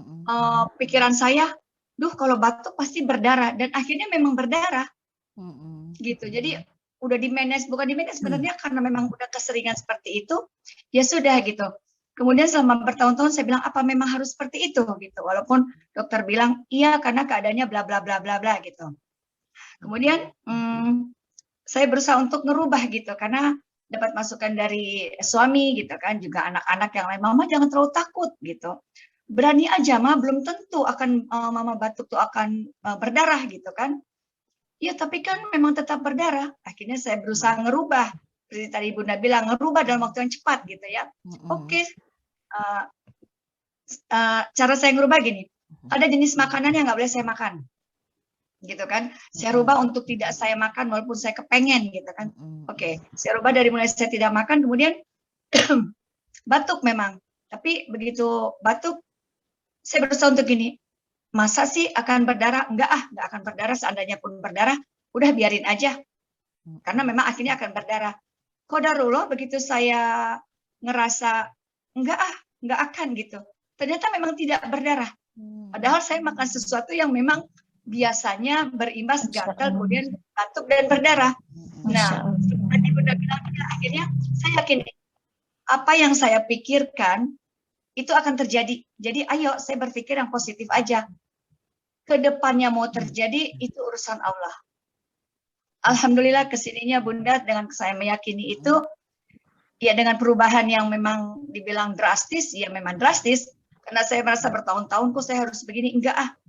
pikiran saya, duh kalau batuk pasti berdarah, dan akhirnya memang berdarah gitu. Jadi udah di manage, bukan di manage sebenarnya, karena memang udah keseringan seperti itu, ya sudah gitu. Kemudian selama bertahun-tahun saya bilang, apa memang harus seperti itu gitu, walaupun dokter bilang iya karena keadaannya bla bla bla bla bla gitu. Kemudian saya berusaha untuk ngerubah gitu, karena dapat masukan dari suami gitu kan, juga anak-anak yang lain, mama jangan terlalu takut gitu, berani aja, Ma, belum tentu akan Mama batuk tuh akan berdarah gitu kan. Ya, tapi kan memang tetap berdarah. Akhirnya saya berusaha ngerubah. Seperti tadi Bunda bilang, ngerubah dalam waktu yang cepat gitu ya. Oke, cara saya ngerubah gini. Ada jenis makanan yang nggak boleh saya makan. Gitu kan. Saya rubah untuk tidak saya makan walaupun saya kepengen gitu kan. Oke, saya rubah dari mulai saya tidak makan, kemudian batuk memang. Tapi begitu batuk, saya berusaha untuk gini, masa sih akan berdarah? Enggak enggak akan berdarah. Seandainya pun berdarah, udah biarin aja. Karena memang akhirnya akan berdarah. Qadarullah begitu saya ngerasa enggak akan gitu. Ternyata memang tidak berdarah. Padahal saya makan sesuatu yang memang biasanya berimbas gatal, kemudian batuk dan berdarah. Nah, seperti Bunda bilang, akhirnya saya yakin apa yang saya pikirkan itu akan terjadi. Jadi ayo saya berpikir yang positif aja. Kedepannya mau terjadi itu urusan Allah. Alhamdulillah kesininya Bunda dengan saya meyakini itu, ya dengan perubahan yang memang dibilang drastis, ya memang drastis. Karena saya merasa bertahun-tahun kok saya harus begini, enggak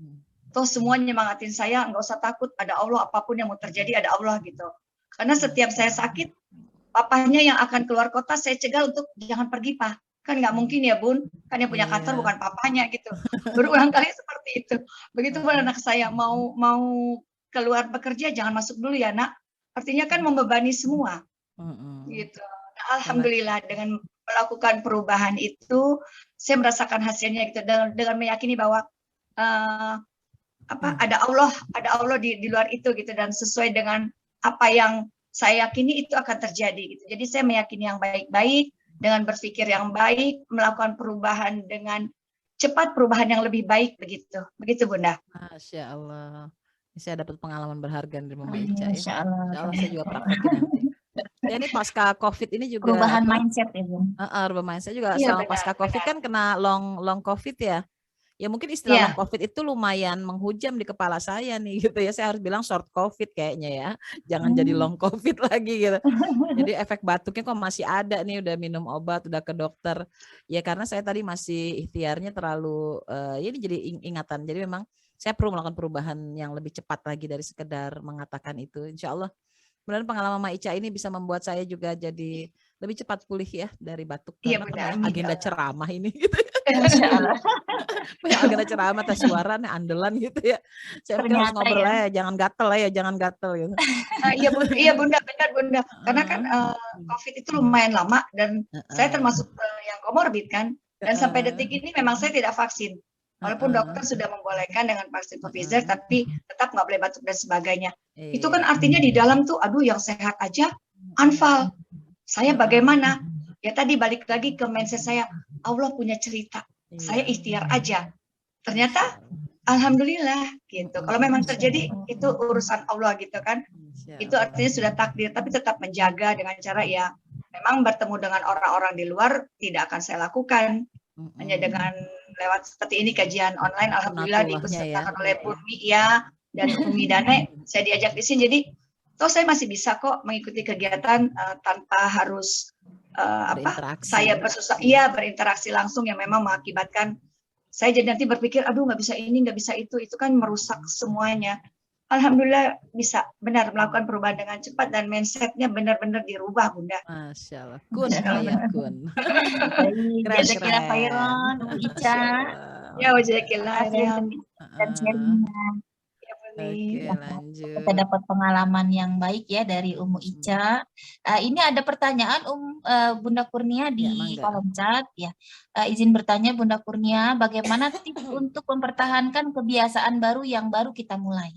Toh semuanya nyemangatin saya, enggak usah takut, ada Allah, apapun yang mau terjadi ada Allah gitu. Karena setiap saya sakit, papahnya yang akan keluar kota saya cegah untuk jangan pergi, Pak. Kan nggak mungkin ya, Bun. Kan yang punya kantor bukan papanya gitu. Berulang kali seperti itu. Begitu pun anak saya mau keluar bekerja, jangan masuk dulu ya, Nak. Artinya kan membebani semua. Gitu. Nah, alhamdulillah dengan melakukan perubahan itu, saya merasakan hasilnya gitu dengan meyakini bahwa ada Allah di luar itu gitu, dan sesuai dengan apa yang saya yakini itu akan terjadi gitu. Jadi saya meyakini yang baik-baik, dengan berpikir yang baik, melakukan perubahan dengan cepat, perubahan yang lebih baik begitu. Begitu Bunda.
Masya Allah. Saya dapat pengalaman berharga dari Mama Ica ya.
Masya Allah.
Insya Allah saya juga praktekin nanti. Ya, ini pasca COVID ini juga
Perubahan mindset ya, Bun.
perubahan mindset juga
Iya,
selama pasca COVID kan kena long COVID ya. Ya mungkin istilah long COVID itu lumayan menghujam di kepala saya nih gitu ya. Saya harus bilang short COVID kayaknya ya. Jangan jadi long COVID lagi gitu. Jadi efek batuknya kok masih ada nih, udah minum obat, udah ke dokter. Ya karena saya tadi masih ikhtiarnya terlalu, ini jadi ingatan. Jadi memang saya perlu melakukan perubahan yang lebih cepat lagi dari sekedar mengatakan itu. Insya Allah kemudian pengalaman Mama Ica ini bisa membuat saya juga jadi lebih cepat pulih ya dari batuk.
Iya,
karena
benar.
agenda ceramah ini gitu. Agenda ceramah tes suara nih andalan gitu ya. Saya mungkin harus ngobrol ya, jangan gatel gitu.
Iya Bunda, benar Bunda. Karena kan COVID itu lumayan lama dan saya termasuk yang komorbid kan. Dan sampai detik ini memang saya tidak vaksin. Walaupun dokter sudah membolehkan dengan vaksin Pfizer, tapi tetap nggak boleh batuk dan sebagainya. Itu kan artinya di dalam tuh, aduh yang sehat aja anfal. Saya bagaimana? Ya tadi balik lagi ke mindset saya, Allah punya cerita. Saya ikhtiar aja. Ternyata alhamdulillah gitu. Kalau memang terjadi itu urusan Allah gitu kan. Itu artinya sudah takdir, tapi tetap menjaga dengan cara ya memang bertemu dengan orang-orang di luar tidak akan saya lakukan. Hanya dengan lewat seperti ini kajian online, alhamdulillah diikutsertakan oleh Burmi ya dan Umi Dane, saya diajak di sini. Jadi toh saya masih bisa kok mengikuti kegiatan tanpa harus saya berinteraksi langsung yang memang mengakibatkan saya jadi nanti berpikir aduh nggak bisa ini nggak bisa itu kan merusak semuanya. Alhamdulillah bisa benar melakukan perubahan dengan cepat dan mindsetnya benar-benar dirubah Bunda.
Masya Allah. Kun ya kun.
Jazakillah khairan Ica.
Ya wajahillah
dan sharingnya.
Oke, lanjut.
Kita dapat pengalaman yang baik ya dari Ummu Ica. Ini ada pertanyaan Bunda Kurnia di kolom chat ya. Izin bertanya Bunda Kurnia, bagaimana tips untuk mempertahankan kebiasaan baru yang baru kita mulai?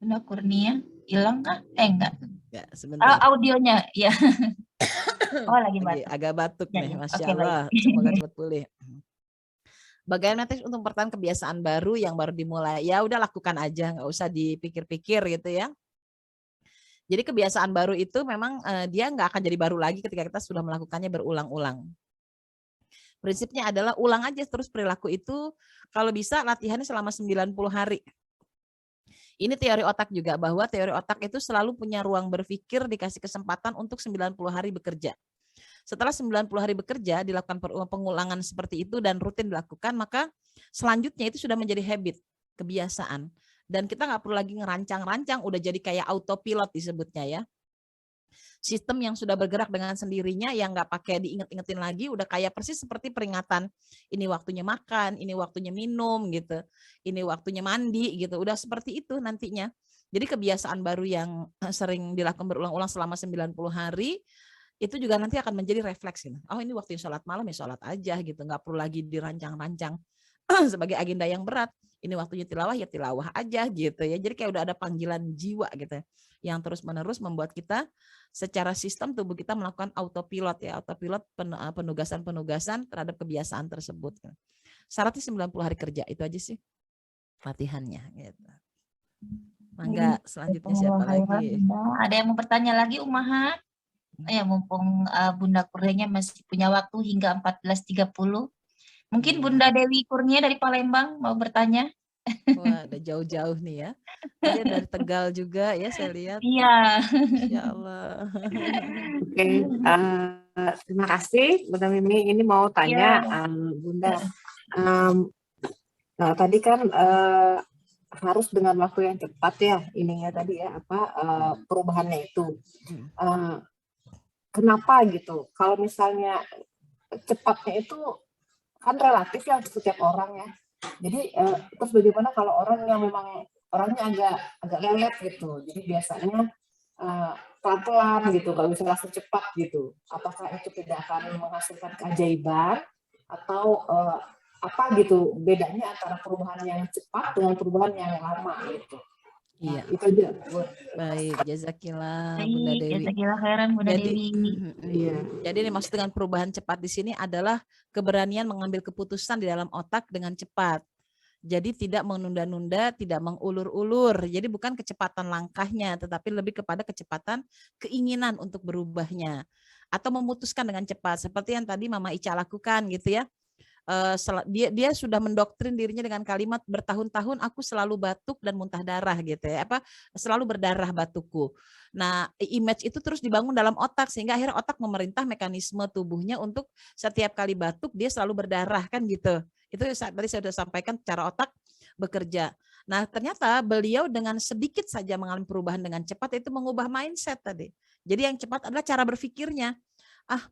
Bunda Kurnia hilang kah? Enggak.
Ya, sebentar.
Audionya ya. Oh lagi batuk.
Agak batuk
ya,
nih,
ya.
Masya
Okay,
Allah. Semoga cepat pulih. Bagaimana tips untuk mempertahankan kebiasaan baru yang baru dimulai? Ya udah lakukan aja, nggak usah dipikir-pikir gitu ya. Jadi kebiasaan baru itu memang dia nggak akan jadi baru lagi ketika kita sudah melakukannya berulang-ulang. Prinsipnya adalah ulang aja terus perilaku itu, kalau bisa latihannya selama 90 hari. Ini teori otak juga, bahwa teori otak itu selalu punya ruang berpikir dikasih kesempatan untuk 90 hari bekerja. Setelah 90 hari bekerja, dilakukan pengulangan seperti itu dan rutin dilakukan, maka selanjutnya itu sudah menjadi habit, kebiasaan. Dan kita nggak perlu lagi ngerancang-rancang, udah jadi kayak autopilot disebutnya ya. Sistem yang sudah bergerak dengan sendirinya, yang nggak pakai diinget-ingetin lagi, udah kayak persis seperti peringatan. Ini waktunya makan, ini waktunya minum gitu, ini waktunya mandi gitu. Udah seperti itu nantinya. Jadi kebiasaan baru yang sering dilakukan berulang-ulang selama 90 hari, itu juga nanti akan menjadi refleks gitu. Oh ini waktunya sholat malam ya sholat aja gitu, nggak perlu lagi dirancang-rancang sebagai agenda yang berat. Ini waktunya tilawah ya tilawah aja gitu ya. Jadi kayak udah ada panggilan jiwa gitu yang terus-menerus membuat kita secara sistem tubuh kita melakukan autopilot ya, autopilot penugasan-penugasan terhadap kebiasaan tersebut. Syaratnya 90 hari kerja, itu aja sih latihannya gitu. Mangga, selanjutnya siapa lagi?
Ada yang mau bertanya lagi, Umaha? Ya, mumpung Bunda Kurnianya masih punya waktu hingga 14.30. Mungkin Bunda Dewi Kurnia dari Palembang mau bertanya.
Wah, ada jauh-jauh nih ya. Dia dari Tegal juga ya, saya lihat.
Iya.
Insya Allah.
Oke, terima kasih Bunda Mimi. Ini mau tanya Bunda. Nah tadi kan harus dengan waktu yang cepat ya, ininya tadi ya perubahannya itu. Kenapa gitu? Kalau misalnya cepatnya itu kan relatif ya setiap orang ya. Jadi terus bagaimana kalau orang yang memang orangnya agak lelet gitu. Jadi biasanya pelan-pelan gitu, kalau bisa langsung cepat gitu. Apakah itu tidak akan menghasilkan keajaiban atau apa gitu bedanya antara perubahan yang cepat dengan perubahan yang lama gitu.
Iya.
Nah, itu aja.
Baik, jazakillah Bunda Dewi.
Jazakillah khairan Bunda Dewi.
Iya. Jadi ini maksud dengan perubahan cepat di sini adalah keberanian mengambil keputusan di dalam otak dengan cepat. Jadi tidak menunda-nunda, tidak mengulur-ulur. Jadi bukan kecepatan langkahnya, tetapi lebih kepada kecepatan keinginan untuk berubahnya. Atau memutuskan dengan cepat. Seperti yang tadi Mama Ica lakukan gitu ya. Dia sudah mendoktrin dirinya dengan kalimat bertahun-tahun aku selalu batuk dan muntah darah gitu ya, selalu berdarah batukku. Nah, image itu terus dibangun dalam otak sehingga akhirnya otak memerintah mekanisme tubuhnya untuk setiap kali batuk dia selalu berdarah kan gitu. Itu tadi saya sudah sampaikan cara otak bekerja. Nah, ternyata beliau dengan sedikit saja mengalami perubahan dengan cepat itu mengubah mindset tadi. Jadi yang cepat adalah cara berpikirnya.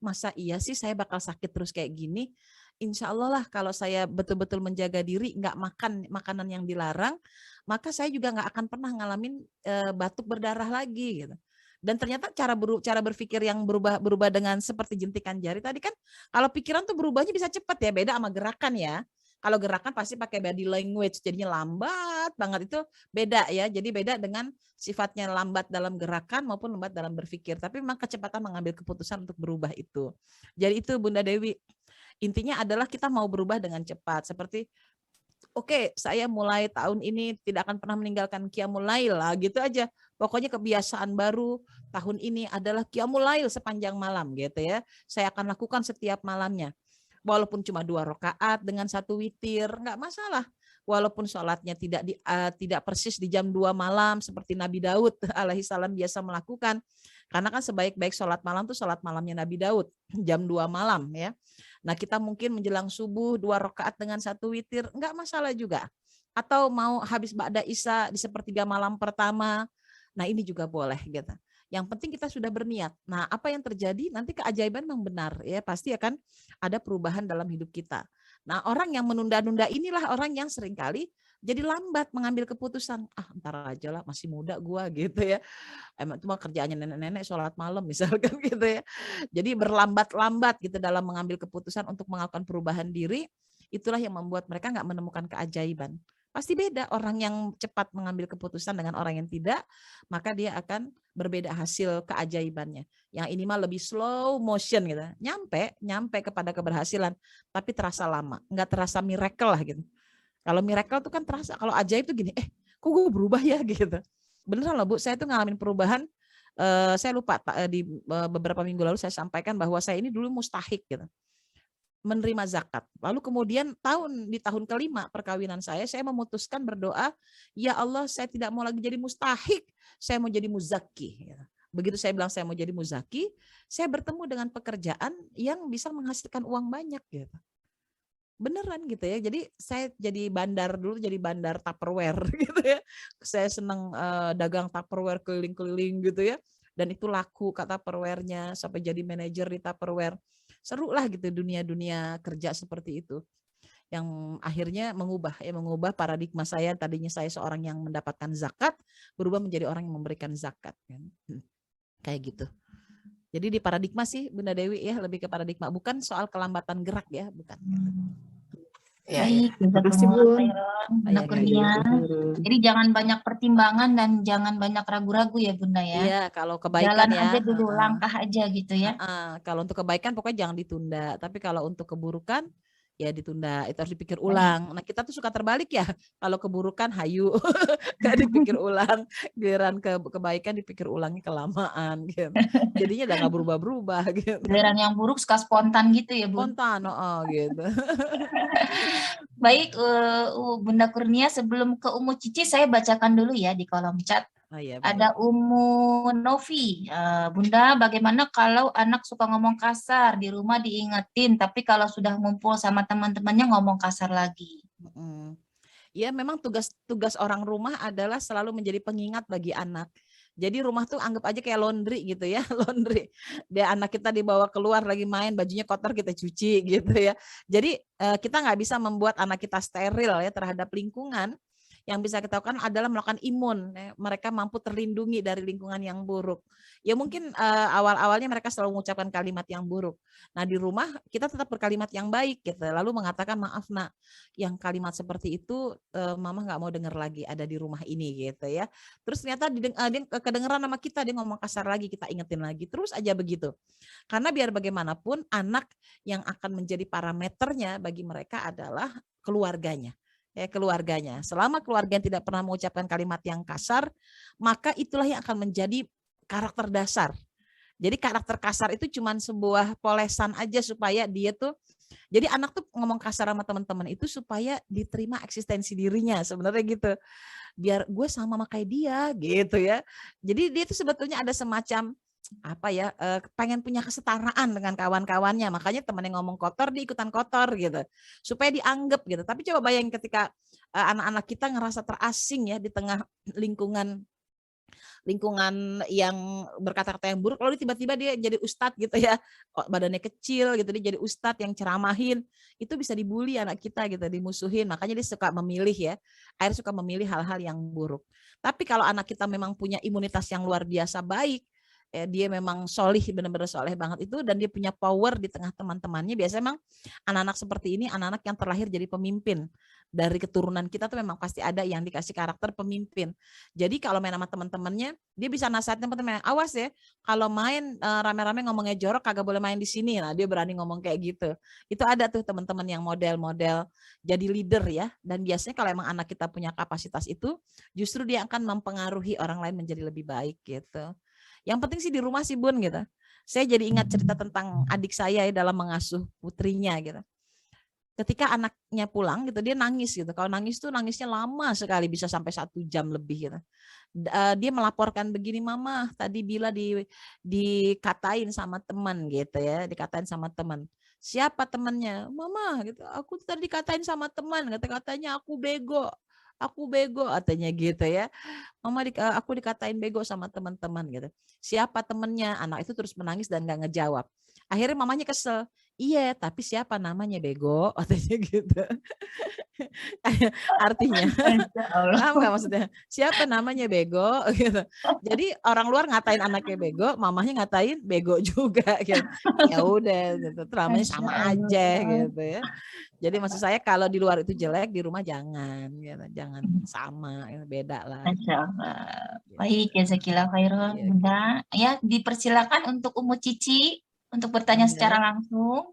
Masa iya sih saya bakal sakit terus kayak gini? Insya Allah lah kalau saya betul-betul menjaga diri, nggak makan makanan yang dilarang, maka saya juga nggak akan pernah ngalamin batuk berdarah lagi gitu. Dan ternyata cara berpikir yang berubah dengan seperti jentikan jari tadi kan, kalau pikiran tuh berubahnya bisa cepat ya, beda sama gerakan ya. Kalau gerakan pasti pakai body language, jadinya lambat banget, itu beda ya. Jadi beda dengan sifatnya lambat dalam gerakan maupun lambat dalam berpikir. Tapi memang kecepatan mengambil keputusan untuk berubah itu. Jadi itu Bunda Dewi. Intinya adalah kita mau berubah dengan cepat. Seperti, oke, saya mulai tahun ini tidak akan pernah meninggalkan qiyamul lail lah, gitu aja. Pokoknya kebiasaan baru tahun ini adalah qiyamul lail sepanjang malam gitu ya. Saya akan lakukan setiap malamnya. Walaupun cuma 2 rakaat dengan 1 witir, nggak masalah. Walaupun sholatnya tidak persis di jam 2 malam seperti Nabi Daud alaihissalam biasa melakukan. Karena kan sebaik-baik sholat malam tuh sholat malamnya Nabi Daud, jam 2 malam ya. Nah kita mungkin menjelang subuh 2 rakaat dengan 1 witir, enggak masalah juga. Atau mau habis ba'da isya di sepertiga malam pertama, nah ini juga boleh gitu. Yang penting kita sudah berniat. Nah apa yang terjadi nanti keajaiban memang benar ya, pasti akan ada perubahan dalam hidup kita. Nah orang yang menunda-nunda inilah orang yang seringkali jadi lambat mengambil keputusan. Ntar aja lah, masih muda gua gitu ya. Emang itu mah kerjaannya nenek-nenek sholat malam misalkan gitu ya. Jadi berlambat-lambat gitu dalam mengambil keputusan untuk melakukan perubahan diri. Itulah yang membuat mereka nggak menemukan keajaiban. Pasti beda orang yang cepat mengambil keputusan dengan orang yang tidak, maka dia akan berbeda hasil keajaibannya. Yang ini mah lebih slow motion gitu. Nyampe kepada keberhasilan, tapi terasa lama, nggak terasa miracle lah gitu. Kalau miracle tuh kan terasa, kalau ajaib tuh gini, kok gue berubah ya gitu. Beneran loh Bu, saya tuh ngalamin perubahan, saya lupa di beberapa minggu lalu saya sampaikan bahwa saya ini dulu mustahik gitu. menerima zakat. Lalu kemudian di tahun kelima perkawinan saya memutuskan berdoa, ya Allah saya tidak mau lagi jadi mustahik, saya mau jadi muzaki. Begitu saya bilang saya mau jadi muzaki, saya bertemu dengan pekerjaan yang bisa menghasilkan uang banyak gitu. Beneran gitu ya. Jadi saya jadi bandar dulu, jadi bandar Tupperware gitu ya. Saya senang dagang Tupperware keliling-keliling gitu ya. Dan itu laku kata Tupperware-nya sampai jadi manajer di Tupperware. Seru lah gitu dunia-dunia kerja seperti itu. Yang akhirnya mengubah paradigma saya. Tadinya saya seorang yang mendapatkan zakat, berubah menjadi orang yang memberikan zakat kan. Kayak gitu. Jadi di paradigma sih Bunda Dewi ya, lebih ke paradigma, bukan soal kelambatan gerak ya, bukan.
Ya,
Baik,
Makasih,
jazakumullah
Bun.
khairan, Bunda
Ya,
Kurnia. Jadi jangan banyak pertimbangan dan jangan banyak ragu-ragu ya Bunda ya.
Iya, kalau kebaikan
Jalan
ya.
aja dulu, langkah aja gitu ya.
Kalau untuk kebaikan pokoknya jangan ditunda. Tapi kalau untuk keburukan ya ditunda. Itu harus dipikir ulang. Nah kita tuh suka terbalik ya. Kalau keburukan hayu, gak dipikir ulang. Giliran kebaikan dipikir ulangnya kelamaan. Gitu. Jadinya udah gak berubah-berubah. Gitu.
Giliran yang buruk suka spontan gitu ya Bun.
Spontan, gitu.
Baik, Bunda Kurnia, sebelum ke Umu Cici saya bacakan dulu ya di kolom chat.
Iya,
Ada Umu Novi. Bunda, bagaimana kalau anak suka ngomong kasar, di rumah diingetin, tapi kalau sudah ngumpul sama teman-temannya ngomong kasar lagi?
Ya memang tugas orang rumah adalah selalu menjadi pengingat bagi anak. Jadi rumah tuh anggap aja kayak laundry gitu ya, laundry. Dia anak kita dibawa keluar lagi main, bajunya kotor kita cuci gitu ya. Jadi kita nggak bisa membuat anak kita steril ya terhadap lingkungan. Yang bisa kita lakukan adalah melakukan imun. Ya. Mereka mampu terlindungi dari lingkungan yang buruk. Ya mungkin awal-awalnya mereka selalu mengucapkan kalimat yang buruk. Nah di rumah kita tetap berkalimat yang baik gitu. Lalu mengatakan maaf nak, yang kalimat seperti itu mama nggak mau dengar lagi ada di rumah ini gitu ya. Terus ternyata dia kedengeran sama kita, dia ngomong kasar lagi, kita ingetin lagi. Terus aja begitu. Karena biar bagaimanapun anak yang akan menjadi parameternya bagi mereka adalah keluarganya. Ya, keluarganya. Selama keluarga yang tidak pernah mengucapkan kalimat yang kasar, maka itulah yang akan menjadi karakter dasar. Jadi karakter kasar itu cuma sebuah polesan aja supaya dia tuh, jadi anak tuh ngomong kasar sama teman-teman itu supaya diterima eksistensi dirinya sebenarnya gitu. Biar gue sama kayak dia gitu ya. Jadi dia tuh sebetulnya ada semacam pengen punya kesetaraan dengan kawan-kawannya, makanya teman yang ngomong kotor dia ikutan kotor gitu supaya dianggap gitu. Tapi coba bayangin ketika anak-anak kita ngerasa terasing ya di tengah lingkungan yang berkata-kata yang buruk, lalu tiba-tiba dia jadi ustadz gitu ya, badannya kecil gitu, dia jadi ustadz yang ceramahin, itu bisa dibully anak kita gitu, dimusuhin. Makanya dia suka memilih ya, akhirnya suka memilih hal-hal yang buruk. Tapi kalau anak kita memang punya imunitas yang luar biasa baik, dia memang solih, benar-benar soleh banget itu, dan dia punya power di tengah teman-temannya. Biasanya memang anak-anak seperti ini anak-anak yang terlahir jadi pemimpin. Dari keturunan kita tuh memang pasti ada yang dikasih karakter pemimpin. Jadi kalau main sama teman-temannya, dia bisa nasihatin teman-teman, awas ya, kalau main rame-rame ngomongnya jorok kagak boleh main di sini. Nah, dia berani ngomong kayak gitu. Itu ada tuh teman-teman yang model-model jadi leader ya. Dan biasanya kalau emang anak kita punya kapasitas itu, justru dia akan mempengaruhi orang lain menjadi lebih baik gitu. Yang penting sih di rumah sih Bun gitu. Saya jadi ingat cerita tentang adik saya ya dalam mengasuh putrinya gitu. Ketika anaknya pulang gitu, dia nangis gitu. Kalau nangis tuh nangisnya lama sekali, bisa sampai 1 jam lebih gitu. Dia melaporkan begini, mama tadi Bila dikatain sama teman gitu ya, dikatain sama teman. Siapa temannya? Mama gitu. Aku tadi dikatain sama teman, katanya aku bego katanya gitu ya. Mama aku dikatain bego sama teman-teman gitu. Siapa temennya? Anak itu terus menangis dan gak ngejawab. Akhirnya mamanya kesel. Iya, tapi siapa namanya bego? Katanya gitu. Artinya, paham gak maksudnya? Siapa namanya bego? Gitu. Jadi orang luar ngatain anaknya bego, mamanya ngatain bego juga. Gitu. Ya udah, gitu. Namanya sama aja gitu ya. Jadi maksud saya kalau di luar itu jelek, di rumah jangan, gitu. Jangan sama, beda lah.
Masya Allah. Baik, jazakillah khairan Bunda. Ya, dipersilakan untuk Umu Cici untuk bertanya secara langsung.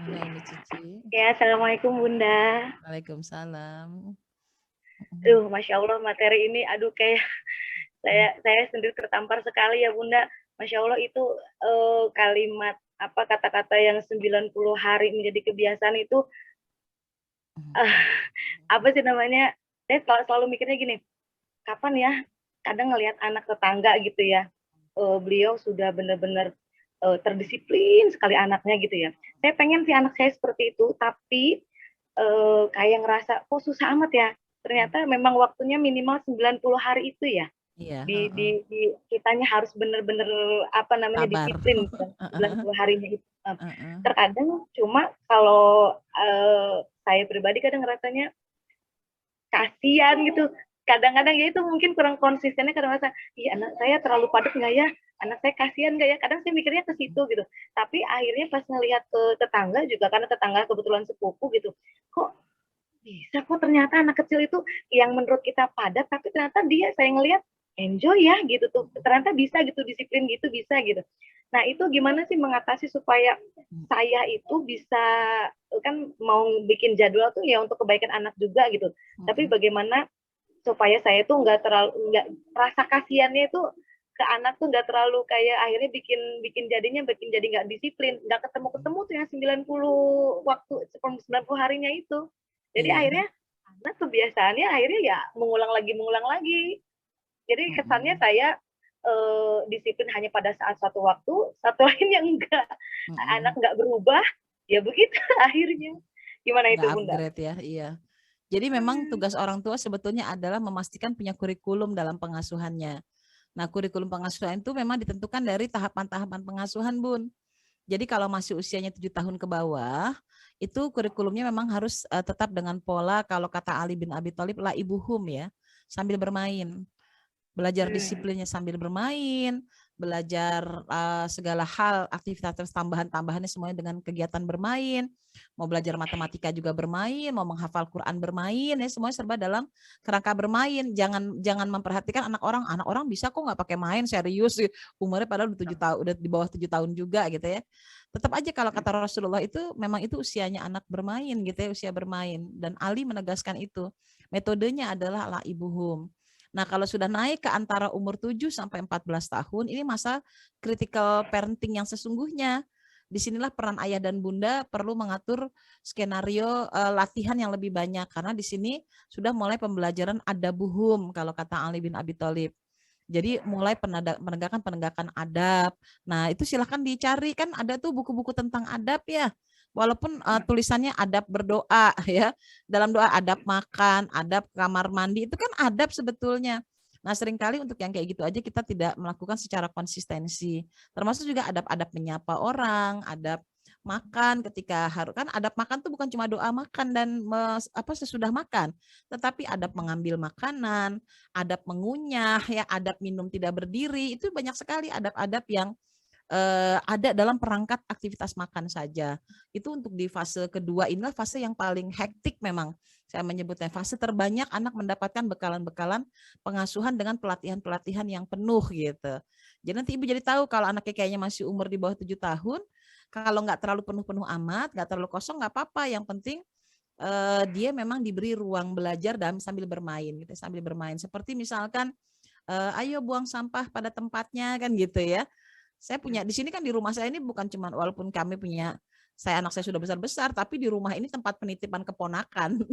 Umu Cici.
Ya, assalamualaikum Bunda.
Waalaikumsalam.
Masya Allah materi ini, kayak saya sendiri tertampar sekali ya Bunda. Masya Allah itu kalimat apa kata-kata yang 90 hari menjadi kebiasaan itu apa sih namanya? Saya selalu mikirnya gini, kapan ya? Kadang ngelihat anak tetangga gitu ya, beliau sudah benar-benar terdisiplin sekali anaknya gitu ya. Saya pengen sih anak saya seperti itu, tapi kayak ngerasa kok susah amat ya. Ternyata memang waktunya minimal 90 hari itu ya.
Iya,
Di kitanya harus benar-benar apa namanya
sabar.
disiplin 90 harinya itu. Terkadang cuma kalau saya pribadi kadang rasanya kasihan gitu. Kadang-kadang ya itu mungkin kurang konsistennya, kadang rasa, ih anak saya terlalu padat nggak ya? Anak saya kasihan nggak ya? Kadang saya mikirnya ke situ gitu. Tapi akhirnya pas ngelihat ke tetangga juga, karena tetangga kebetulan sepupu gitu, kok bisa kok ternyata anak kecil itu yang menurut kita padat, tapi ternyata dia saya ngelihat enjoy ya gitu tuh. Ternyata bisa gitu, disiplin gitu bisa gitu. Nah itu gimana sih mengatasi supaya saya itu bisa, kan mau bikin jadwal tuh ya untuk kebaikan anak juga gitu. Tapi bagaimana supaya saya tuh nggak rasa kasihannya itu ke anak tuh nggak terlalu kayak akhirnya bikin jadi nggak disiplin, nggak ketemu tuh yang 90 harinya itu. Jadi akhirnya anak kebiasaannya akhirnya ya mengulang lagi. Jadi kesannya saya disiplin hanya pada saat suatu waktu, satu lainnya enggak. Anak nggak berubah, ya begitu akhirnya. Gimana itu Bunda?
Upgrade ya, iya. Jadi memang tugas orang tua sebetulnya adalah memastikan punya kurikulum dalam pengasuhannya. Nah, kurikulum pengasuhan itu memang ditentukan dari tahapan-tahapan pengasuhan, Bun. Jadi kalau masih usianya 7 tahun ke bawah, itu kurikulumnya memang harus tetap dengan pola, kalau kata Ali bin Abi Thalib, la ibuhum ya, sambil bermain. Belajar disiplinnya sambil bermain, belajar segala hal, aktivitas tambahan-tambahannya semuanya dengan kegiatan bermain. Mau belajar matematika juga bermain, mau menghafal Quran bermain, ya semuanya serba dalam kerangka bermain. Jangan memperhatikan anak orang bisa kok nggak pakai main, serius umurnya padahal udah di bawah 7 tahun juga gitu ya. Tetap aja kalau kata Rasulullah itu memang itu usianya anak bermain gitu ya, usia bermain. Dan Ali menegaskan itu. Metodenya adalah la ibuhum. Nah, kalau sudah naik ke antara umur 7 sampai 14 tahun, ini masa critical parenting yang sesungguhnya. Disinilah peran ayah dan bunda perlu mengatur skenario latihan yang lebih banyak, karena di sini sudah mulai pembelajaran adabuhum kalau kata Ali bin Abi Thalib. Jadi mulai penegakan adab. Nah, itu silahkan dicari, kan ada tuh buku-buku tentang adab ya. Walaupun tulisannya adab berdoa ya, dalam doa adab makan, adab kamar mandi, itu kan adab sebetulnya. Nah, seringkali untuk yang kayak gitu aja kita tidak melakukan secara konsistensi. Termasuk juga adab-adab menyapa orang, adab makan ketika harus, kan adab makan tuh bukan cuma doa makan dan sesudah makan, tetapi adab mengambil makanan, adab mengunyah ya, adab minum tidak berdiri, itu banyak sekali adab-adab yang ada dalam perangkat aktivitas makan saja. Itu untuk di fase kedua, inilah fase yang paling hektik memang. Saya menyebutnya fase terbanyak anak mendapatkan bekalan-bekalan pengasuhan dengan pelatihan-pelatihan yang penuh gitu. Jadi nanti ibu jadi tahu kalau anaknya kayaknya masih umur di bawah 7 tahun, kalau nggak terlalu penuh-penuh amat, nggak terlalu kosong nggak apa-apa. Yang penting dia memang diberi ruang belajar dan sambil bermain gitu, sambil bermain. Seperti misalkan ayo buang sampah pada tempatnya kan gitu ya. Saya punya di sini kan, di rumah saya ini bukan cuma, walaupun kami punya, anak saya sudah besar-besar, tapi di rumah ini tempat penitipan keponakan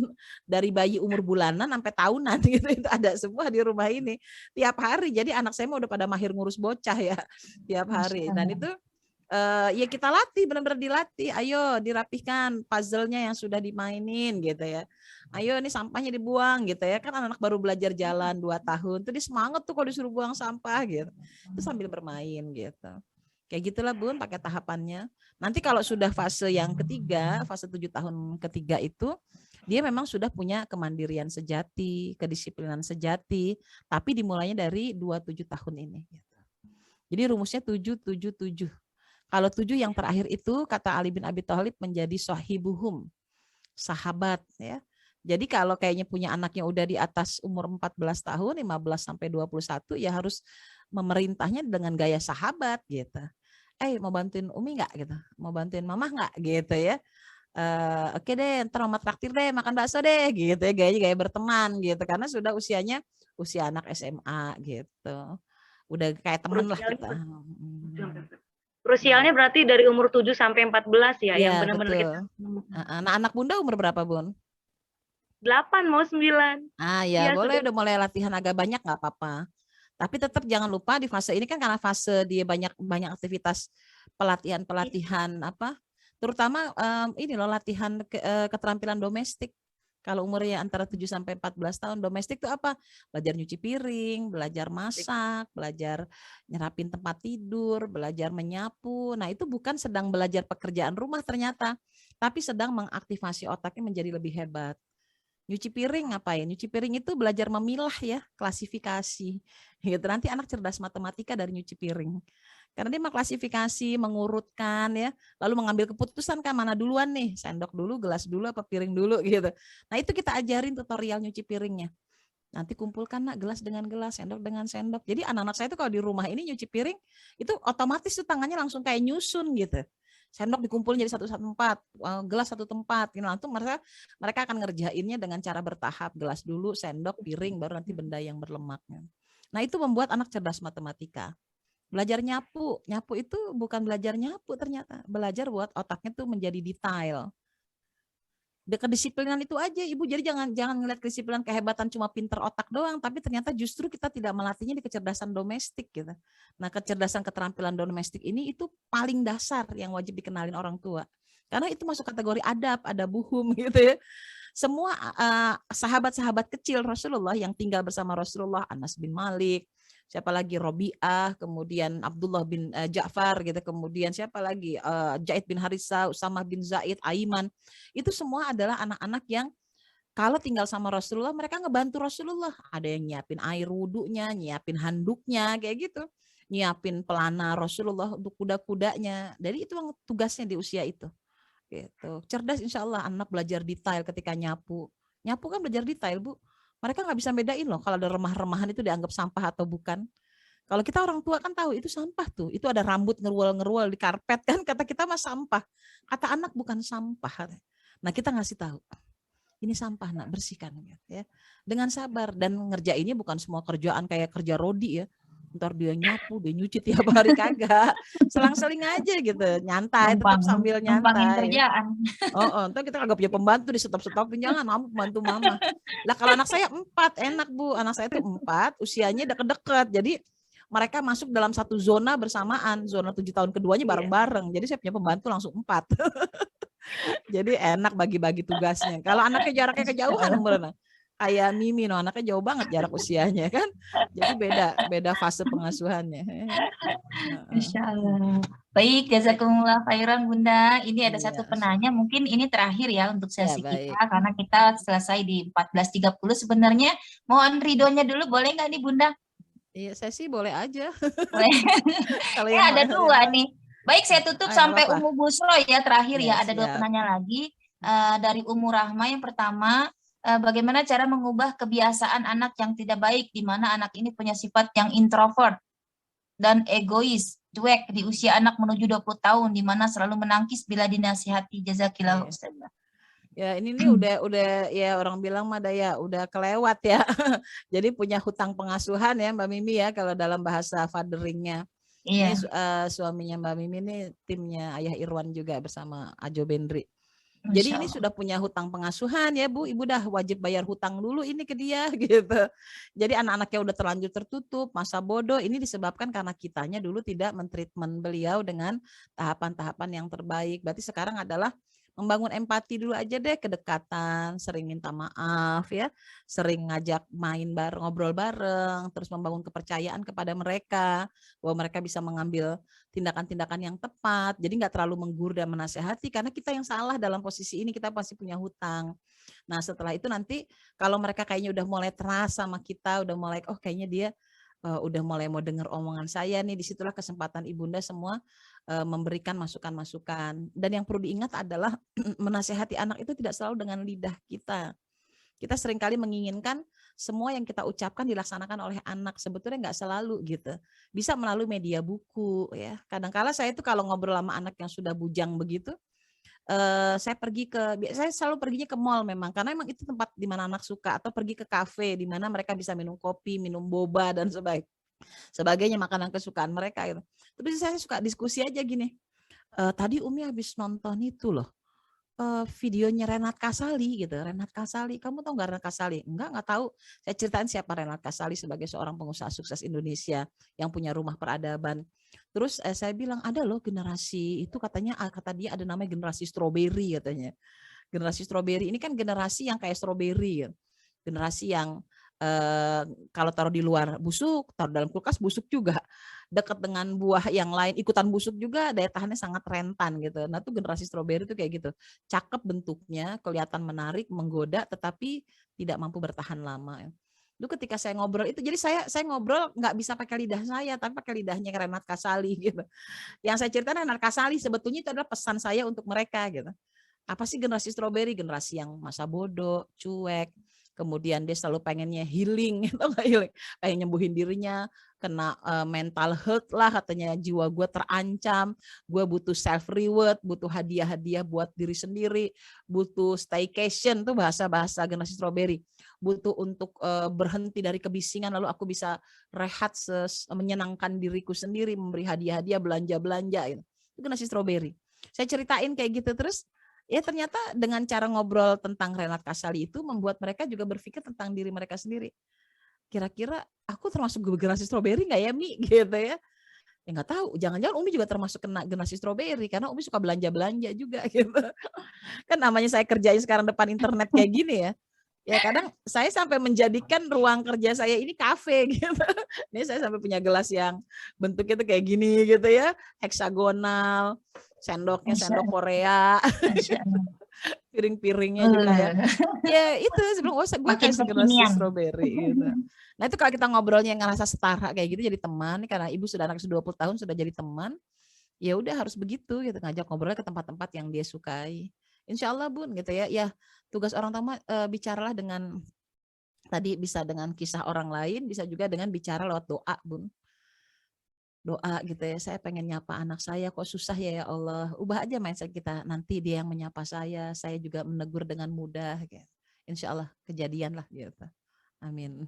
dari bayi umur bulanan sampai tahunan gitu, itu ada semua di rumah ini tiap hari. Jadi anak saya udah pada mahir ngurus bocah ya tiap hari. Dan itu ya kita latih, benar-benar dilatih. Ayo dirapihkan puzzle-nya yang sudah dimainin gitu ya. Ayo ini sampahnya dibuang gitu ya. Kan anak baru belajar jalan 2 tahun. Tuh dia semangat tuh kalau disuruh buang sampah gitu. Itu sambil bermain gitu. Kayak gitulah Bun pakai tahapannya. Nanti kalau sudah fase yang ketiga, fase 7 tahun ketiga itu, dia memang sudah punya kemandirian sejati, kedisiplinan sejati, tapi dimulainya dari 27 tahun ini. Jadi rumusnya 7-7-7. Kalau 7 yang terakhir itu kata Ali bin Abi Thalib menjadi sahibuhum, sahabat ya. Jadi kalau kayaknya punya anaknya udah di atas umur 14 tahun, 15 sampai 21 ya harus memerintahnya dengan gaya sahabat gitu. Mau bantuin Umi enggak gitu? Mau bantuin Mama enggak gitu ya? Oke deh, ntar Mama traktir deh, makan bakso deh gitu ya, gaya berteman gitu, karena sudah usianya usia anak SMA gitu. Udah kayak teman lah kita.
Krusialnya berarti dari umur 7 sampai 14 ya, yang
Iya,
benar-benar kita.
betul. Nah, anak Bunda umur berapa, Bun?
8 mau 9.
Ya,
Iya,
boleh
sudah.
udah mulai latihan agak banyak nggak apa-apa. Tapi tetap jangan lupa di fase ini kan karena fase dia banyak aktivitas pelatihan apa? Terutama ini loh latihan keterampilan domestik. Kalau umurnya antara 7 sampai 14 tahun, domestik itu apa? Belajar nyuci piring, belajar masak, belajar nyerapin tempat tidur, belajar menyapu. Nah, itu bukan sedang belajar pekerjaan rumah ternyata, tapi sedang mengaktifasi otaknya menjadi lebih hebat. Nyuci piring ngapain? Nyuci piring itu belajar memilah ya, klasifikasi. Gitu. Nanti anak cerdas matematika dari nyuci piring. Karena dia mengklasifikasi, mengurutkan ya, lalu mengambil keputusan kan mana duluan nih, sendok dulu, gelas dulu, apa piring dulu gitu. Nah itu kita ajarin tutorial nyuci piringnya. Nanti kumpulkan nak gelas dengan gelas, sendok dengan sendok. Jadi anak-anak saya itu kalau di rumah ini nyuci piring, itu otomatis tuh tangannya langsung kayak nyusun gitu. Sendok dikumpulin jadi satu tempat, gelas satu tempat. Langsung mereka akan ngerjainnya dengan cara bertahap, gelas dulu, sendok, piring, baru nanti benda yang berlemaknya. Nah itu membuat anak cerdas matematika. Belajar nyapu itu bukan belajar nyapu ternyata, belajar buat otaknya tuh menjadi detail. Kedisiplinan itu aja Ibu, jadi jangan ngeliat kedisiplinan kehebatan cuma pinter otak doang, tapi ternyata justru kita tidak melatihnya di kecerdasan domestik gitu. Nah kecerdasan keterampilan domestik ini itu paling dasar yang wajib dikenalin orang tua, karena itu masuk kategori adab, ada buhum gitu ya. Semua sahabat-sahabat kecil Rasulullah yang tinggal bersama Rasulullah, Anas bin Malik, siapa lagi Robi'ah, kemudian Abdullah bin Ja'far gitu, kemudian siapa lagi Zaid bin Harithah, Usamah bin Zaid, Aiman, itu semua adalah anak-anak yang kalau tinggal sama Rasulullah mereka ngebantu Rasulullah, ada yang nyiapin air wudhunya, nyiapin handuknya kayak gitu, nyiapin pelana Rasulullah untuk kuda-kudanya. Jadi itu tugasnya di usia itu. Gitu. Cerdas insya Allah anak belajar detail ketika nyapu. Nyapu kan belajar detail Bu. Mereka nggak bisa bedain loh kalau ada remah-remahan itu dianggap sampah atau bukan. Kalau kita orang tua kan tahu itu sampah tuh. Itu ada rambut ngerual-ngerual di karpet kan, kata kita mah sampah. Kata anak bukan sampah. Nah kita ngasih tahu. Ini sampah nak, bersihkan ya. Dengan sabar dan ngerjainnya bukan semua kerjaan kayak kerja rodi ya. Ntar dia nyapu, dia nyuci tiap hari, kagak. Selang-seling aja gitu, nyantai, tetap sambil nyantai.
Kerjaan.
Ntar kita kagak punya pembantu di stop-stopin, jangan mama bantu mama. Lah kalau anak saya 4 enak Bu, anak saya tuh 4, usianya deket-deket, jadi mereka masuk dalam satu zona bersamaan, zona 7 tahun keduanya bareng-bareng, jadi saya punya pembantu langsung 4. Jadi enak bagi-bagi tugasnya. Kalau anaknya jaraknya kejauhan umurnya, kayak Mimi no, anaknya jauh banget jarak usianya kan, jadi beda fase pengasuhannya.
Insya Allah. Baik, jazakumullah khairan Bunda. Ini ada satu penanya, mungkin ini terakhir ya untuk sesi kita, karena kita selesai di 14.30 sebenarnya. Mohon ridhonya dulu, boleh nggak nih Bunda?
Iya, saya sih boleh aja.
Boleh.
Kalau
ada 2 nih. Baik, saya tutup sampai Ummu Busro ya, terakhir ya. Ada 2 penanya lagi. Dari Ummu Rahma yang pertama, bagaimana cara mengubah kebiasaan anak yang tidak baik, di mana anak ini punya sifat yang introvert dan egois, cuek di usia anak menuju 20 tahun, di mana selalu menangkis bila dinasihati. Jazakillah Ustazah.
Ya ini nih udah ya orang bilang mah ya udah kelewat ya. Jadi punya hutang pengasuhan ya Mbak Mimi ya, kalau dalam bahasa fatheringnya. Ini suaminya Mbak Mimi ini timnya Ayah Irwan juga bersama Ajo Bendri. Jadi ini sudah punya hutang pengasuhan ya Bu, Ibu dah wajib bayar hutang dulu ini ke dia gitu. Jadi anak-anaknya udah terlanjur tertutup, masa bodoh ini disebabkan karena kitanya dulu tidak mentreatment beliau dengan tahapan-tahapan yang terbaik. Berarti sekarang adalah membangun empati dulu aja deh, kedekatan, sering minta maaf ya, sering ngajak main bareng, ngobrol bareng, terus membangun kepercayaan kepada mereka bahwa mereka bisa mengambil tindakan-tindakan yang tepat. Jadi nggak terlalu menggurui dan menasehati, karena kita yang salah dalam posisi ini, kita pasti punya hutang. Nah setelah itu nanti kalau mereka kayaknya udah mulai terasa sama kita, udah mulai kayaknya dia udah mulai mau dengar omongan saya nih, disitulah kesempatan ibunda semua memberikan masukan-masukan. Dan yang perlu diingat adalah menasehati anak itu tidak selalu dengan lidah kita. Kita seringkali menginginkan semua yang kita ucapkan dilaksanakan oleh anak, sebetulnya nggak selalu gitu. Bisa melalui media buku ya. Kadang-kala saya itu kalau ngobrol sama anak yang sudah bujang begitu, saya selalu perginya ke mall memang, karena memang itu tempat di mana anak suka, atau pergi ke kafe di mana mereka bisa minum kopi, minum boba dan sebagainya, makanan kesukaan mereka gitu. Terus saya suka diskusi aja gini, tadi Umi habis nonton itu loh, videonya Renat Kasali gitu. Renat Kasali, kamu tahu nggak Renat Kasali? Nggak tahu. Saya ceritain siapa Renat Kasali sebagai seorang pengusaha sukses Indonesia yang punya rumah peradaban. Terus saya bilang ada loh generasi itu, katanya kata dia ada namanya generasi strawberry katanya. Generasi strawberry ini kan generasi yang kayak strawberry, generasi yang kalau taruh di luar busuk, taruh dalam kulkas busuk juga. Dekat dengan buah yang lain ikutan busuk juga, daya tahannya sangat rentan gitu. Nah, tuh generasi strawberry tuh kayak gitu. Cakep bentuknya, kelihatan menarik, menggoda, tetapi tidak mampu bertahan lama. Itu ketika saya ngobrol itu, jadi saya ngobrol nggak bisa pakai lidah saya, tapi pakai lidahnya Renat Kasali gitu. Yang saya ceritakan Renat Kasali sebetulnya itu adalah pesan saya untuk mereka gitu. Apa sih generasi strawberry? Generasi yang masa bodoh, cuek, kemudian dia selalu pengennya healing, healing, pengen nyembuhin dirinya, kena mental hurt lah, katanya jiwa gue terancam, gue butuh self reward, butuh hadiah-hadiah buat diri sendiri, butuh staycation, tuh bahasa-bahasa generasi strawberry, butuh untuk berhenti dari kebisingan, lalu aku bisa rehat, menyenangkan diriku sendiri, memberi hadiah-hadiah, belanja-belanja, itu generasi strawberry. Saya ceritain kayak gitu, terus ya ternyata dengan cara ngobrol tentang Renat Kasali itu membuat mereka juga berpikir tentang diri mereka sendiri. Kira-kira aku termasuk generasi strawberry nggak ya, Mi? Gitu ya. Ya nggak tahu, jangan-jangan Umi juga termasuk kena generasi strawberry karena Umi suka belanja-belanja juga gitu. Kan namanya saya kerjain sekarang depan internet kayak gini ya. Ya kadang saya sampai menjadikan ruang kerja saya ini kafe gitu. Ini saya sampai punya gelas yang bentuknya tuh kayak gini gitu ya, heksagonal, sendoknya sendok Korea, piring-piringnya juga ya. Ya itu sebelum gue kayak generasi strawberry gitu. Nah itu kalau kita ngobrolnya ngerasa setara kayak gitu jadi teman, karena ibu sudah anak 20 tahun sudah jadi teman, ya udah harus begitu gitu, ngajak ngobrolnya ke tempat-tempat yang dia sukai. Insya Allah Bun gitu ya. Ya tugas orang tua bicaralah dengan tadi bisa dengan kisah orang lain, bisa juga dengan bicara lewat doa Bun. Doa gitu ya, saya pengen nyapa anak saya kok susah ya Allah. Ubah aja mindset kita, nanti dia yang menyapa saya juga menegur dengan mudah gitu. Insya Allah kejadian lah gitu. Amin.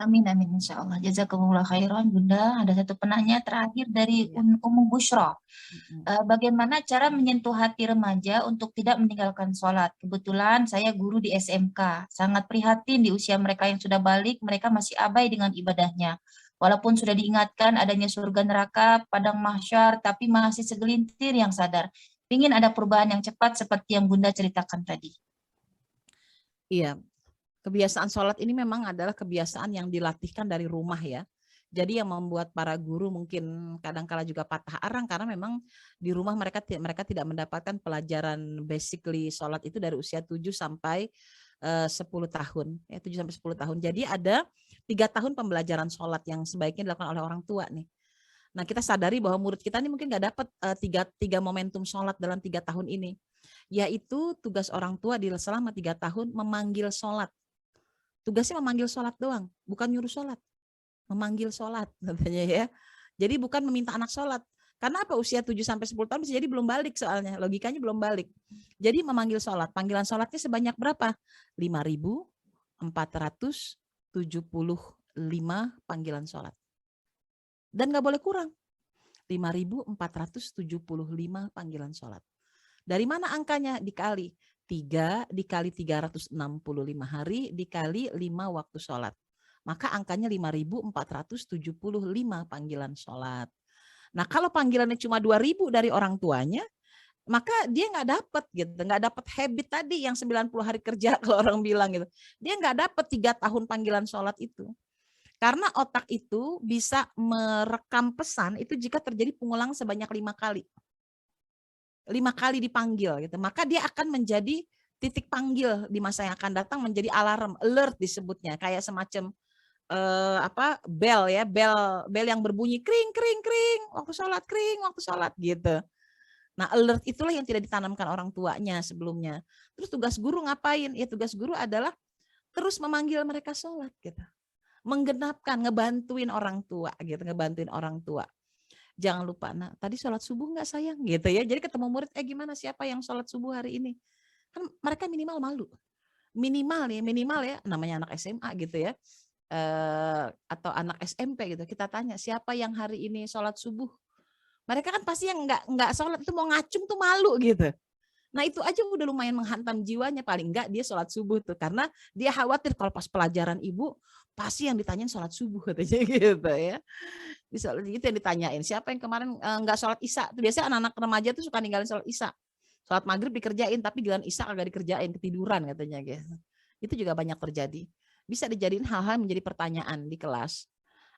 Amin, amin, insya Allah. Jazakumullah khairan, Bunda. Ada satu penanya terakhir dari Ummu Bushra. Bagaimana cara menyentuh hati remaja untuk tidak meninggalkan sholat? Kebetulan saya guru di SMK. Sangat prihatin di usia mereka yang sudah balik, mereka masih abai dengan ibadahnya. Walaupun sudah diingatkan adanya surga neraka, padang mahsyar, tapi masih segelintir yang sadar. Ingin ada perubahan yang cepat seperti yang Bunda ceritakan tadi.
Iya. Kebiasaan sholat ini memang adalah kebiasaan yang dilatihkan dari rumah ya. Jadi yang membuat para guru mungkin kadang-kala juga patah arang karena memang di rumah mereka tidak mendapatkan pelajaran basically sholat itu dari usia 7 sampai 10 tahun. Ya, 7 sampai 10 tahun. Jadi ada 3 tahun pembelajaran sholat yang sebaiknya dilakukan oleh orang tua nih. Nah kita sadari bahwa murid kita ini mungkin nggak dapat tiga momentum sholat dalam 3 tahun ini. Yaitu tugas orang tua selama 3 tahun memanggil sholat. Tugasnya memanggil sholat doang, bukan nyuruh sholat. Memanggil sholat katanya ya. Jadi bukan meminta anak sholat. Karena apa usia 7-10 tahun bisa jadi belum balik soalnya. Logikanya belum balik. Jadi memanggil sholat. Panggilan sholatnya sebanyak berapa? 5.475 panggilan sholat. Dan gak boleh kurang. 5.475 panggilan sholat. Dari mana angkanya? Dikali 3 dikali 365 hari dikali 5 waktu sholat. Maka angkanya 5.475 panggilan sholat. Nah kalau panggilannya cuma 2.000 dari orang tuanya, maka dia nggak dapat gitu, nggak dapat habit tadi yang 90 hari kerja kalau orang bilang gitu. Dia nggak dapat 3 tahun panggilan sholat itu. Karena otak itu bisa merekam pesan itu jika terjadi pengulangan sebanyak 5 kali. 5 kali dipanggil gitu, maka dia akan menjadi titik panggil di masa yang akan datang, menjadi alarm, alert disebutnya, kayak semacam bel ya, bel yang berbunyi kring kring kring waktu sholat gitu. Nah alert itulah yang tidak ditanamkan orang tuanya sebelumnya. Terus tugas guru ngapain? Ya tugas guru adalah terus memanggil mereka sholat gitu, menggenapkan, ngebantuin orang tua gitu, ngebantuin orang tua. Jangan lupa, nah tadi sholat subuh nggak sayang gitu ya. Jadi ketemu murid, gimana siapa yang sholat subuh hari ini? Kan mereka minimal malu. Minimal ya, namanya anak SMA gitu ya. Atau anak SMP gitu. Kita tanya siapa yang hari ini sholat subuh? Mereka kan pasti yang nggak sholat itu mau ngacung tuh malu gitu. Nah itu aja udah lumayan menghantam jiwanya, paling enggak dia sholat subuh tuh, karena dia khawatir kalau pas pelajaran ibu pasti yang ditanyain sholat subuh katanya gitu ya. Itu yang ditanyain, siapa yang kemarin nggak sholat isya? Tuh biasanya anak-anak remaja tuh suka ninggalin sholat isya. Sholat maghrib dikerjain, tapi giliran isya agak dikerjain, ketiduran katanya gitu. Itu juga banyak terjadi. Bisa dijadiin hal-hal menjadi pertanyaan di kelas.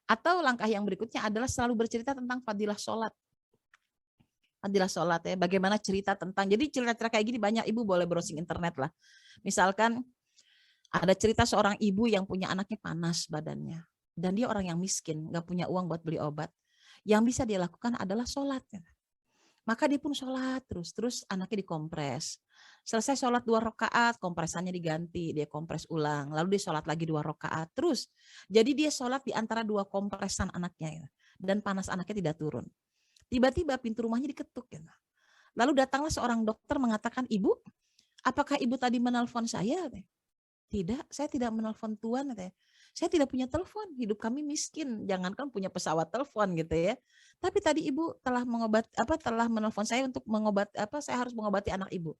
Atau langkah yang berikutnya adalah selalu bercerita tentang fadilah sholat. Fadilah sholat ya, bagaimana cerita tentang, jadi cerita-cerita kayak gini banyak, ibu boleh browsing internet lah. Misalkan ada cerita seorang ibu yang punya anaknya panas badannya, dan dia orang yang miskin, nggak punya uang buat beli obat. Yang bisa dia lakukan adalah sholat. Maka dia pun sholat terus anaknya dikompres. Selesai sholat 2 rakaat, kompresannya diganti, dia kompres ulang, lalu dia sholat lagi 2 rakaat terus. Jadi dia sholat di antara 2 kompresan anaknya, dan panas anaknya tidak turun. Tiba-tiba pintu rumahnya diketuk. Lalu datanglah seorang dokter mengatakan, "Ibu, apakah ibu tadi menelpon saya?" "Tidak, saya tidak menelpon Tuan." "Saya tidak punya telepon, hidup kami miskin, jangankan punya pesawat telepon gitu ya. Tapi tadi ibu telah telah menelpon saya untuk saya harus mengobati anak ibu."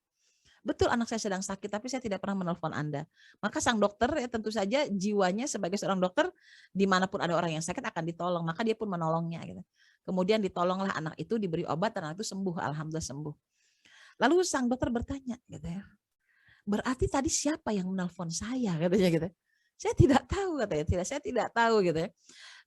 "Betul, anak saya sedang sakit, tapi saya tidak pernah menelpon Anda." Maka sang dokter ya tentu saja jiwanya sebagai seorang dokter, dimanapun ada orang yang sakit akan ditolong, maka dia pun menolongnya gitu. Kemudian ditolonglah anak itu, diberi obat, dan anak itu sembuh, alhamdulillah sembuh. Lalu sang dokter bertanya gitu ya, "Berarti tadi siapa yang menelpon saya?" katanya gitu. "Saya tidak tahu," katanya, "saya tidak tahu," gitu ya.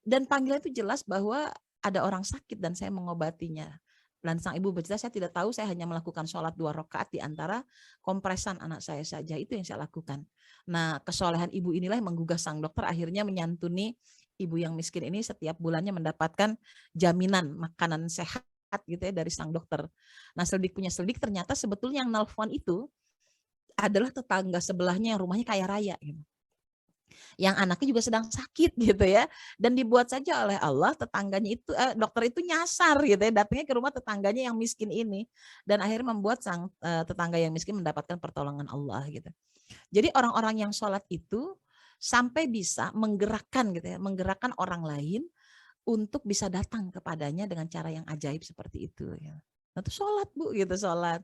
Dan panggilan itu jelas bahwa ada orang sakit dan saya mengobatinya. Dan sang ibu bercerita, "Saya tidak tahu, saya hanya melakukan sholat 2 rakaat di antara kompresan anak saya saja, itu yang saya lakukan." Nah, kesolehan ibu inilah yang menggugah sang dokter, akhirnya menyantuni ibu yang miskin ini setiap bulannya mendapatkan jaminan makanan sehat gitu ya dari sang dokter. Nah, selidik punya selidik, ternyata sebetulnya yang nelfon itu adalah tetangga sebelahnya yang rumahnya kaya raya gitu. Yang anaknya juga sedang sakit gitu ya, dan dibuat saja oleh Allah tetangganya itu dokter itu nyasar gitu ya, datangnya ke rumah tetangganya yang miskin ini, dan akhirnya membuat sang tetangga yang miskin mendapatkan pertolongan Allah gitu. Jadi orang-orang yang sholat itu sampai bisa menggerakkan gitu ya, menggerakkan orang lain untuk bisa datang kepadanya dengan cara yang ajaib seperti itu ya. Nah, itu sholat Bu gitu, sholat.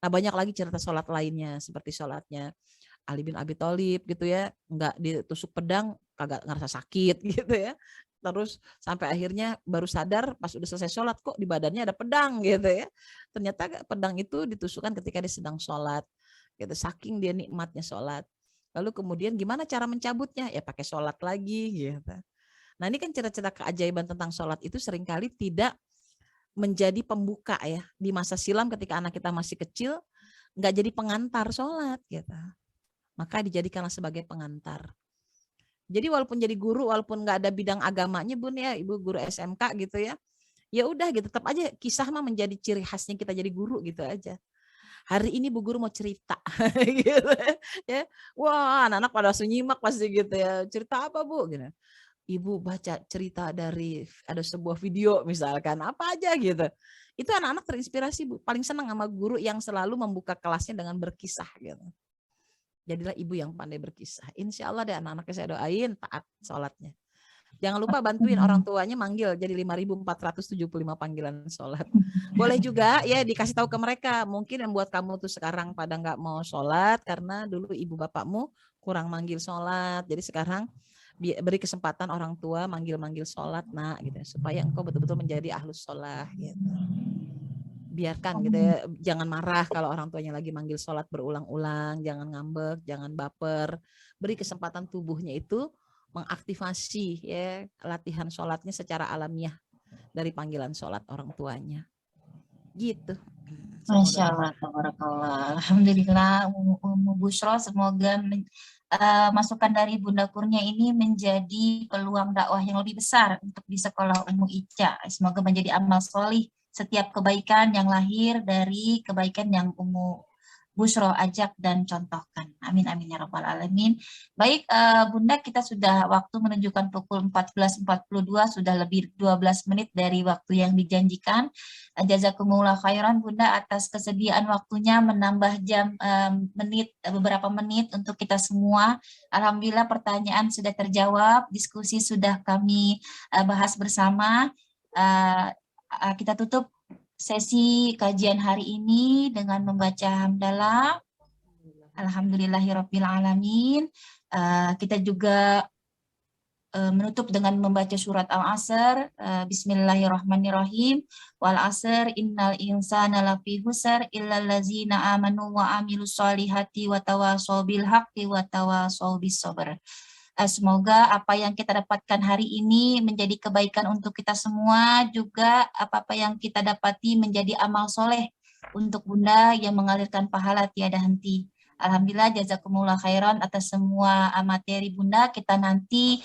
Nah, banyak lagi cerita sholat lainnya seperti sholatnya Ali bin Abi Thalib gitu ya, nggak ditusuk pedang kagak ngerasa sakit gitu ya. Terus sampai akhirnya baru sadar pas udah selesai sholat, kok di badannya ada pedang gitu ya. Ternyata pedang itu ditusukkan ketika dia sedang sholat gitu, saking dia nikmatnya sholat. Lalu kemudian gimana cara mencabutnya? Ya pakai sholat lagi gitu. Nah, ini kan cerita-cerita keajaiban tentang sholat itu seringkali tidak menjadi pembuka ya. Di masa silam ketika anak kita masih kecil, nggak jadi pengantar sholat gitu. Maka dijadikanlah sebagai pengantar. Jadi walaupun jadi guru, walaupun nggak ada bidang agamanya Bun ya, Ibu guru SMK gitu ya, ya udah gitu, tetap aja kisah mah menjadi ciri khasnya kita jadi guru gitu aja. Hari ini Bu Guru mau cerita gitu ya. Wah, anak-anak pada langsung nyimak pasti gitu ya. Cerita apa Bu? Gitu. Ibu baca cerita dari ada sebuah video misalkan, apa aja gitu. Itu anak-anak terinspirasi Bu, paling senang sama guru yang selalu membuka kelasnya dengan berkisah gitu. Jadilah ibu yang pandai berkisah. Insya Allah deh anak-anaknya saya doain taat sholatnya. Jangan lupa bantuin orang tuanya manggil jadi 5.475 panggilan sholat. Boleh juga ya dikasih tahu ke mereka. Mungkin yang buat kamu tuh sekarang pada nggak mau sholat karena dulu ibu bapakmu kurang manggil sholat. Jadi sekarang beri kesempatan orang tua manggil-manggil sholat nak gitu supaya engkau betul-betul menjadi ahlus sholat gitu. Biarkan gitu ya, jangan marah kalau orang tuanya lagi manggil sholat berulang-ulang, jangan ngambek, jangan baper, beri kesempatan tubuhnya itu mengaktifasi ya latihan sholatnya secara alamiah dari panggilan sholat orang tuanya gitu.
Masya Allah, tabarakallah. Alhamdulillah, Ummu Bushra, semoga masukan dari Bunda Kurnia ini menjadi peluang dakwah yang lebih besar untuk di sekolah Ummu Ica. Semoga menjadi amal solih setiap kebaikan yang lahir dari kebaikan yang Ummu Bushra ajak dan contohkan. Amin amin ya rabbal alamin. Baik Bunda, kita sudah waktu menunjukkan pukul 14.42, sudah lebih 12 menit dari waktu yang dijanjikan. Jazakumullah khairan Bunda atas kesediaan waktunya menambah jam beberapa menit untuk kita semua. Alhamdulillah pertanyaan sudah terjawab, diskusi sudah kami bahas bersama. Kita tutup sesi kajian hari ini dengan membaca hamdalah. Alhamdulillahirabbil alamin. Kita juga menutup dengan membaca surat Al-Asr. Bismillahirrahmanirrahim. Wal asr innal insana lafi husr illal ladzina amanu wa amilus solihati wa tawashaw bil haqqi wa tawashaw bis sabr. Semoga apa yang kita dapatkan hari ini menjadi kebaikan untuk kita semua, juga apa-apa yang kita dapati menjadi amal soleh untuk Bunda yang mengalirkan pahala tiada henti. Alhamdulillah, jazakumullah khairan atas semua materi Bunda. Kita nanti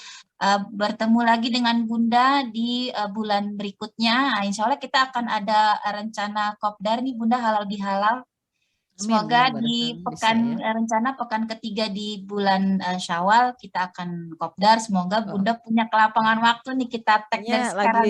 bertemu lagi dengan Bunda di bulan berikutnya. Insya Allah kita akan ada rencana kopdar nih Bunda, halal bihalal. Semoga di pekan rencana pekan ketiga di bulan Syawal kita akan kopdar. Semoga Bunda punya kelapangan waktu nih, kita tag dari sekarang.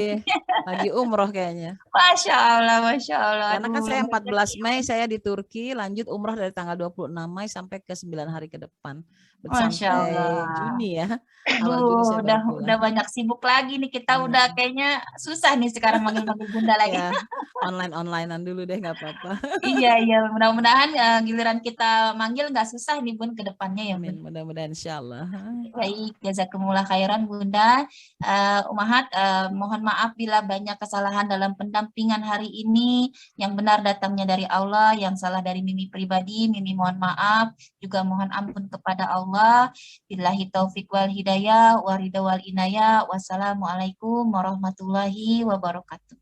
Lagi umroh kayaknya.
Masya Allah, Masya Allah.
Karena kan saya 14 Mei saya di Turki, lanjut umroh dari tanggal 26 Mei sampai ke 9 hari ke depan.
Masya Allah.
Juni ya.
Aduh, udah banyak sibuk lagi nih kita, udah kayaknya susah nih sekarang manggil-manggil Bunda lagi.
Ya, online-onlinean dulu deh, nggak apa-apa.
Iya, mudah-mudahan giliran kita manggil nggak susah nih Bun ke depannya ya Bun.
Mudah-mudahan insyaallah.
Baik, jazakumullah khairan Bunda. Umahat, mohon maaf bila banyak kesalahan dalam pendampingan hari ini. Yang benar datangnya dari Allah, yang salah dari Mimi pribadi. Mimi mohon maaf, juga mohon ampun kepada Allah. Billahi taufiq wal hidayah, waridha wal inayah. Wassalamualaikum warahmatullahi wabarakatuh.